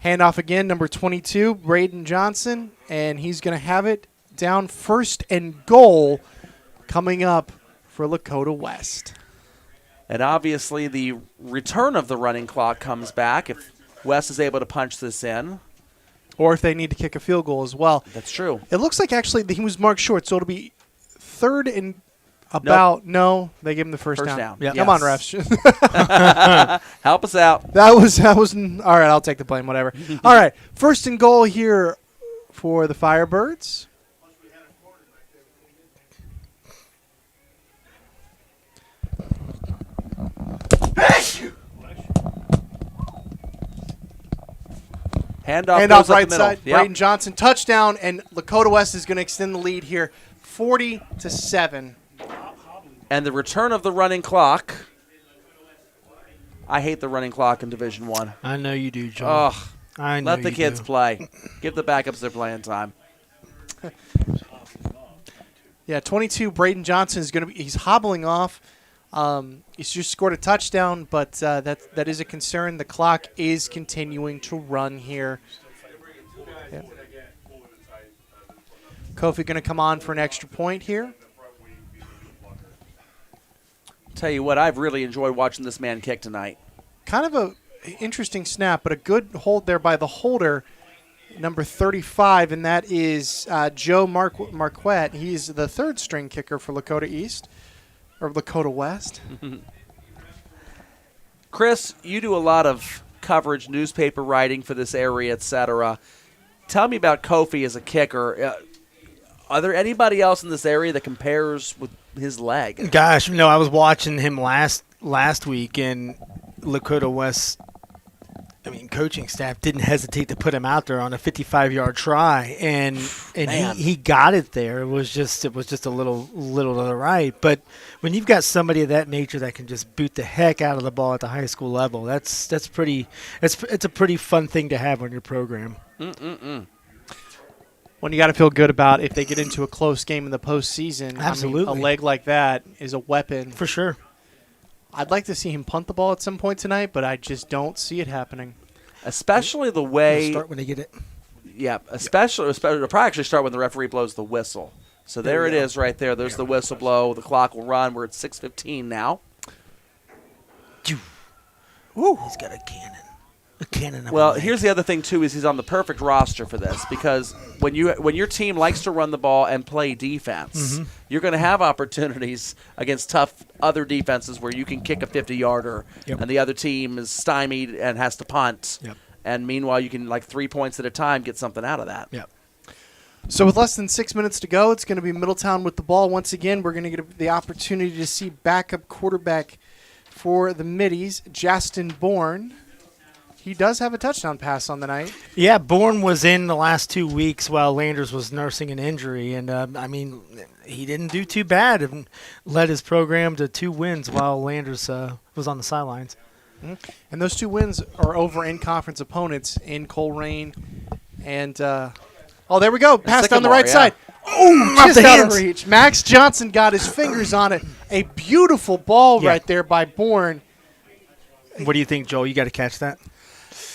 Handoff again, number 22, Braden Johnson, and he's going to have it down 1st and goal coming up for Lakota West. And obviously the return of the running clock comes back if West is able to punch this in. Or if they need to kick a field goal as well. That's true. It looks like actually he was marked short, so it'll be 3rd and No, they gave him the first down. Yep. Come on, Yes. refs. Help us out. That was all right. I'll take the blame. Whatever. All right, first and goal here for the Firebirds. Handoff Handoff goes up right the middle. side. Yep. Braden Johnson touchdown, and Lakota West is going to extend the lead here, 40-7. And the return of the running clock. I hate the running clock in Division One. I know you do, Joe. Ugh. I know Let the you kids do. play. Give the backups their playing time. Yeah, 22. Braden Johnson is going to be. He's hobbling off. He's just scored a touchdown, but that is a concern. The clock is continuing to run here. Yeah. Kofi going to come on for an extra point here. Tell you what, I've really enjoyed watching this man kick tonight. Kind of a interesting snap, but a good hold there by the holder, number 35, and that is Joe Marquette. He's the third string kicker for Lakota East, or Lakota West. Chris, you do a lot of coverage, newspaper writing for this area, etc. Tell me about Kofi as a kicker. Are there anybody else in this area that compares with his leg? Gosh, no, I was watching him last week, and Lakota West, coaching staff didn't hesitate to put him out there on a 55-yard try, and he got it there. It was just a little to the right. But when you've got somebody of that nature that can just boot the heck out of the ball at the high school level, it's a pretty fun thing to have on your program. When you got to feel good about if they get into a close game in the postseason. Absolutely. A leg like that is a weapon. For sure. I'd like to see him punt the ball at some point tonight, but I just don't see it happening. Especially the way. Start when they get it. Yeah, especially it'll probably actually start when the referee blows the whistle. So there it is right there. There's the whistle blow. The clock will run. We're at 6:15 now. Ooh, he's got a cannon. Well, here's the other thing too: is he's on the perfect roster for this because when your team likes to run the ball and play defense, you're going to have opportunities against tough other defenses where you can kick a 50-yarder, and the other team is stymied and has to punt. Yep. And meanwhile, you can 3 points at a time get something out of that. Yep. So with less than 6 minutes to go, it's going to be Middletown with the ball once again. We're going to get the opportunity to see backup quarterback for the Middies, Justin Bourne. He does have a touchdown pass on the night. Yeah, Bourne was in the last 2 weeks while Landers was nursing an injury, and he didn't do too bad and led his program to 2 wins while Landers was on the sidelines. And those 2 wins are over in-conference opponents in Coleraine. And, there we go. Pass down the right side. Oh, Off just the out hands. of reach. Max Johnson got his fingers on it. A beautiful ball right there by Bourne. What do you think, Joel? You got to catch that?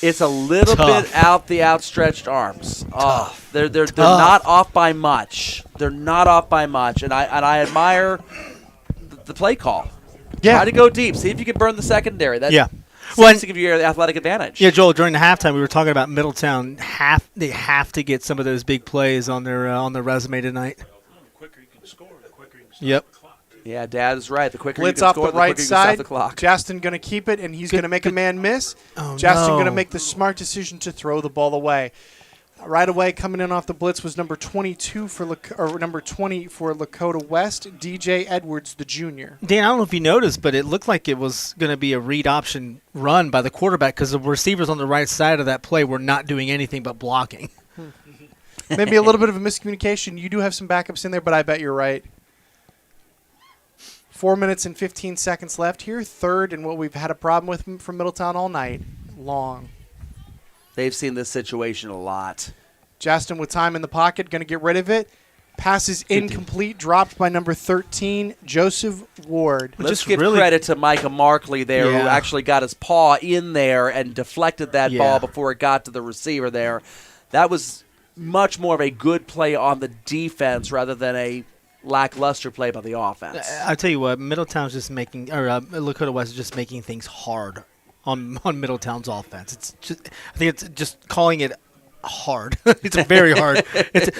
It's a little Tough. bit out the outstretched arms. They're not off by much. They're not off by much, and I admire the play call. Yeah. Try to go deep. See if you can burn the secondary. That Well, to give you the athletic advantage. Yeah, Joel. During the halftime, we were talking about Middletown. They have to get some of those big plays on their resume tonight. The quicker you can score, the quicker you can stop Yep. the clock. Yeah, Dad is right. The quicker Blitz you can off score, the the right quicker you can stop side. the clock. Justin going to keep it, and he's going to make a man miss. Oh, Justin no. going to make the smart decision to throw the ball away. Right away, coming in off the blitz was number 22 number 20 for Lakota West, DJ Edwards, the junior. Dan, I don't know if you noticed, but it looked like it was going to be a read option run by the quarterback because the receivers on the right side of that play were not doing anything but blocking. Maybe a little bit of a miscommunication. You do have some backups in there, but I bet you're right. 4 minutes and 15 seconds left here. Third, and what we've had a problem with from Middletown all night. Long. They've seen this situation a lot. Justin with time in the pocket, going to get rid of it. Passes incomplete, dropped by number 13, Joseph Ward. Let's give credit to Micah Markley there, who actually got his paw in there and deflected that ball before it got to the receiver there. That was much more of a good play on the defense rather than a lackluster play by the offense. I tell you what, Middletown's just making, or Lakota West is just making things hard on Middletown's offense. I think it's just calling it hard. It's very hard.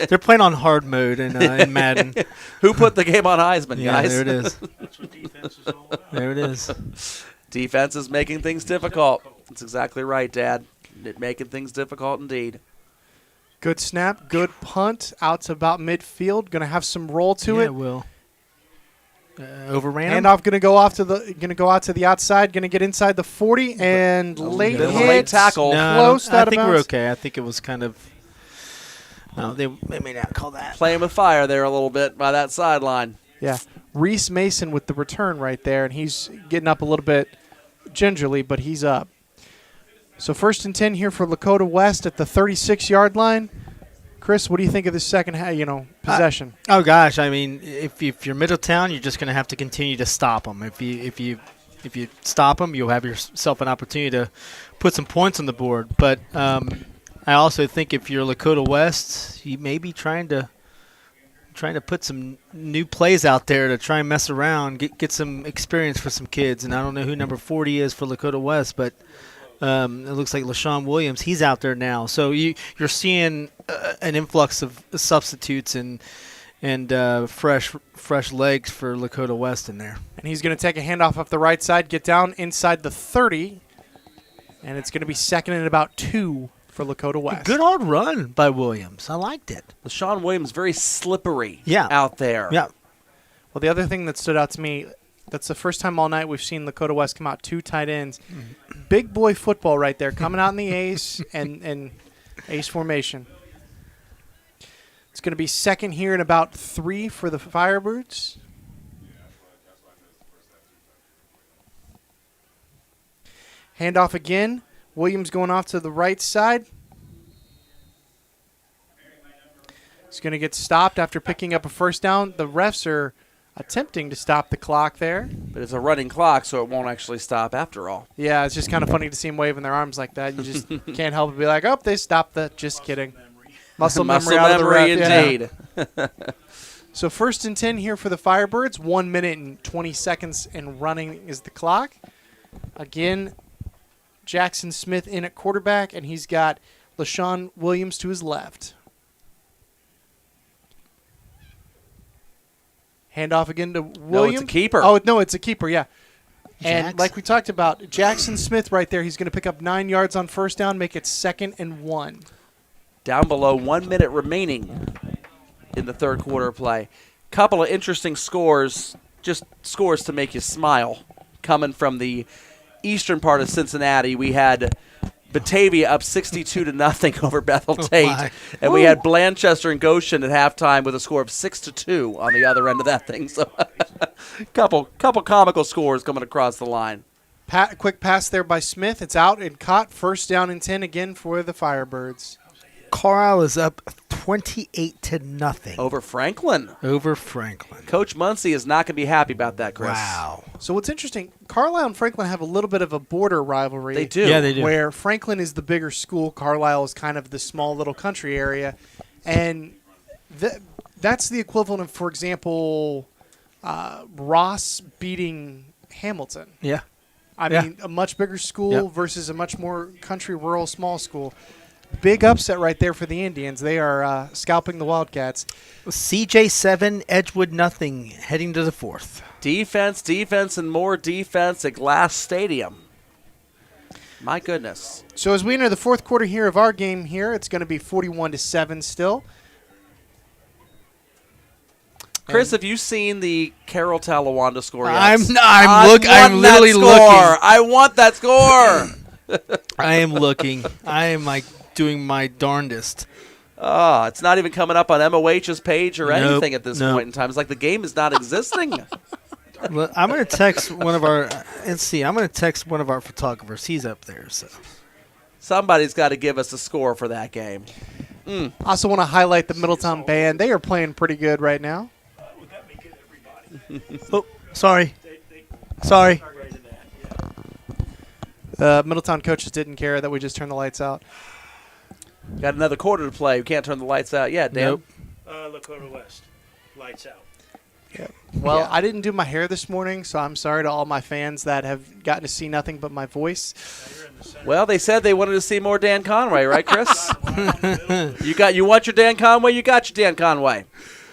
They're playing on hard mode in Madden. Who put the game on Heisman, Yeah, guys? there it is. That's what defense is all about. There it is. Defense is making things difficult. That's exactly right, Dad. Making things difficult indeed. Good snap, good punt, out to about midfield. Going to have some roll to Yeah, it. Will. Overran him. Handoff going to go out to the outside. Going to get inside the 40 and late Bit of a hit. late tackle. No, Close I out of think we're bounds. okay. I think it was kind of. No, they may not call that. Playing with fire there a little bit by that sideline. Yeah, Reese Mason with the return right there, and he's getting up a little bit gingerly, but he's up. So 1st and 10 here for Lakota West at the 36-yard line. Chris, what do you think of the second possession? Oh gosh, I mean, if you're Middletown, you're just going to have to continue to stop them. If you stop them, you'll have yourself an opportunity to put some points on the board. But I also think if you're Lakota West, you may be trying to put some new plays out there to try and mess around, get some experience for some kids. And I don't know who number 40 is for Lakota West, but it looks like LaShawn Williams. He's out there now. So you're seeing an influx of substitutes and fresh legs for Lakota West in there. And he's going to take a handoff off the right side, get down inside the 30, and it's going to be 2nd and about 2 for Lakota West. Good hard run by Williams. I liked it. LaShawn Williams very slippery Yeah. out there. Yeah. Well, the other thing that stood out to me, that's the first time all night we've seen Lakota West come out 2 tight ends. Big boy football right there, coming out in the ace and ace formation. It's going to be 2nd here and about 3 for the Firebirds. Handoff again. Williams going off to the right side. He's going to get stopped after picking up a first down. The refs are attempting to stop the clock there. But it's a running clock, so it won't actually stop after all. Yeah, it's just kind of funny to see them waving their arms like that. You just can't help but be like, oh, they stopped that. Just kidding. Muscle memory out of the ref. indeed. Yeah. So 1st and 10 here for the Firebirds. 1 minute and 20 seconds and running is the clock. Again, Jackson Smith in at quarterback, and he's got LaShawn Williams to his left. Handoff again to Williams. No, it's a keeper. Oh, no, it's a keeper, yeah. And Jackson. like we talked about, Jackson Smith right there, he's going to pick up 9 yards on first down, make it 2nd and 1. Down below 1 minute remaining in the third quarter of play. Couple of interesting scores, just scores to make you smile, coming from the eastern part of Cincinnati. We had Batavia up 62-0 over Bethel Tate, my. and we had Blanchester and Goshen at halftime with a score of 6-2 on the other end of that thing. So, couple comical scores coming across the line. Quick pass there by Smith. It's out and caught. 1st down and 10 again for the Firebirds. Carlisle is up 28-0 Over Franklin. over Franklin. Coach Muncie is not going to be happy about that, Chris. Wow. So what's interesting, Carlisle and Franklin have a little bit of a border rivalry. They do. Yeah, they do. Where Franklin is the bigger school, Carlisle is kind of the small little country area. And that's the equivalent of, for example, Ross beating Hamilton. Yeah. I Yeah. mean, a much bigger school Yep. versus a much more country, rural, small school. Big upset right there for the Indians. They are scalping the Wildcats. CJ7, Edgewood nothing, heading to the 4th. Defense, and more defense at Glass Stadium. My goodness. So as we enter the 4th quarter here of our game here, it's going to be 41-7 still. Chris, have you seen the Carroll Talawanda score yet? I'm want literally that score. looking. I want that score. I am looking. I am doing my darndest. It's not even coming up on MOH's page or Nope, anything at this nope. point in time. It's like the game is not existing. Well, I'm going to text one of our. Let's see. I'm going to text one of our photographers. He's up there. So Somebody's got to give us a score for that game. I also want to highlight the Middletown band. They are playing pretty good right now. Would that make it everybody? Oh, sorry. Sorry. Right to that. The Middletown coaches didn't care that we just turned the lights out. Got another quarter to play. We can't turn the lights out yet, Dan. Nope. Lakota West. Lights out. Well, Yeah. I didn't do my hair this morning, so I'm sorry to all my fans that have gotten to see nothing but my voice. Well, they said they wanted to see more Dan Conway, right, Chris? You want your Dan Conway? You got your Dan Conway.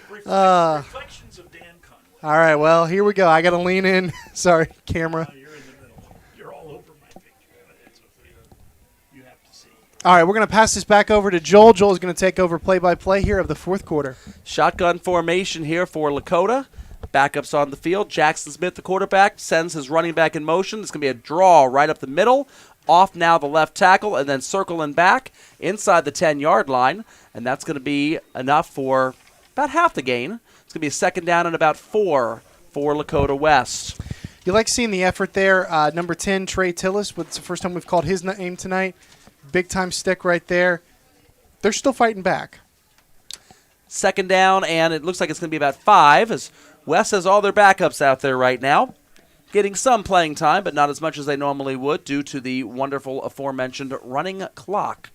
Reflections of Dan Conway. All right, well, here we go. I got to lean in. Sorry, camera. You're in the middle. You're all over my picture, but it's okay. You have to see. All right, we're going to pass this back over to Joel. Joel is going to take over play-by-play here of the fourth quarter. Shotgun formation here for Lakota. Backups on the field. Jackson Smith, the quarterback, sends his running back in motion. It's going to be a draw right up the middle. Off now the left tackle, and then circling back inside the 10-yard line. And that's going to be enough for about half the gain. It's going to be a second down and about 4 for Lakota West. You like seeing the effort there. Number 10, Trey Tillis. It's the first time we've called his name tonight. Big-time stick right there. They're still fighting back. Second down, and it looks like it's going to be about 5 as West has all their backups out there right now. Getting some playing time, but not as much as they normally would due to the wonderful aforementioned running clock.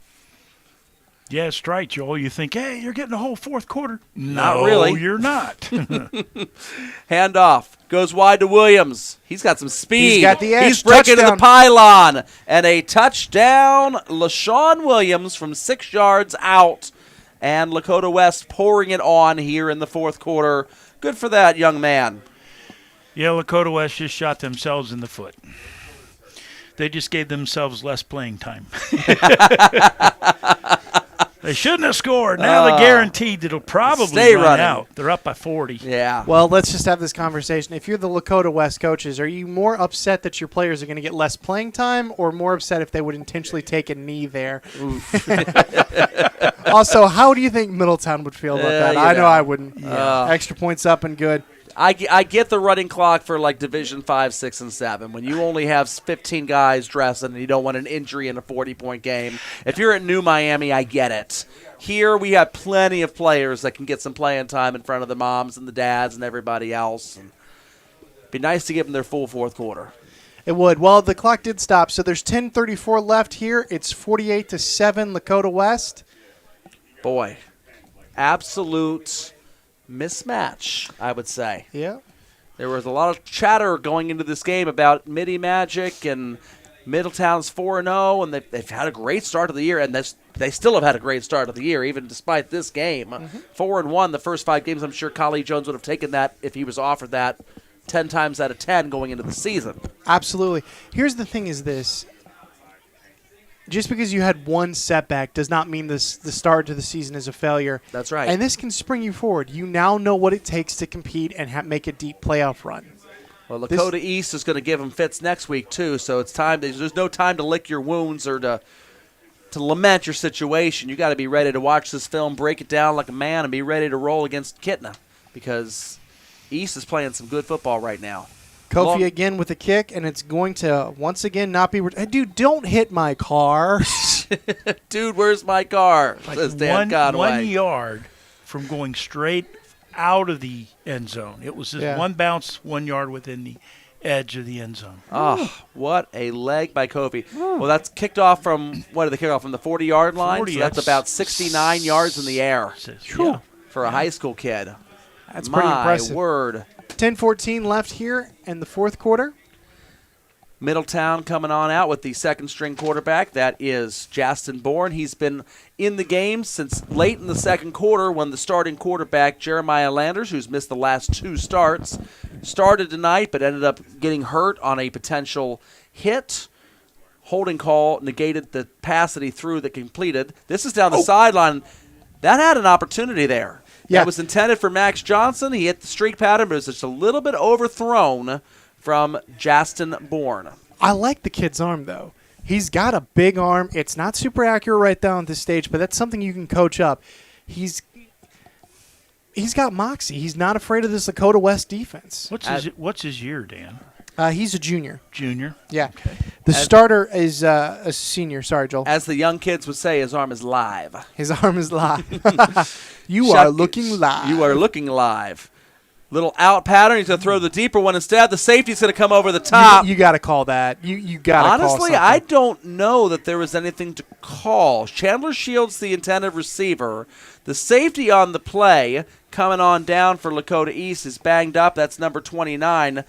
Yeah, it's right, Joel. You think, hey, you're getting a whole fourth quarter. Not No, really. you're not. Handoff goes wide to Williams. He's got some speed. He's got the edge. He's breaking to the Touchdown. pylon. And a touchdown, LaShawn Williams from 6 yards out. And Lakota West pouring it on here in the fourth quarter. Good for that young man. Yeah, Lakota West just shot themselves in the foot. They just gave themselves less playing time. They shouldn't have scored. Now they're guaranteed it'll probably stay run running. out. They're up by 40. Yeah. Well, let's just have this conversation. If you're the Lakota West coaches, are you more upset that your players are going to get less playing time or more upset if they would intentionally take a knee there? Also, how do you think Middletown would feel about that? you I know know. I wouldn't. Extra points up and good. I get the running clock for like Division 5, 6, and 7. When you only have 15 guys dressing and you don't want an injury in a 40-point game. If you're at New Miami, I get it. Here we have plenty of players that can get some playing time in front of the moms and the dads and everybody else. And it'd be nice to give them their full fourth quarter. It would. Well, the clock did stop, so there's 10:34 left here. It's 48-7 Lakota West. Boy, absolute mismatch, I would say. Yeah. There was a lot of chatter going into this game about Midi Magic and Middletown's 4-0, and they've had a great start of the year, and they still have had a great start of the year, even despite this game. 4-1 the first 5 games. I'm sure Kali Jones would have taken that if he was offered that 10 times out of 10 going into the season. Absolutely. Here's the thing is this. Just because you had one setback does not mean the start to the season is a failure. That's right. And this can spring you forward. You now know what it takes to compete and make a deep playoff run. Well, Lakota East is going to give them fits next week, too, so it's time. There's no time to lick your wounds or to lament your situation. You got to be ready to watch this film, break it down like a man, and be ready to roll against Kitna because East is playing some good football right now. Kofi again with a kick, and it's going to once again not be. Hey, dude, don't hit my car. Dude, where's my car? Like Says Dan Conway. 1 yard from going straight out of the end zone. It was just one bounce, 1 yard within the edge of the end zone. Oh, what a leg by Kofi. Well, that's kicked off from, what did they kick off, from the 40-yard line? 40, so that's about 69 yards in the air Yeah. for a high school kid. That's pretty impressive. My word. 10:14 left here in the fourth quarter. Middletown coming on out with the second-string quarterback. That is Justin Bourne. He's been in the game since late in the second quarter when the starting quarterback, Jeremiah Landers, who's missed the last 2 starts, started tonight but ended up getting hurt on a potential hit. Holding call negated the pass that he threw that completed. This is down the sideline. That had an opportunity there. Yeah. That was intended for Max Johnson. He hit the streak pattern, but it was just a little bit overthrown from Justin Bourne. I like the kid's arm, though. He's got a big arm. It's not super accurate right down at this stage, but that's something you can coach up. He's got moxie. He's not afraid of this Lakota West defense. What's his year, Dan? He's a junior. Junior? Yeah. The starter is a senior. Sorry, Joel. As the young kids would say, his arm is live. His arm is live. You are looking live. You are looking live. Little out pattern. He's going to throw the deeper one instead. The safety's going to come over the top. You got to call that. You got to call Honestly, something. I don't know that there was anything to call. Chandler Shields, the intended receiver. The safety on the play coming on down for Lakota East is banged up. That's number 29,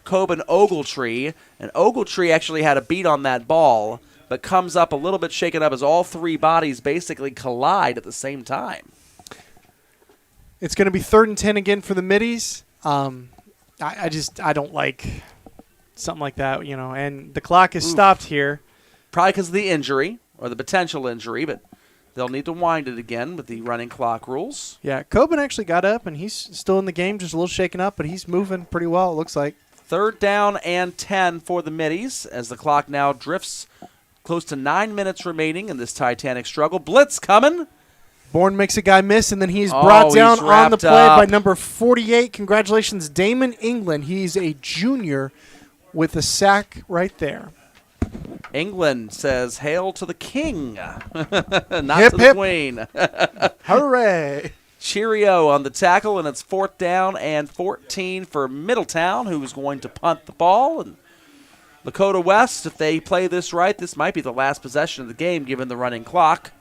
Coben Ogletree. And Ogletree actually had a beat on that ball, but comes up a little bit shaken up as all three bodies basically collide at the same time. It's going to be 3rd and 10 again for the Middies. I don't like something like that, and the clock is stopped here. Probably because of the injury or the potential injury, but they'll need to wind it again with the running clock rules. Yeah, Coben actually got up, and he's still in the game, just a little shaken up, but he's moving pretty well, it looks like. 3rd down and 10 for the Middies as the clock now drifts close to 9 minutes remaining in this Titanic struggle. Blitz coming. Bourne makes a guy miss, and then he's brought down he's on the wrapped play by up. number 48. Congratulations, Damon England. He's a junior with a sack right there. England says, "Hail to the king," not Hip, to the hip. queen. Hooray! Cheerio on the tackle, and it's 4th down and 14 for Middletown, who's going to punt the ball. And Lakota West, if they play this right, this might be the last possession of the game given the running clock.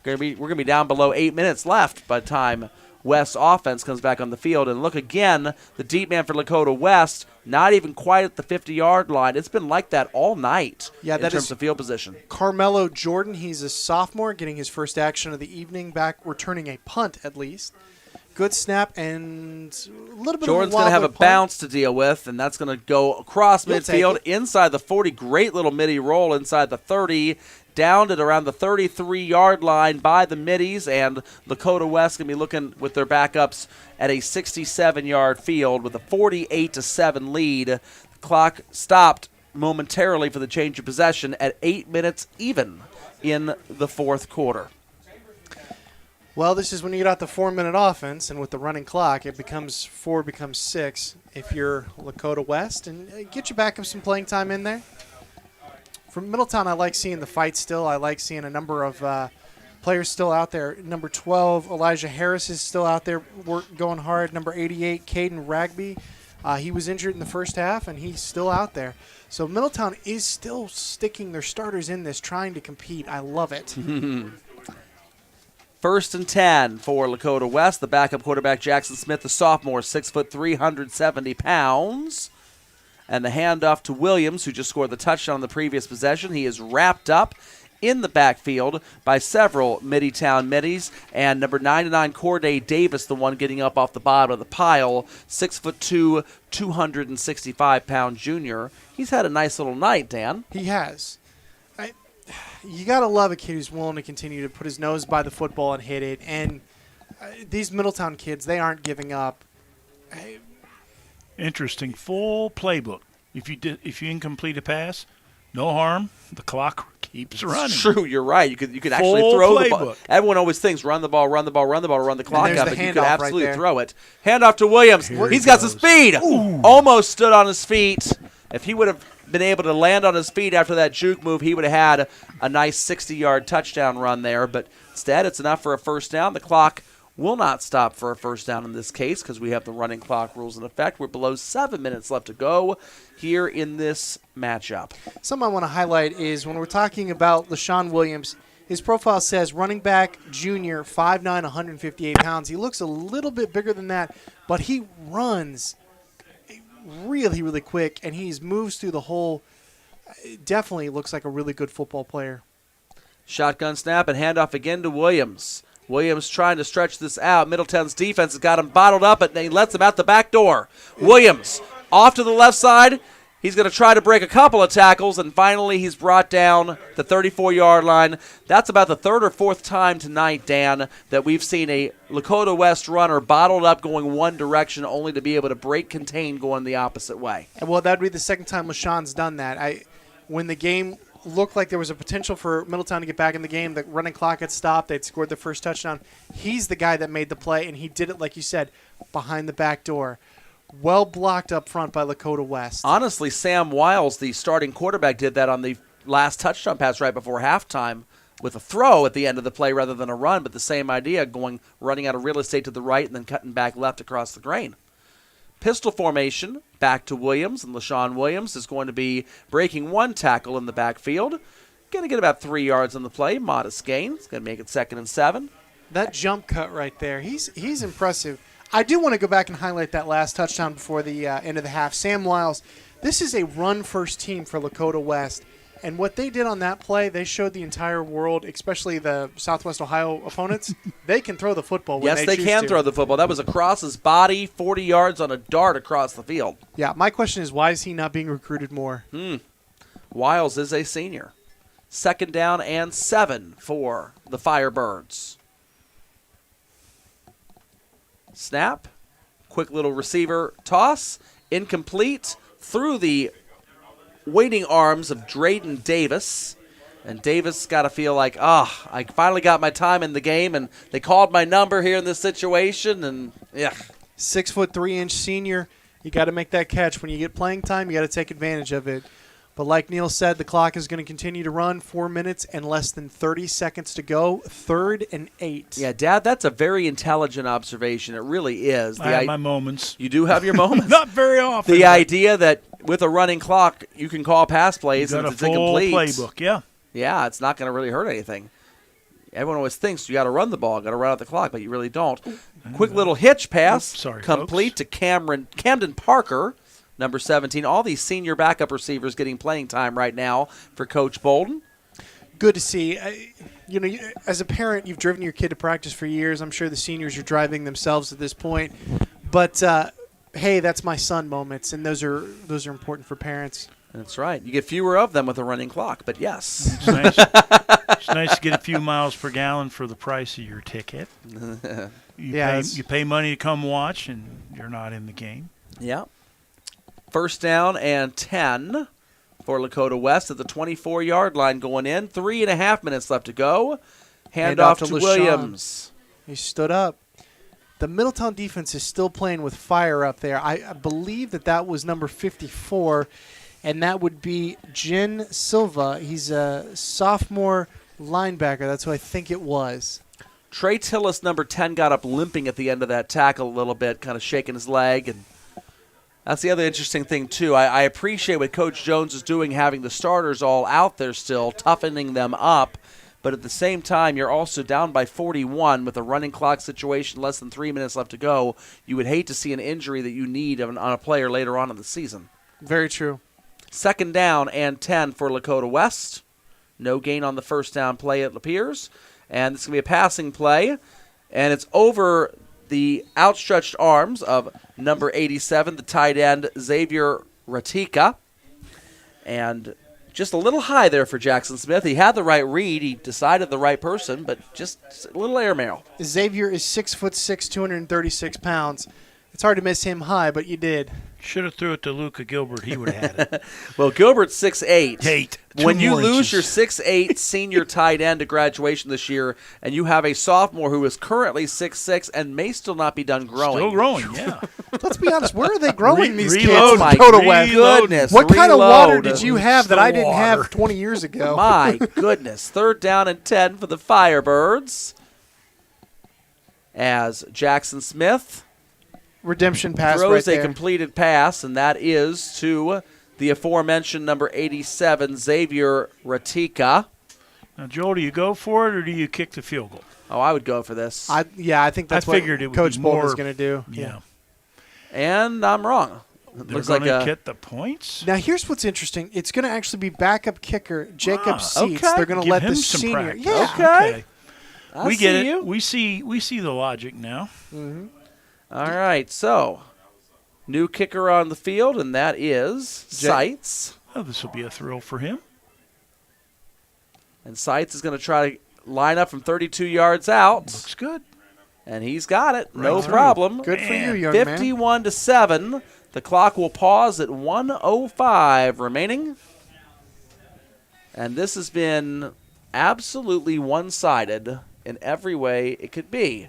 We're going to be down below 8 minutes left by the time West's offense comes back on the field. And look again, the deep man for Lakota West, not even quite at the 50-yard line. It's been like that all night in terms of field position. Carmelo Jordan, he's a sophomore, getting his first action of the evening back, returning a punt at least. Good snap and a little bit Jordan's of a going to have a punt. bounce to deal with, and that's going to go across He'll midfield take it. inside the 40. Great little midi roll inside the 30. Down at around the 33-yard line by the Middies, and Lakota West going to be looking with their backups at a 67-yard field with a 48-7 lead. The clock stopped momentarily for the change of possession at 8 minutes even in the 4th quarter. Well, this is when you get out the 4-minute offense, and with the running clock, it becomes 4 becomes 6 if you're Lakota West, and get your backup some playing time in there. From Middletown, I like seeing the fight still. I like seeing a number of players still out there. Number 12, Elijah Harris is still out there going hard. Number 88, Caden Ragby. He was injured in the first half, and he's still out there. So Middletown is still sticking their starters in this, trying to compete. I love it. 1st and 10 for Lakota West. The backup quarterback, Jackson Smith, the sophomore, 6'3", 370 pounds. And the handoff to Williams, who just scored the touchdown on the previous possession. He is wrapped up in the backfield by several Middletown Middies. And number 99, Corday Davis, the one getting up off the bottom of the pile, 6'2", 265-pound junior. He's had a nice little night, Dan. He has. You got to love a kid who's willing to continue to put his nose by the football and hit it. And these Middletown kids, they aren't giving up. Interesting. Full playbook. If you incomplete a pass, no harm. The clock keeps running. It's true, you're right. You could actually Full throw the ball. playbook. Everyone always thinks run the ball, run the clock there's up, the but you could handoff right absolutely there. throw it. Handoff to Williams. Here He's he got some goes. speed. Almost stood on his feet. If he would have been able to land on his feet after that juke move, he would have had a nice 60-yard touchdown run there. But instead, it's enough for a first down. The clock will not stop for a first down in this case because we have the running clock rules in effect. We're below 7 minutes left to go here in this matchup. Something I want to highlight is when we're talking about LaShawn Williams, his profile says running back junior, 5'9", 158 pounds. He looks a little bit bigger than that, but he runs really, really quick, and he moves through the hole. Definitely looks like a really good football player. Shotgun snap and handoff again to Williams. Williams trying to stretch this out. Middletown's defense has got him bottled up, and he lets him out the back door. Williams off to the left side. He's going to try to break a couple of tackles, and finally he's brought down the 34-yard line. That's about the 3rd or 4th time tonight, Dan, that we've seen a Lakota West runner bottled up going one direction only to be able to break contain going the opposite way. Well, that would be the second time LaShawn's done that. When the game looked like there was a potential for Middletown to get back in the game, the running clock had stopped, they'd scored their first touchdown. He's the guy that made the play, and he did it, like you said, behind the back door. Well blocked up front by Lakota West. Honestly, Sam Wiles, the starting quarterback, did that on the last touchdown pass right before halftime with a throw at the end of the play rather than a run, but the same idea, running out of real estate to the right and then cutting back left across the grain. Pistol formation, back to Williams, and LaShawn Williams is going to be breaking one tackle in the backfield. Going to get about 3 yards on the play, modest gain. It's going to make it 2nd and 7. That jump cut right there, he's impressive. I do want to go back and highlight that last touchdown before the end of the half. Sam Lyles, this is a run-first team for Lakota West. And what they did on that play, they showed the entire world, especially the Southwest Ohio opponents, they can throw the football when Yes, they choose can to. throw the football. That was across his body, 40 yards on a dart across the field. Yeah, my question is, why is he not being recruited more? Wiles is a senior. 2nd down and 7 for the Firebirds. Snap. Quick little receiver toss. Incomplete. Through the waiting arms of Drayden Davis. And Davis got to feel like, I finally got my time in the game, and they called my number here in this situation, and 6'3" senior, you got to make that catch. When you get playing time, you got to take advantage of it. But like Neil said, the clock is going to continue to run. 4 minutes and less than 30 seconds to go. 3rd and 8. Yeah, Dad, that's a very intelligent observation. It really is. I have my moments. You do have your moments. Not very often. The but idea that with a running clock, you can call pass plays you and got a it's full incomplete. playbook, yeah. Yeah, it's not going to really hurt anything. Everyone always thinks you got to run the ball, got to run out the clock, but you really don't. Quick little hitch pass, Oops, sorry, complete to Camden Parker, number 17. All these senior backup receivers getting playing time right now for Coach Bolden. Good to see. As a parent, you've driven your kid to practice for years. I'm sure the seniors are driving themselves at this point. But, hey, that's my son moments, and those are important for parents. That's right. You get fewer of them with a running clock, but yes. It's nice to get a few miles per gallon for the price of your ticket. You pay money to come watch, and you're not in the game. Yeah. 1st down and 10 for Lakota West at the 24-yard line going in. 3.5 minutes left to go. Handoff to LaShawn. Williams. He stood up. The Middletown defense is still playing with fire up there. I believe that was number 54, and that would be Jen Silva. He's a sophomore linebacker. That's who I think it was. Trey Tillis, number 10, got up limping at the end of that tackle a little bit, kind of shaking his leg. And that's the other interesting thing, too. I appreciate what Coach Jones is doing, having the starters all out there still, toughening them up. But at the same time, you're also down by 41 with a running clock situation, less than 3 minutes left to go. You would hate to see an injury that you need on a player later on in the season. Very true. 2nd down and 10 for Lakota West. No gain on the 1st down play, it appears. And it's going to be a passing play. And it's over the outstretched arms of number 87, the tight end, Xavier Ratika. And just a little high there for Jackson Smith. He had the right read. He decided the right person, but just a little airmail. Xavier is 6'6", 236 pounds. It's hard to miss him high, but you did. Should have threw it to Luca Gilbert. He would have had it. Well, Gilbert's 6'8". 8. When you lose inches. your 6'8" senior tight end to graduation this year, and you have a sophomore who is currently 6'6" and may still not be done growing. Still growing, yeah. Let's be honest. Where are they growing these kids? Reload, My Dakota West? goodness. What kind of water reload. did you have that I didn't Water. have 20 years ago? My goodness. 3rd down and 10 for the Firebirds. As Jackson Smith Redemption pass throws right a there. completed pass, and that is to the aforementioned number 87, Xavier Ratika. Now, Joel, do you go for it or do you kick the field goal? Oh, I would go for this. I think that's I figured it what would Coach be Bolton more- is going to do. Yeah. And I'm wrong. It They're looks like going to a get the points? Now, here's what's interesting. It's going to actually be backup kicker Jacob Seats. okay. They're going to Give let him the some senior. practice. Yeah. Okay. I We get see it. you. We see the logic now. All right, so new kicker on the field, and that is Seitz. Oh, this will be a thrill for him. And Seitz is going to try to line up from 32 yards out, Looks good. and he's got it. No Right through. problem. Good for you, Man. young man. 51-7. The clock will pause at 1:05 remaining. And this has been absolutely one-sided in every way it could be.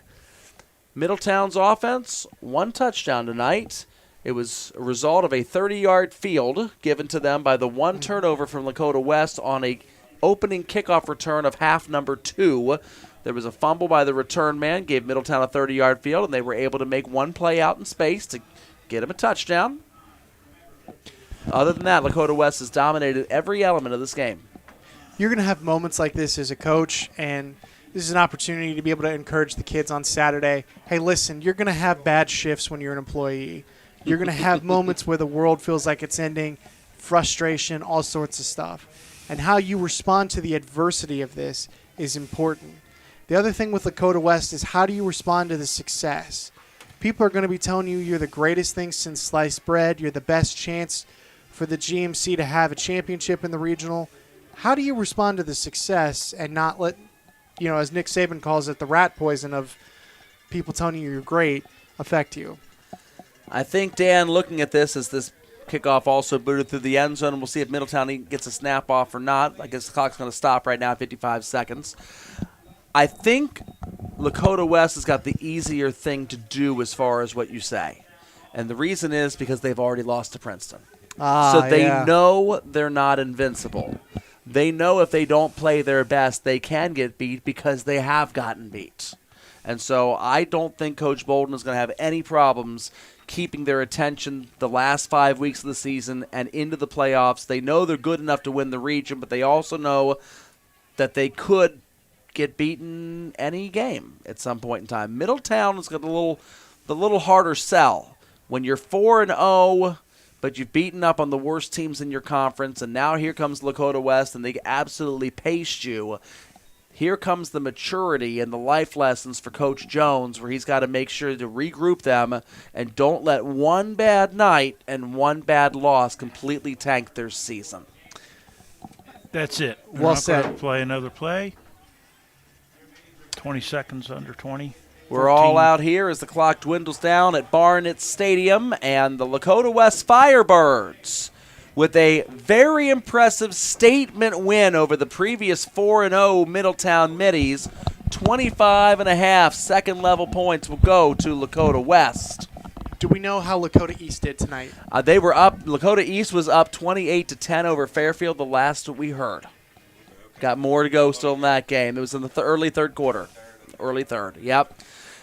Middletown's offense, 1 touchdown tonight. It was a result of a 30-yard field given to them by the 1 turnover from Lakota West on a opening kickoff return of half number 2. There was a fumble by the return man, gave Middletown a 30-yard field, and they were able to make one play out in space to get him a touchdown. Other than that, Lakota West has dominated every element of this game. You're going to have moments like this as a coach, and this is an opportunity to be able to encourage the kids on Saturday. Hey, listen, you're going to have bad shifts when you're an employee. You're going to have moments where the world feels like it's ending, frustration, all sorts of stuff. And how you respond to the adversity of this is important. The other thing with Lakota West is how do you respond to the success? People are going to be telling you you're the greatest thing since sliced bread. You're the best chance for the GMC to have a championship in the regional. How do you respond to the success and not let, as Nick Saban calls it, the rat poison of people telling you you're great affect you? I think, Dan, looking at this as this kickoff also booted through the end zone, we'll see if Middletown gets a snap off or not. I guess the clock's going to stop right now at 55 seconds. I think Lakota West has got the easier thing to do as far as what you say. And the reason is because they've already lost to Princeton. So they know they're not invincible. They know if they don't play their best, they can get beat because they have gotten beat. And so I don't think Coach Bolden is going to have any problems keeping their attention the last 5 weeks of the season and into the playoffs. They know they're good enough to win the region, but they also know that they could get beaten any game at some point in time. Middletown has got the little harder sell. When you're 4-0, but you've beaten up on the worst teams in your conference, and now here comes Lakota West, and they absolutely paced you. Here comes the maturity and the life lessons for Coach Jones, where he's got to make sure to regroup them and don't let one bad night and one bad loss completely tank their season. That's it. Well said. Play another play. 20 seconds under 20. We're all out here as the clock dwindles down at Barnett Stadium, and the Lakota West Firebirds, with a very impressive statement win over the previous 4-0 Middletown Middies, 25.5 second-level points will go to Lakota West. Do we know how Lakota East did tonight? They were up. Lakota East was up 28-10 over Fairfield the last we heard. Got more to go still in that game. It was in the early third quarter. Early third, yep.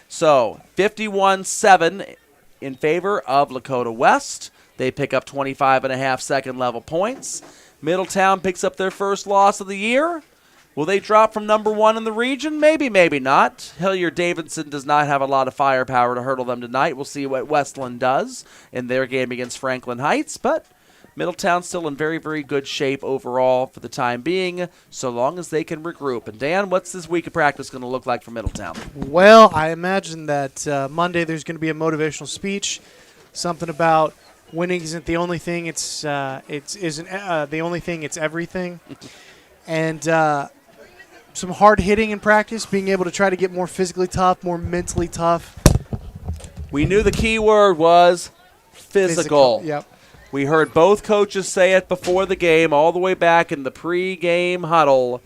So 51-7 in favor of Lakota West. They pick up 25.5 second-level points. Middletown picks up their first loss of the year. Will they drop from number one in the region? Maybe, maybe not. Hilliard-Davidson does not have a lot of firepower to hurdle them tonight. We'll see what Westland does in their game against Franklin Heights, but Middletown's still in very, very good shape overall for the time being, so long as they can regroup. And, Dan, what's this week of practice going to look like for Middletown? Well, I imagine that Monday there's going to be a motivational speech, something about winning isn't the only thing, it's the only thing, it's everything. And some hard hitting in practice, being able to try to get more physically tough, more mentally tough. We knew the key word was physical. Yep. We heard both coaches say it before the game, all the way back in the pre-game huddle.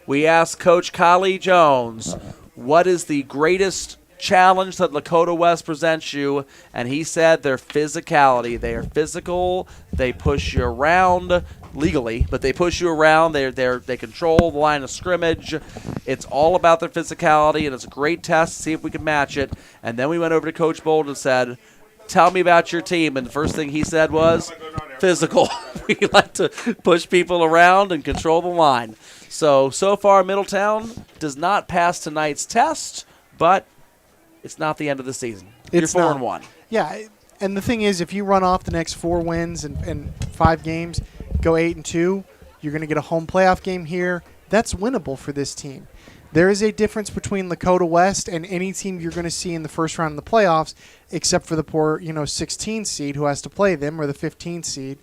We asked Coach Collie Jones, what is the greatest challenge that Lakota West presents you? And he said their physicality. They are physical. They push you around legally, but they push you around. They control the line of scrimmage. It's all about their physicality, and it's a great test to see if we can match it. And then we went over to Coach Bolden and said, tell me about your team. And the first thing he said was physical. We like to push people around and control the line. So far, Middletown does not pass tonight's test, but it's not the end of the season. You're 4-1. Yeah, and the thing is, if you run off the next 4 wins and 5 games, go 8-2, you're going to get a home playoff game here. That's winnable for this team. There is a difference between Lakota West and any team you're going to see in the first round of the playoffs, except for the poor 16 seed who has to play them, or the 15 seed,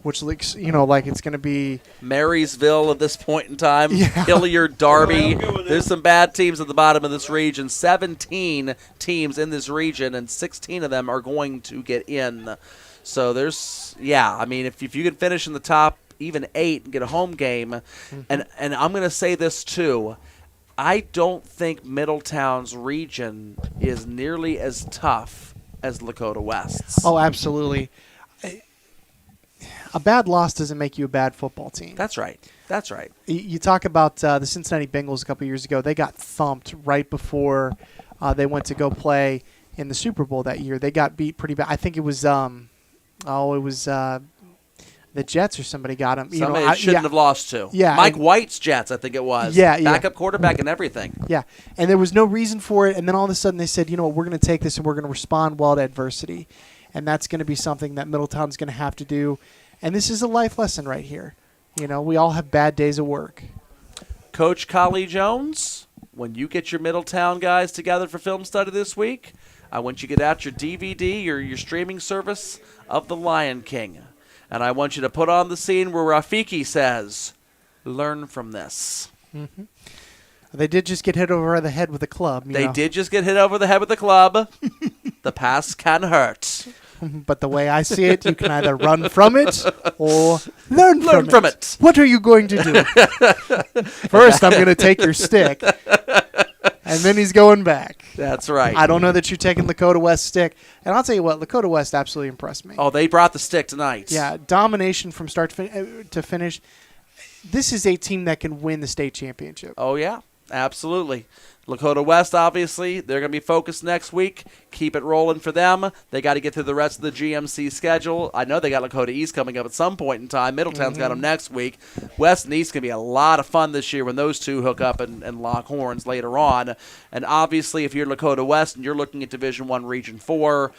which looks like it's going to be Marysville at this point in time. Yeah. Hilliard, Darby. There's some bad teams at the bottom of this region. 17 teams in this region, and 16 of them are going to get in. So there's, if you can finish in the top even 8 and get a home game, and I'm going to say this too, I don't think Middletown's region is nearly as tough as Lakota West's. Oh, absolutely. A bad loss doesn't make you a bad football team. That's right. You talk about the Cincinnati Bengals a couple years ago. They got thumped right before they went to go play in the Super Bowl that year. They got beat pretty bad. I think it was the Jets or somebody got him. Somebody shouldn't have lost to. Yeah, Mike and- White's Jets, I think it was. Yeah, yeah. Backup quarterback and everything. Yeah, and there was no reason for it. And then all of a sudden they said, you know what, we're going to take this and we're going to respond well to adversity. And that's going to be something that Middletown's going to have to do. And this is a life lesson right here. You know, we all have bad days of work. Coach Collie Jones, when you get your Middletown guys together for film study this week, I want you to get out your DVD or your streaming service of The Lion King. And I want you to put on the scene where Rafiki says, learn from this. Mm-hmm. They did just get hit over the head with a club. They did just get hit over the head with a club. The past can hurt. But the way I see it, you can either run from it or learn from it. What are you going to do? First, I'm going to take your stick, and then he's going back. That's right. I don't know that you're taking Lakota West stick. And I'll tell you what, Lakota West absolutely impressed me. Oh, they brought the stick tonight. Yeah, domination from start to finish. This is a team that can win the state championship. Oh, yeah, absolutely. Lakota West, obviously, they're going to be focused next week. Keep it rolling for them. They got to get through the rest of the GMC schedule. I know they got Lakota East coming up at some point in time. Middletown's got them next week. West and East going to be a lot of fun this year when those two hook up and lock horns later on. And obviously, if you're Lakota West and you're looking at Division I Region 4,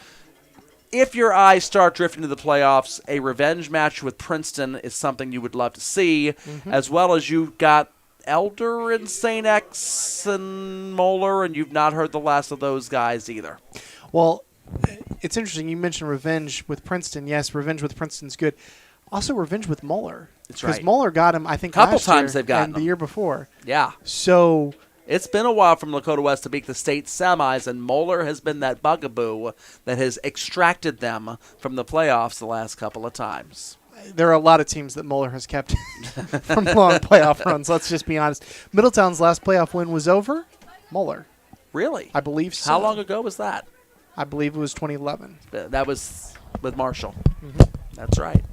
if your eyes start drifting to the playoffs, a revenge match with Princeton is something you would love to see, as well as you've got Elder and St. X and Moeller, and you've not heard the last of those guys either. Well, it's interesting. You mentioned revenge with Princeton. Yes, revenge with Princeton's good. Also, revenge with Moeller. That's right. Because Moeller got him, I think, Couple last times year they've gotten and the him. year before. Yeah. So It's been a while from Lakota West to make the state semis, and Moeller has been that bugaboo that has extracted them from the playoffs the last couple of times. there are a lot of teams that Moeller has kept from long playoff runs. Let's just be honest. Middletown's last playoff win was over Moeller. Really? I believe so. How long ago was that? I believe it was 2011. That was with Marshall. That's right.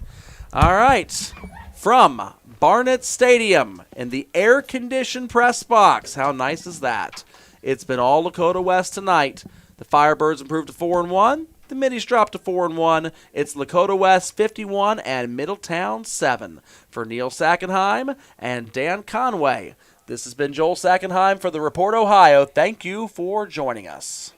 All right. From Barnett Stadium in the air-conditioned press box. How nice is that? It's been all Lakota West tonight. The Firebirds improved to 4-1. The Middies dropped to 4-1. It's Lakota West 51 and Middletown 7. For Neil Sackenheim and Dan Conway, this has been Joel Sackenheim for the Report Ohio. Thank you for joining us.